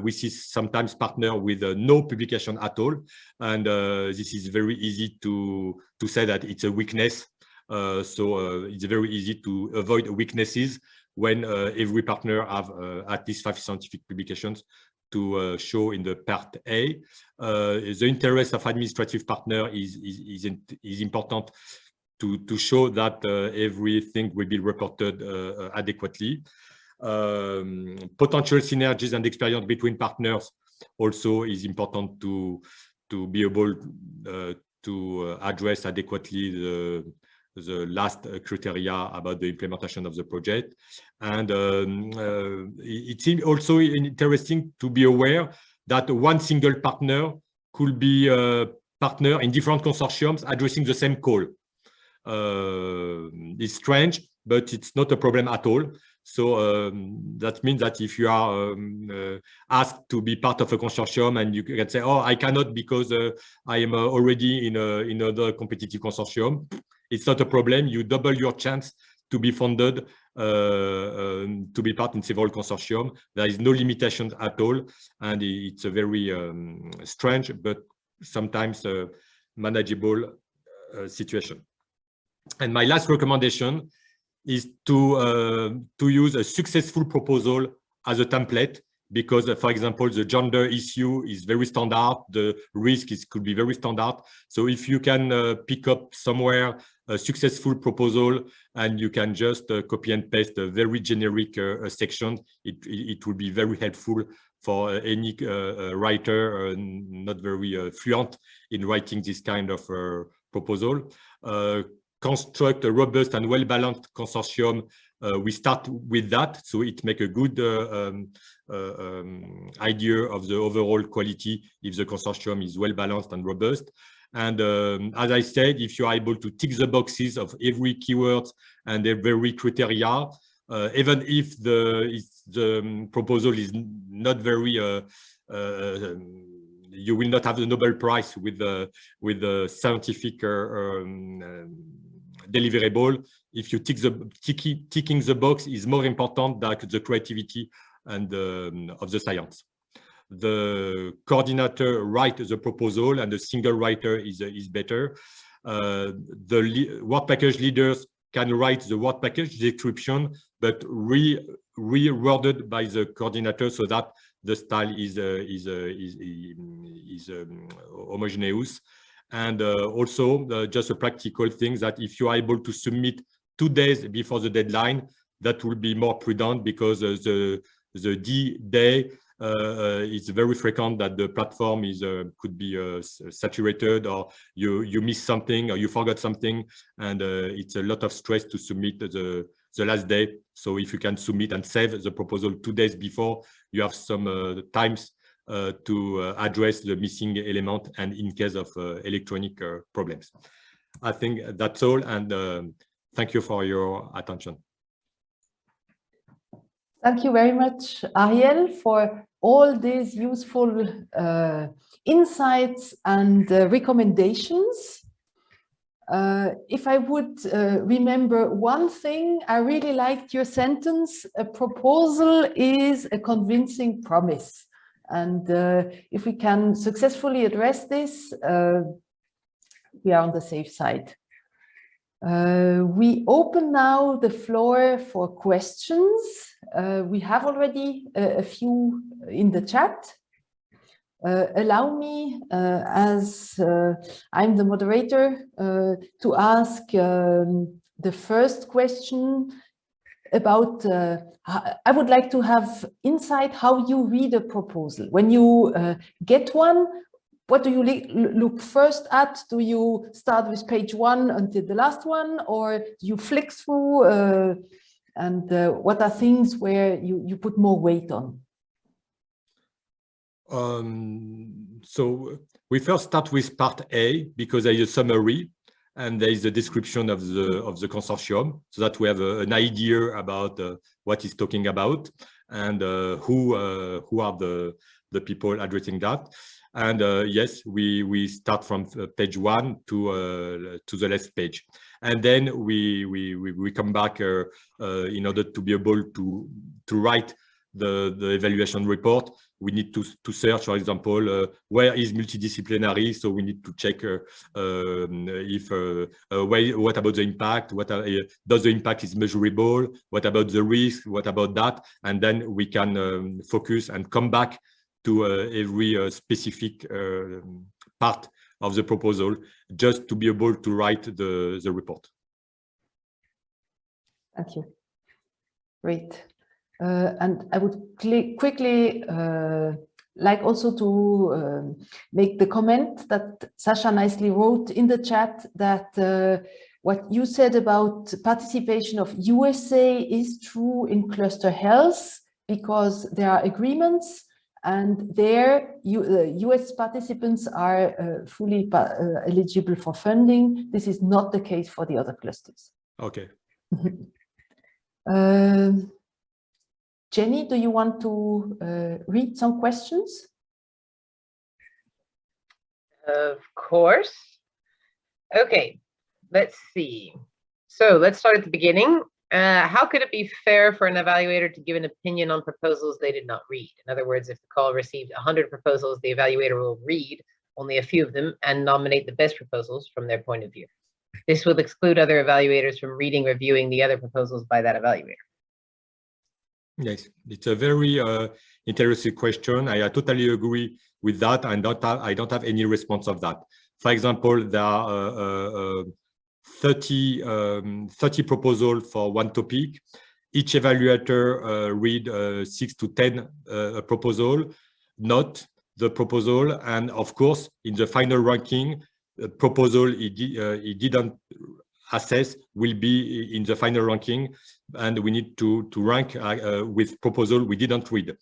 we see sometimes partner with no publication at all, and this is very easy to say that it's a weakness. So it's very easy to avoid weaknesses when every partner have at least 5 scientific publications to show in the part A. The interest of administrative partner is important to show that everything will be reported adequately. Potential synergies and experience between partners also is important to be able to address adequately the last criteria about the implementation of the project. And it's also interesting to be aware that one single partner could be a partner in different consortiums addressing the same call. It's strange, but it's not a problem at all. So that means that if you are asked to be part of a consortium and you can say, oh, I cannot because I am already in another competitive consortium, it's not a problem. You double your chance to be funded to be part in several consortium. There is no limitations at all. And it's a very strange, but sometimes manageable situation. And my last recommendation is to use a successful proposal as a template, because, for example, the gender issue is very standard, the risk could be very standard. So if you can pick up somewhere a successful proposal and you can just copy and paste a very generic section, it will be very helpful for any writer not very fluent in writing this kind of proposal. Construct a robust and well-balanced consortium. We start with that, so it makes a good idea of the overall quality if the consortium is well-balanced and robust. And as I said, if you are able to tick the boxes of every keyword and every criteria, even if the proposal is not very, you will not have the Nobel Prize with the scientific deliverable. If you ticking the box is more important than the creativity and of the science. The coordinator writes the proposal, and the single writer is better. The work package leaders can write the work package description, but reworded by the coordinator so that the style is homogeneous. And also just a practical thing that if you are able to submit 2 days before the deadline, that will be more prudent, because the D-Day it's very frequent that the platform is could be saturated, or you miss something, or you forgot something, and it's a lot of stress to submit the last day. So if you can submit and save the proposal 2 days before, you have some times to address the missing element, and in case of electronic problems. I think that's all, and thank you for your attention. Thank you very much, Ariel, for all these useful insights and recommendations. If I would remember one thing, I really liked your sentence: a proposal is a convincing promise. And if we can successfully address this, we are on the safe side. We open now the floor for questions. We have already a few in the chat. Allow me, as I'm the moderator, to ask the first question about, I would like to have insight how you read a proposal. When you get one, what do you look first at? Do you start with page 1 until the last one, or do you flick through? And what are things where you put more weight on? So we first start with part A, because there is a summary and there is a description of the consortium, so that we have an idea about what it's talking about, and who are the people addressing that. And yes, we start from page 1 to the last page, and then we come back in order to be able to write the evaluation report. We need to search, for example, where is multidisciplinary. So we need to check if what about the impact? Does the impact is measurable? What about the risk? What about that? And then we can focus and come back to every specific part of the proposal, just to be able to write the report. Thank you. Great. And I would quickly like also to make the comment that Sasha nicely wrote in the chat, that what you said about participation of USA is true in cluster health, because there are agreements, and there US participants are fully eligible for funding. This is not the case for the other clusters. Okay. Jenny, do you want to read some questions? Of course. Okay, let's see. So let's start at the beginning. How could it be fair for an evaluator to give an opinion on proposals they did not read? In other words, if the call received 100 proposals, the evaluator will read only a few of them and nominate the best proposals from their point of view. This will exclude other evaluators from reviewing the other proposals by that evaluator. Yes, it's a very interesting question. I totally agree with that. I don't have any response of that. For example, there are 30 proposals for one topic. Each evaluator read 6 to 10 proposal, not the proposal, and of course, in the final ranking, the proposal he didn't assess will be in the final ranking, and we need to rank with proposal we didn't read.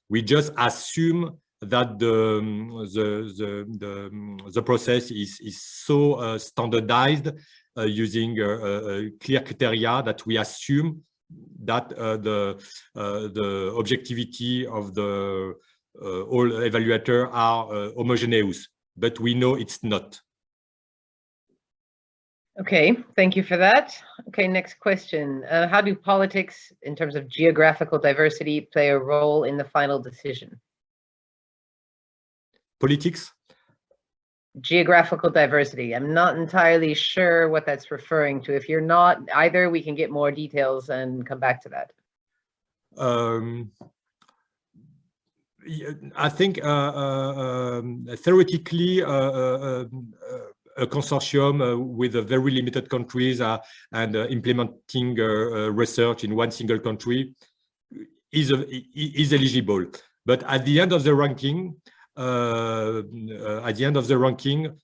We just assume that the process is so standardized using clear criteria that we assume that the objectivity of the all evaluators are homogeneous, but we know it's not. Okay, thank you for that. Okay, next question. How do politics, in terms of geographical diversity, play a role in the final decision? Politics? Geographical diversity. I'm not entirely sure what that's referring to. If you're not either, we can get more details and come back to that. I think theoretically, a consortium with a very limited countries and implementing research in one single country is eligible. But at the end of the ranking,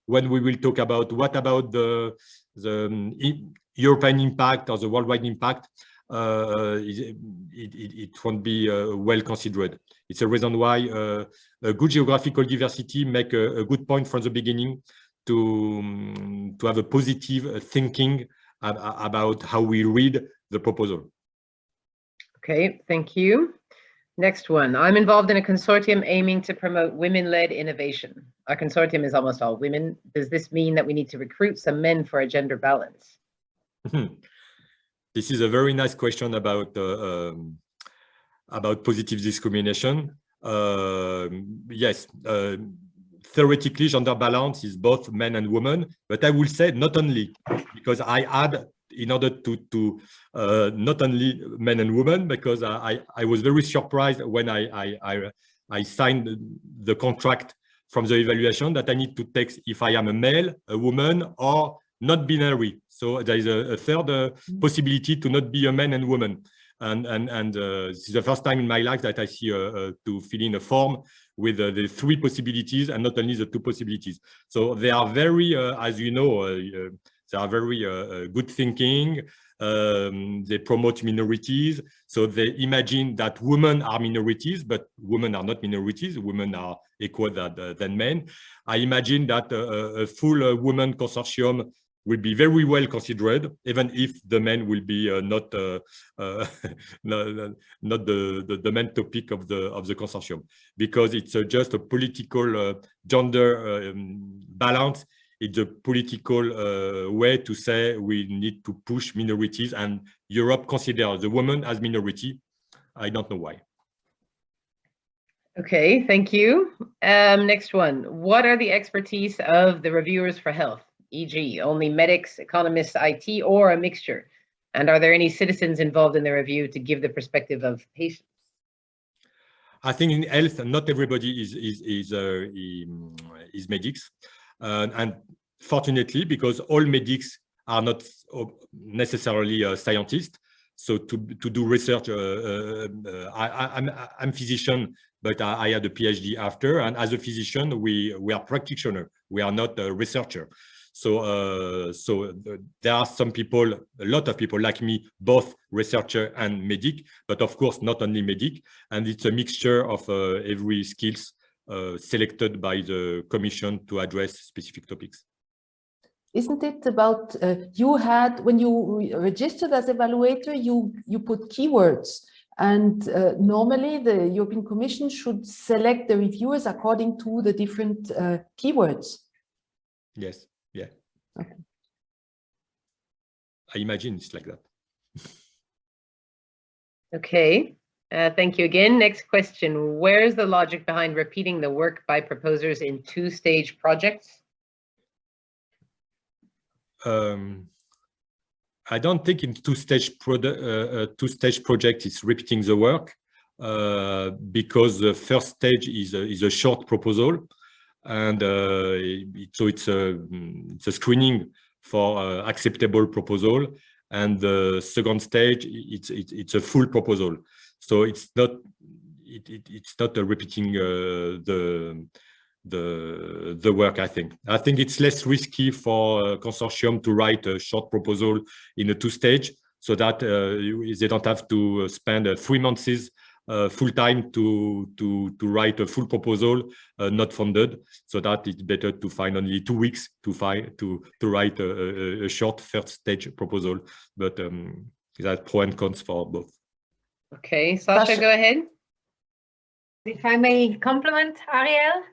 when we will talk about what about the European impact or the worldwide impact, it won't be well considered. It's a reason why a good geographical diversity make a good point from the beginning to have a positive thinking about how we read the proposal. Okay, thank you. Next one. I'm involved in a consortium aiming to promote women-led innovation. Our consortium is almost all women. Does this mean that we need to recruit some men for a gender balance? This is a very nice question about positive discrimination. Yes, theoretically, gender balance is both men and women, but I will say not only, because I add in order to not only men and women, because I was very surprised when I signed the contract from the evaluation that I need to take if I am a male, a woman, or not binary. So there is a third possibility to not be a man and woman. And this is the first time in my life that I see to fill in a form with the three possibilities and not only the two possibilities. So they are very, as you know, they are very good thinking. They promote minorities. So they imagine that women are minorities, but women are not minorities. Women are equal than men. I imagine that a full women consortium will be very well considered, even if the men will be not the main topic of the consortium, because it's just a political gender balance. It's a political way to say we need to push minorities, and Europe considers the woman as minority. I don't know why. Okay, thank you. Next one. What are the expertise of the reviewers for health? E.g., only medics, economists, IT, or a mixture? And are there any citizens involved in the review to give the perspective of patients? I think in health, not everybody is medics, and fortunately, because all medics are not necessarily scientists. So to do research, I'm physician, but I had a PhD after, and as a physician, we are practitioner. We are not a researcher. So there are some people, a lot of people like me, both researcher and medic, but of course not only medic, and it's a mixture of every skills selected by the commission to address specific topics. Isn't it about you had, when you registered as evaluator, you put keywords, and normally the European Commission should select the reviewers according to the different keywords? Yes. Yeah. Okay. I imagine it's like that. Okay, thank you again. Next question. Where is the logic behind repeating the work by proposers in two-stage projects? I don't think in two-stage project is repeating the work, because the first stage is a short proposal. And so it's a screening for acceptable proposal, and the second stage it's a full proposal. So it's not repeating the work. I think it's less risky for a consortium to write a short proposal in a two-stage, so that they don't have to spend 3 months full time to write a full proposal, not funded. So that it's better to find only 2 weeks to write a short first stage proposal. But there's pro and cons for both. Okay, Sasha, go ahead. If I may compliment Ariel,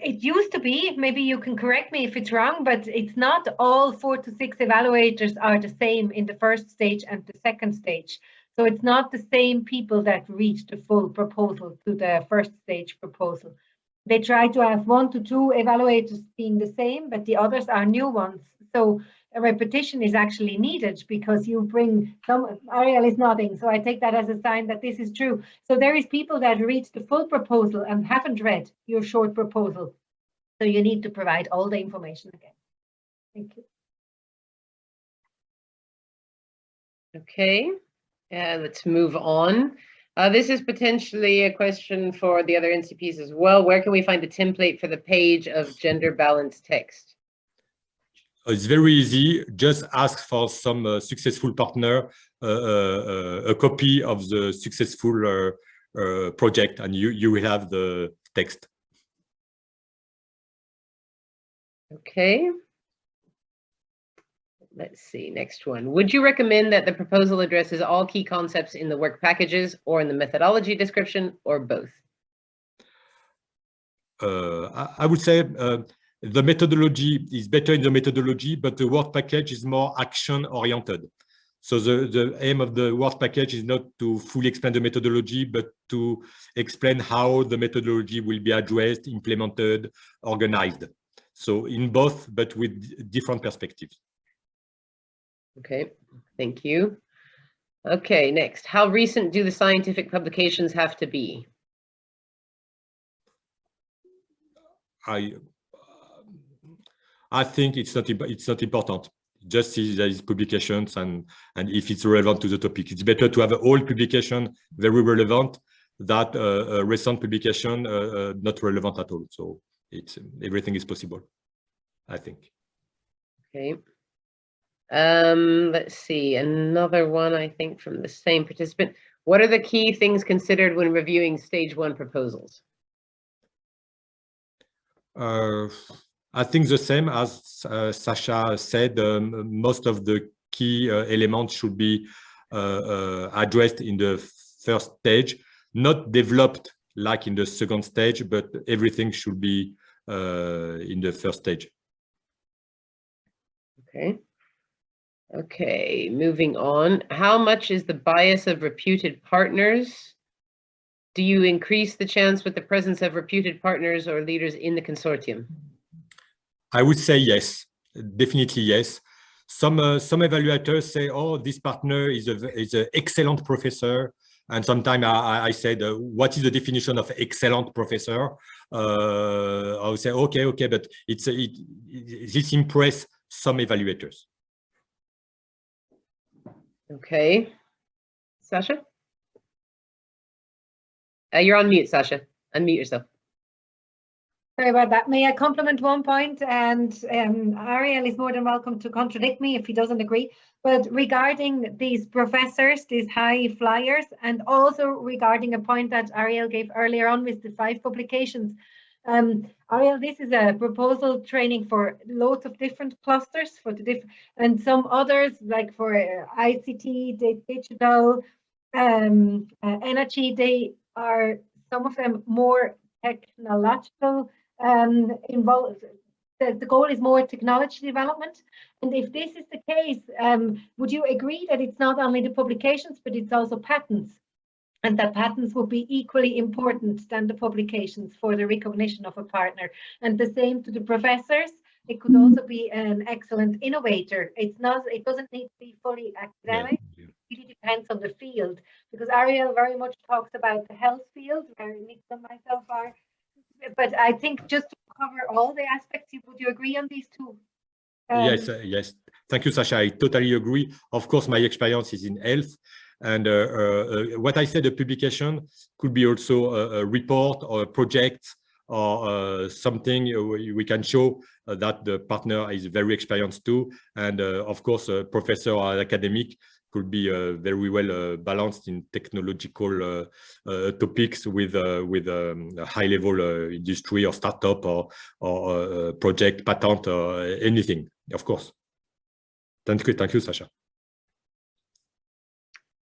it used to be, maybe you can correct me if it's wrong, but it's not all 4 to 6 evaluators are the same in the first stage and the second stage. So it's not the same people that reach the full proposal to the first stage proposal. They try to have 1 to 2 evaluators being the same, but the others are new ones. So a repetition is actually needed because you bring some. Ariel is nodding, so I take that as a sign that this is true. So there is people that read the full proposal and haven't read your short proposal. So you need to provide all the information again. Thank you. Okay, let's move on. This is potentially a question for the other NCPs as well. Where can we find the template for the page of gender balanced text? It's very easy. Just ask for some successful partner a copy of the successful project, and you will have the text. Okay. Let's see, next one. Would you recommend that the proposal addresses all key concepts in the work packages or in the methodology description, or both? I would say the methodology is better in the methodology, but the work package is more action-oriented. So the aim of the work package is not to fully explain the methodology, but to explain how the methodology will be addressed, implemented, organized. So in both, but with different perspectives. Okay, thank you. Okay, next. How recent do the scientific publications have to be? I think it's not important. Just see there is publications and if it's relevant to the topic. It's better to have an old publication very relevant than a recent publication not relevant at all. So everything is possible, I think. Okay. Let's see, another one, I think, from the same participant. What are the key things considered when reviewing stage 1 proposals? I think the same as Sasha said, most of the key elements should be addressed in the first stage, not developed like in the second stage, but everything should be in the first stage. Okay. Okay, moving on. How much is the bias of reputed partners? Do you increase the chance with the presence of reputed partners or leaders in the consortium? I would say yes, definitely yes. Some evaluators say, "Oh, this partner is an excellent professor," and sometimes I said, "What is the definition of excellent professor?" I would say, "Okay, but this impresses some evaluators." Okay, Sasha? You're on mute, Sasha. Unmute yourself. Sorry about that. May I compliment one point? And Ariel is more than welcome to contradict me if he doesn't agree. But regarding these professors, these high flyers, and also regarding a point that Ariel gave earlier on with the 5 publications. Ariel, this is a proposal training for loads of different clusters for the and some others, like for ICT, digital, energy. They are, some of them, more technological involved. The goal is more technology development. And if this is the case, would you agree that it's not only the publications, but it's also patents? And that patents will be equally important than the publications for the recognition of a partner. And the same to the professors. It could also be an excellent innovator. It doesn't need to be fully academic. Yeah. It really depends on the field. Because Ariel very much talks about the health field, where Nick and myself are. But I think just to cover all the aspects, would you agree on these two? Yes. Thank you, Sasha. I totally agree. Of course, my experience is in health. And what I said, a publication could be also a report or a project or something we can show that the partner is very experienced too. And of course, a professor or academic could be very well balanced in technological topics with a high-level industry or startup or project, patent, or anything, of course. Thank you, Sasha.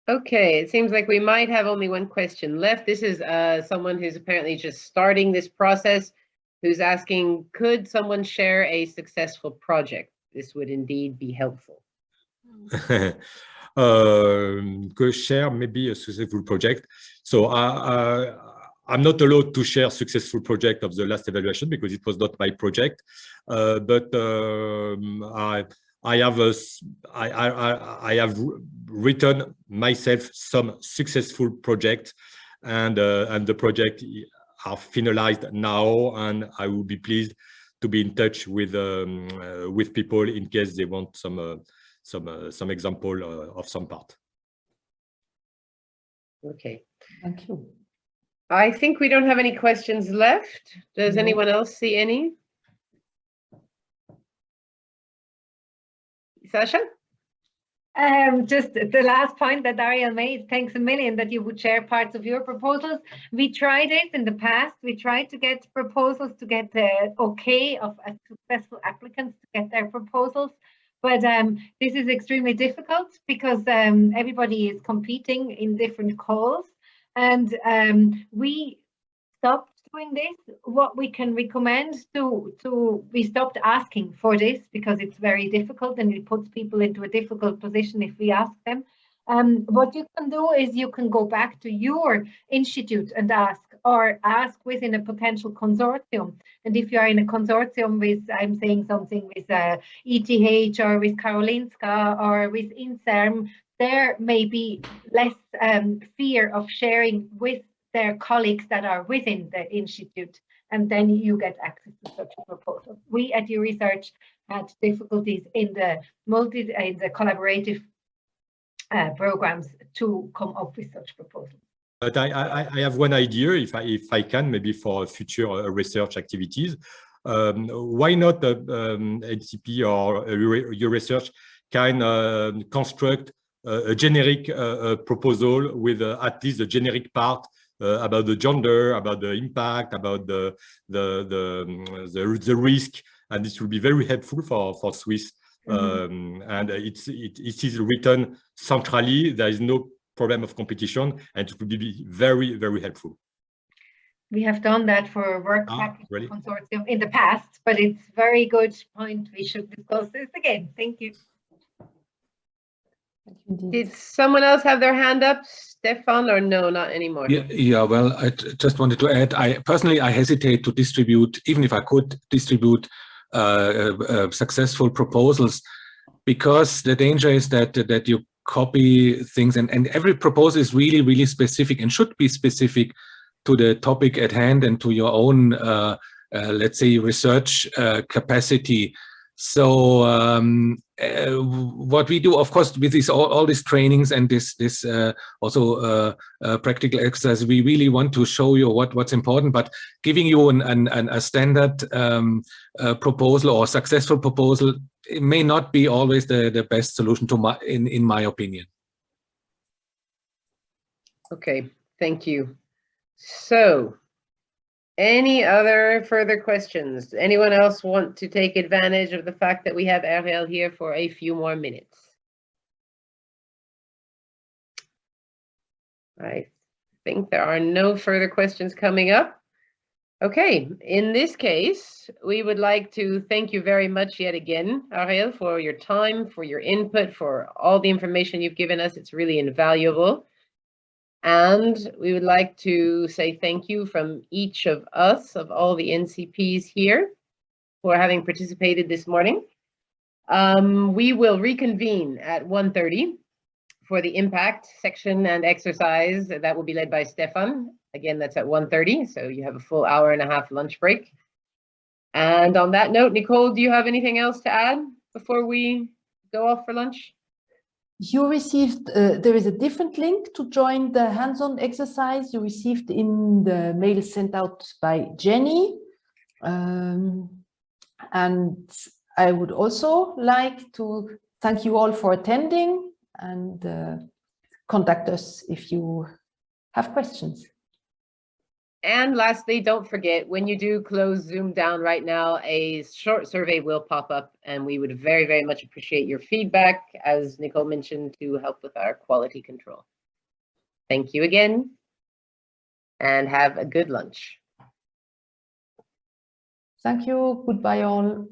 Okay, it seems like we might have only one question left. This is someone who's apparently just starting this process, who's asking, could someone share a successful project? This would indeed be helpful. Could share maybe a successful project. So I'm not allowed to share successful project of the last evaluation because it was not my project, but I have written myself some successful projects, and the project are finalized now, and I will be pleased to be in touch with people in case they want some example of some part. Okay. Thank you. I think we don't have any questions left. Does anyone else see any? Sasha? Just the last point that Ariel made, thanks a million that you would share parts of your proposals. We tried it in the past. We tried to get proposals, to get the okay of successful applicants to get their proposals. But this is extremely difficult because everybody is competing in different calls. And we stopped doing this. What we can recommend we stopped asking for this because it's very difficult and it puts people into a difficult position if we ask them. What you can do is you can go back to your institute and ask, or ask within a potential consortium. And if you are in a consortium with, I'm saying something with ETH or with Karolinska or with INSERM, there may be less fear of sharing with their colleagues that are within the institute, and then you get access to such a proposal. We at Euresearch had difficulties in the collaborative programs to come up with such proposals. But I have one idea, if I can, maybe for future research activities. Why not NCP or Euresearch can construct a generic proposal with at least a generic part about the gender, about the impact, about the risk, and this will be very helpful for Swiss. And it is written centrally. There is no problem of competition, and it will be very, very helpful. We have done that for a work package really? consortium in the past, but it's a very good point. We should discuss this again. Thank you. Did someone else have their hand up, Stefan, or no, not anymore? Yeah, well, I just wanted to add, I hesitate to distribute, even if I could distribute successful proposals, because the danger is that you copy things, and every proposal is really, really specific and should be specific to the topic at hand and to your own, let's say, research capacity. So what we do, of course, with all these trainings and this also practical exercise, we really want to show you what's important, but giving you a standard proposal or successful proposal, it may not be always the best solution in my opinion. Okay, thank you. So, any other further questions? Anyone else want to take advantage of the fact that we have Ariel here for a few more minutes? I think there are no further questions coming up. Okay, in this case, we would like to thank you very much yet again, Ariel, for your time, for your input, for all the information you've given us. It's really invaluable. And we would like to say thank you from each of us, of all the NCPs here, for having participated this morning. We will reconvene at 1:30 for the impact section and exercise. That will be led by Stefan. Again, that's at 1:30, so you have a full hour and a half lunch break. And on that note, Nicole, do you have anything else to add before we go off for lunch? You received, there is a different link to join the hands-on exercise you received in the mail sent out by Jenny. And I would also like to thank you all for attending. and contact us if you have questions. And lastly, don't forget, when you do close Zoom down right now, a short survey will pop up, and we would very, very much appreciate your feedback, as Nicole mentioned, to help with our quality control. Thank you again, and have a good lunch. Thank you. Goodbye all.